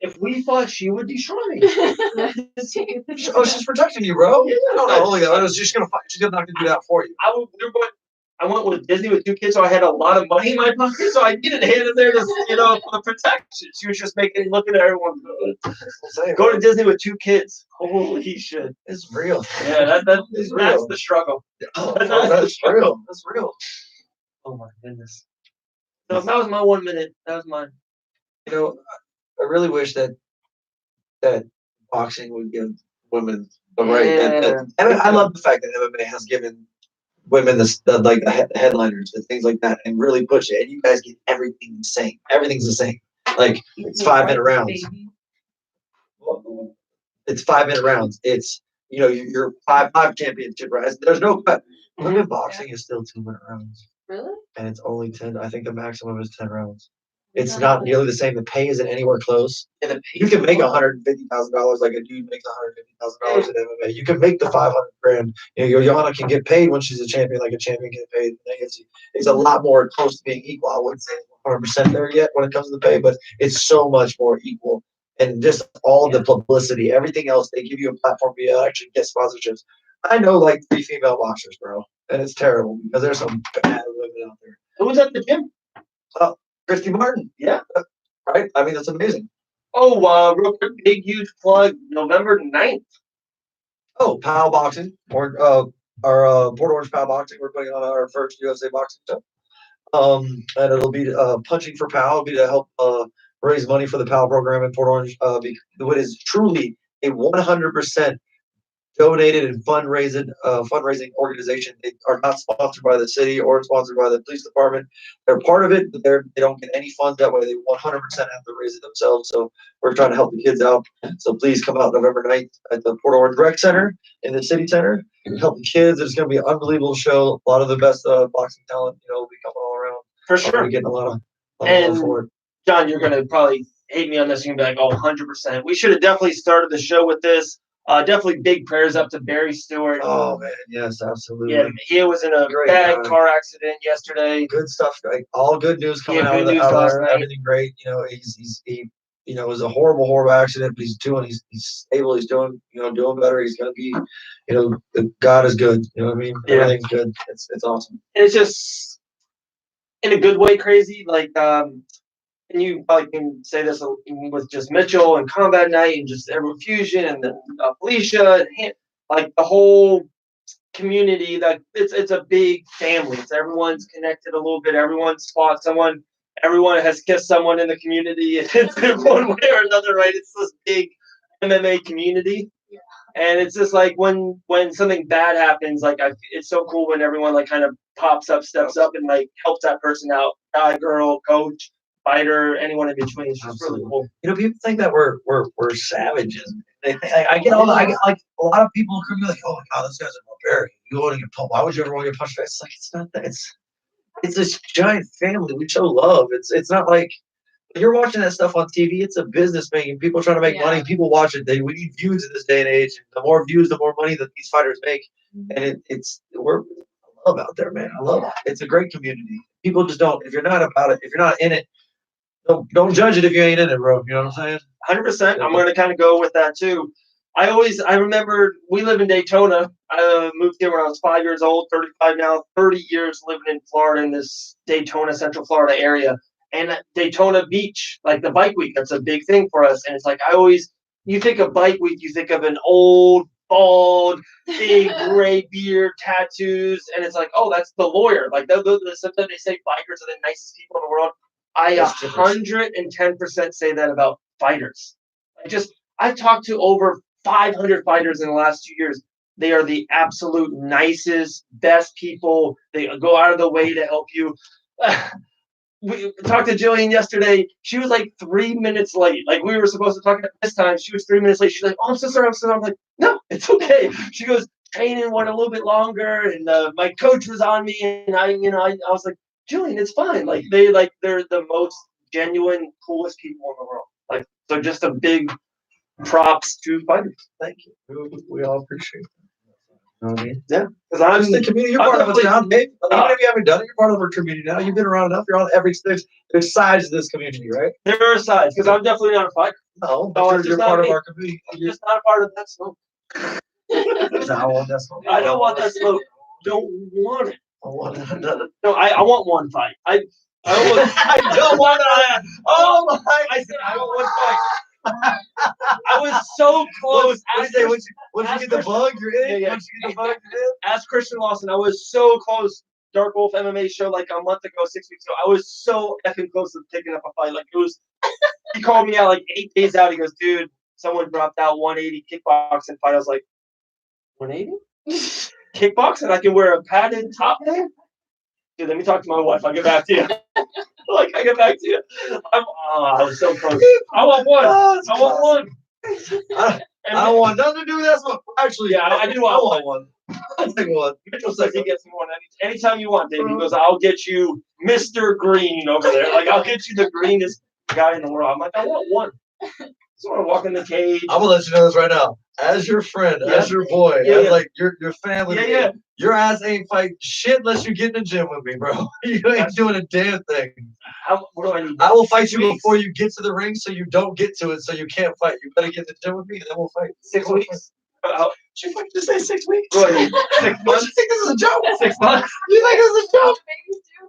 If we fought, she would destroy me. Oh, she's protecting you, bro. Yeah, No, only that. I was just gonna fight. She's not gonna do that for you. I went with Disney with 2 kids, so I had a lot of money in my pocket, so I needed Hannah there to, for protection. She was just looking at everyone. Go to Disney with 2 kids. Holy shit. It's real. Yeah, that's real. the struggle. Oh, that's real. That's real. Oh my goodness. So that was my 1 minute. That was mine. You know, I really wish that boxing would give women the right. And I love the fact that MMA has given women the headliners and things like that, and really push it. And you guys get everything the same. Everything's the same. Like it's 5-minute rounds. It's 5-minute rounds. It's your 5 championship rounds. There's no cut. Women boxing is still 2-minute rounds. Really? And it's only 10. I think the maximum is 10 rounds. It's not nearly the same. The pay isn't anywhere close. And the You can make $150,000 like a dude makes $150,000 in MMA. You can make the 500 grand. You know, Joanna can get paid when she's a champion, like a champion get paid. It's a lot more close to being equal. I wouldn't say 100% there yet when it comes to the pay, but it's so much more equal. And just all the publicity, everything else, they give you a platform for you to actually get sponsorships. I know like 3 female boxers, bro, and it's terrible because there's some bad women out there. Who was at the gym? Christy Martin, yeah, right. I mean, that's amazing. Oh, real quick, big huge plug, November 9th. Oh, PAL Boxing, or Port Orange PAL Boxing. We're putting on our first USA boxing show. And it'll be punching for PAL. It'll be to help raise money for the PAL program in Port Orange. What is truly a 100% donated and fundraising organization. They are not sponsored by the city or sponsored by the police department. They're part of it, but they don't get any funds that way. They 100% have to raise it themselves. So we're trying to help the kids out. So please come out November 9th at the Port Orange Rec Center in the city center and help the kids. It's going to be an unbelievable show. A lot of the best boxing talent, will be coming all around. For sure. We're getting a lot of And love for it. John, you're going to probably hate me on this. You're going to be like, 100%. We should have definitely started the show with this. Definitely big prayers up to Barry Stewart. Oh, man. Yes, absolutely. Yeah, he was in a bad car accident yesterday. Good stuff. Like, all good news coming out of there. Everything great. He was a horrible accident, but he's stable. He's doing better. He's going to be, God is good. You know what I mean? Yeah. Everything's good. It's awesome. And it's just in a good way crazy. Like, and you probably can say this with just Mitchell and Combat Night and just every Fusion and then Alicea and like the whole community. That it's a big family. It's everyone's connected a little bit. Everyone's fought someone. Everyone has kissed someone in the community. It's in one way or another, right? It's this big MMA community. And it's just like when something bad happens, like it's so cool when everyone like kind of pops up, steps up, and like helps that person out. Guy, girl, coach, fighter, anyone in between. It's just really cool. People think that we're savages. They think, I get like a lot of people could be like, oh my God, this guy's a barbarian. You want to get punched? Why would you ever want to get punched? It's like it's not that. It's this giant family. We show love. It's not like you're watching that stuff on TV. It's a business making. People trying to make money. People watch it. We need views in this day and age. The more views, the more money that these fighters make. And we're I love out there, man. I love it. It's a great community. People just don't. If you're not about it, if you're not in it, don't judge it if you ain't in it, bro. You know what I'm saying? 100%. I'm going to kind of go with that too. I remember we live in Daytona. I moved here when I was 5 years old, 35 now, 30 years living in Florida in this Daytona, Central Florida area. And Daytona Beach, like the bike week, that's a big thing for us. And it's like you think of bike week, you think of an old, bald, big gray beard, tattoos. And it's like, oh, that's the lawyer. Like sometimes they say bikers are the nicest people in the world. I 110% say that about fighters. I've talked to over 500 fighters in the last 2 years. They are the absolute nicest, best people. They go out of the way to help you. We talked to Jillian yesterday. She was like 3 minutes late. Like we were supposed to talk at this time. She was 3 minutes late. She's like, "Oh, I'm so sorry. I'm so sorry." I'm like, "No, it's okay." She goes, "Training went a little bit longer, and my coach was on me, and I was like, Julian, it's fine. Like they're the most genuine, coolest people in the world. Like so, just a big props to fighters. Thank you. We all appreciate that. You know what I mean? Yeah, because I'm the community. You're part of it now, Dave. Even if you haven't done it, you're part of our community now. You've been around enough. You're on every stage. There's sides to this community, right? There are sides because I'm definitely not a fighter. No, but you're part of our community. I'm just not a part of that smoke. I want that smoke. I don't want that smoke. Don't want it. I want another. No, I want one fight. I don't want that. Oh my! I said I want one fight. I was so close. Once you get the bug, you're in. Once you get the bug, you're in. Ask Christian Lawson. I was so close. Dark Wolf MMA show like a month ago, 6 weeks ago. I was so effing close to picking up a fight. Like it was. He called me out like 8 days out. He goes, "Dude, someone dropped out 180 kickboxing fight." I was like, 180 kickboxing? I can wear a padded top there? Dude, let me talk to my wife. I'll get back to you. I get back to you. I was so close. I want one. I want one. And I don't want nothing to do with that. So actually, Yeah, I do want one. I'll take one. Mitchell says he gets me one anytime you want, Dave. He goes, I'll get you Mr. Green over there. Like, I'll get you the greenest guy in the world. I'm like, I want one. I just want to walk in the cage. I'm gonna let you know this right now. As your friend, Yeah. as your boy, Yeah, as yeah. like your family. Yeah, yeah. Your ass ain't fighting shit unless you get in the gym with me, bro. You ain't doing a damn thing. What do I need? I will fight you before you get to the ring, so you don't get to it, so you can't fight. You better get in the gym with me, and then we'll fight. 6 weeks? Did you fucking just say 6 weeks? Go ahead. 6 What, months? you think this is a joke? 6 months? You think this is a joke?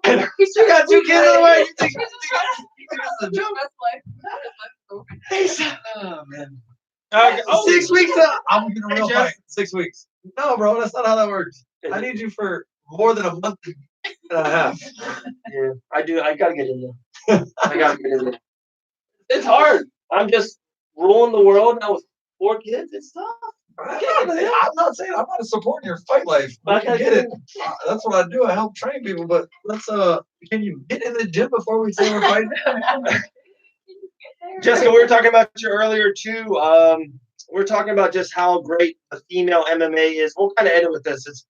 Babies do. You got 2 kids on the way. You think He's this is a joke? Best life. Oh man. Okay. 6 weeks up. I'm gonna Hey, real Jeff. fight. 6 weeks. No, bro, that's not how that works. I need you for more than a month and a half. Yeah, I do. I gotta get in there. I gotta get in there. It's hard. I'm just ruling the world now with 4 kids. It's tough. I'm not saying I'm not supporting your fight life. I I gotta get it. That's what I do. I help train people. But let's can you get in the gym before we say we're fighting? Jessica, we were talking about you earlier too. We're talking about just how great the female MMA is. We'll kind of end it with this. It's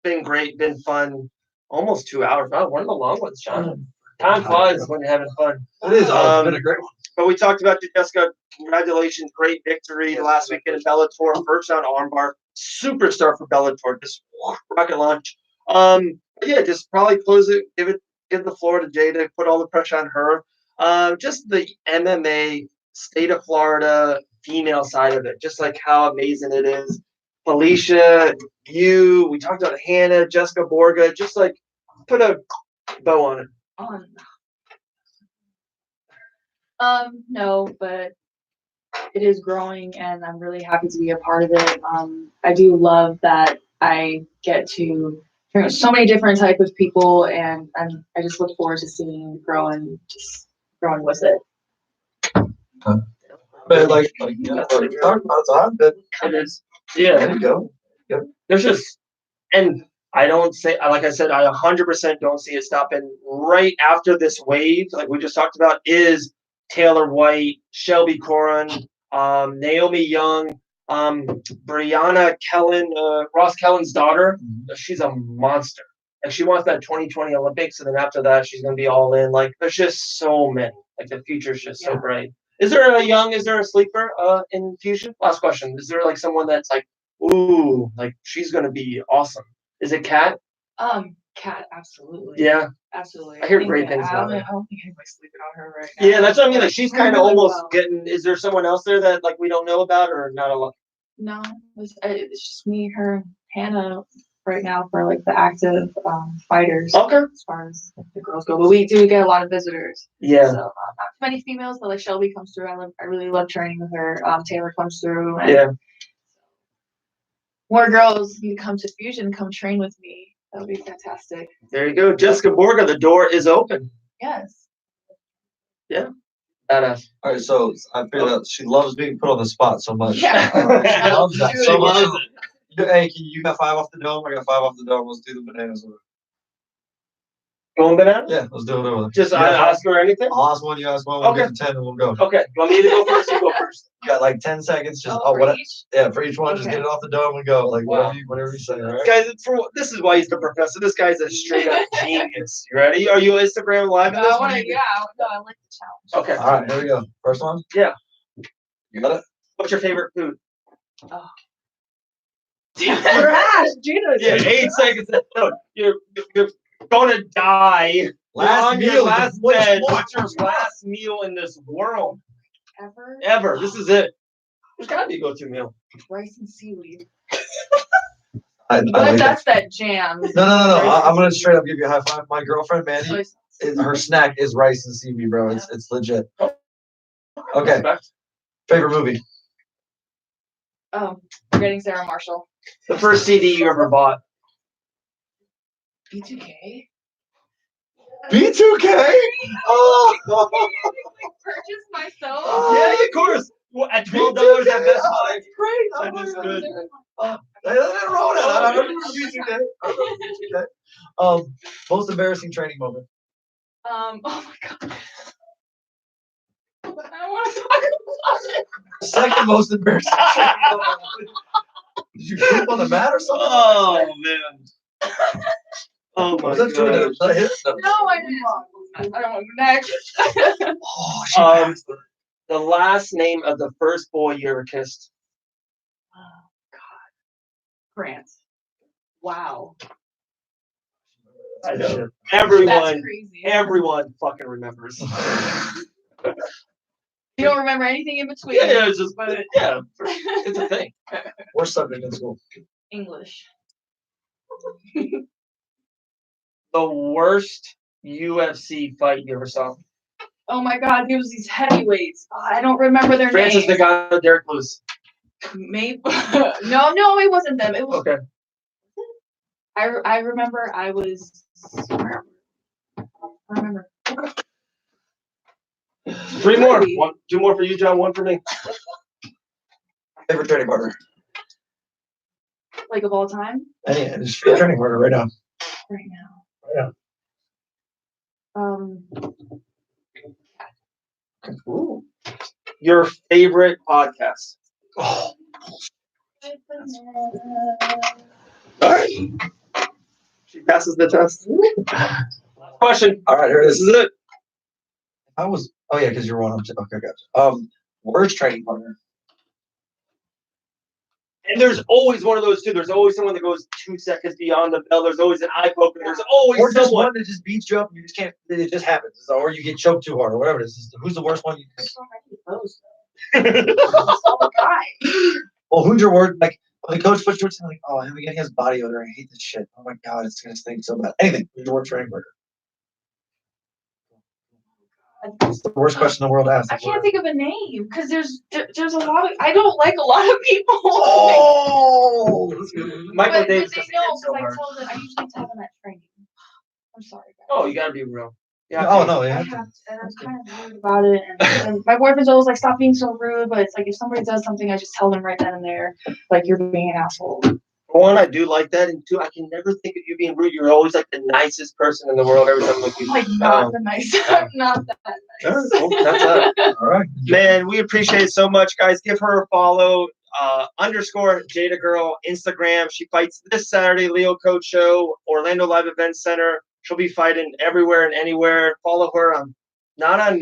been great, been fun. Almost 2 hours. Wow, one of the long ones, John. Time flies when you're having fun. It is. It's been a great one. But we talked about you, Jessica. Congratulations, great victory last weekend in Bellator. First round armbar, superstar for Bellator. Just rocket launch. Yeah, just probably close it. Give the floor to Jada. Put all the pressure on her. Just the MMA state of Florida female side of it. Just like how amazing it is. Felicia, you. We talked about Hannah, Jessica Borga. Just like put a bow on it. No, but it is growing and I'm really happy to be a part of it. I do love that I get to train with so many different types of people and I just look forward to seeing it grow and just growing with it. But like you talked about, so I've been. It is. Yeah. There you go. There's just, and I don't say, like I said, I 100% don't see it stopping. Right after this wave, like we just talked about, is Taylor White, Shelby Corin, Naomi Young, Brianna Kellen, Ross Kellen's daughter. She's a monster. Like she wants that 2020 Olympics, and then after that, she's gonna be all in. Like there's just so many. Like the future's just so bright. Is there a sleeper in Fusion? Last question. Is there like someone that's like, ooh, like she's gonna be awesome? Is it Kat? Kat, absolutely. Yeah. Absolutely. I hear great things I about don't her. think anybody's sleeping on her right now. Yeah, that's what I mean. Like she's kind of Really almost well. getting. Is there someone else there that like we don't know about or not a lot? No, it's just me, her, and Hannah right now for like the active fighters. Okay. As far as like, the girls go, but we do get a lot of visitors. Yeah. So not too many females, but like Shelby comes through. I really love training with her. Taylor comes through. And Yeah. more girls need to come to Fusion, come train with me. That would be fantastic. There you go, Jessica Borga. The door is open. Yes. Yeah. Badass. All right, so I figured out she loves being put on the spot so much. Yeah. She loves that so much. loves Hey, you got 5 off the dome. I got 5 off the dome. Let's do the bananas. Going banana? Yeah, let's do it over. Just You got ask her anything. I'll ask one. You ask one. We'll Okay. get to 10, and we'll go. Okay. You want me to go first? You go first. You got like 10 seconds. Just For each? Yeah, for each one, just Okay. get it off the dome and go. Like Wow. whatever you say. All right. Guys, this is why he's the professor. This guy's a straight up genius. You ready? Are you Instagram live in this? I like the challenge. Okay. All right, here we go. First one. Yeah. You got it. What's your favorite food? Oh. Trash, Jada. Yeah, 8 seconds. No, you're gonna die. Last You're on meal. your last bed. Which What's your last meal in this world? Ever? Ever. This is it. There's gotta be a go-to meal. Rice and seaweed. I But like that. that's that jam. No. I'm gonna straight up give you a high five. My girlfriend Mandy, her snack is rice and seaweed, bro. It's legit. Okay. Respect. Favorite movie? Oh, Forgetting Sarah Marshall. The first CD you ever bought. B2K. B2K. Oh. Purchase myself. Yeah, of course. Well, at $12 at Best Buy. Great. That is good. They didn't roll that. I remember B2K. Most embarrassing training moment. Oh my god. I don't want to talk about it. Second most embarrassing training moment. Did you poop on the mat or something? Oh man. Oh my Was that true? god. Did I hit? No, I didn't. I don't want next. Oh, she Um, passed. The last name of the first boy you ever kissed. Oh, God. Grant. Wow. I know. Shit. That's Everyone crazy. fucking remembers. You don't remember anything in between. Yeah, it's just but yeah, it's a thing. Worst subject in school. English. The worst UFC fight you ever saw. Oh my God, there was these heavyweights. I don't remember their Francis names. Ngannou, Derek Lewis. Maybe. No, it wasn't them. It was. Okay. I remember I was. I remember. Three more. Two more for you, John. One for me. Favorite training partner. Like of all time. Hey, just favorite training partner right now. Right now. Ooh. Your favorite podcast. Oh, All right. She passes the test. Last question. all right, here it This is. is it. I was. Oh yeah, because you're one. Okay, gotcha. Worst training partner. And there's always one of those too. There's always someone that goes 2 seconds beyond the bell. There's always an eye poker. There's always Or just someone. one that just beats you up and you just can't. It just happens. Or you get choked too hard or whatever it is. Who's the worst one? You think? So many of those. All the time. Well, who's your word? Like when the coach puts you in, like, oh, him again, he has body odor. I hate this shit. Oh my god, it's gonna stink so bad. Anything. Who's your worst training partner? It's the worst question in the world to ask. I can't think of a name because there's a lot of. I don't like a lot of people. Oh, Michael but Davis they just know hit so because hard. I usually tell them at training. I'm sorry, guys. Oh, you gotta be real. Yeah. oh no, I yeah. have to, and I'm kind of rude about it. And my boyfriend's always like, "Stop being so rude." But it's like if somebody does something, I just tell them right then and there, like you're being an asshole. For one, I do like that, and two, I can never think of you being rude. You're always like the nicest person in the world every time I look at you. Like not the nice. I'm not that nice. All right, cool. That's that. All right. Man, we appreciate it so much, guys. Give her a follow. _ Jada Girl Instagram. She fights this Saturday, Leo Coach Show, Orlando Live Event Center. She'll be fighting everywhere and anywhere. Follow her on not on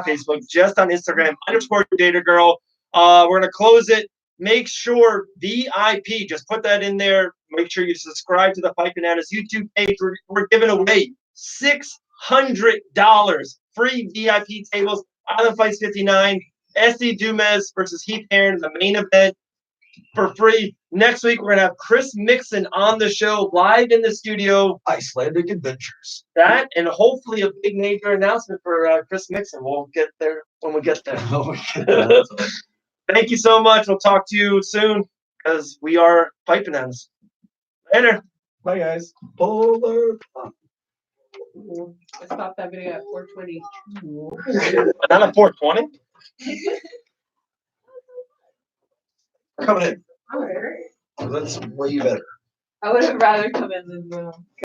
Facebook, just on Instagram _ Jada Girl. We're gonna close it. Make sure VIP, just put that in there. Make sure you subscribe to the Fight Bananas YouTube page. We're giving away $600 free VIP tables. Island Fights 59. SD Dumas versus Heath Heron, the main event for free. Next week, we're going to have Chris Mixon on the show live in the studio. Icelandic Adventures. That and hopefully a big major announcement for Chris Mixon. We'll get there when we get there. Thank you so much. We'll talk to you soon because we are Fight Bananas. Later. Bye, guys. Polar. I stopped that video at 4:20. Not a 420. Coming in. Alright. That's way better. I would have rather come in than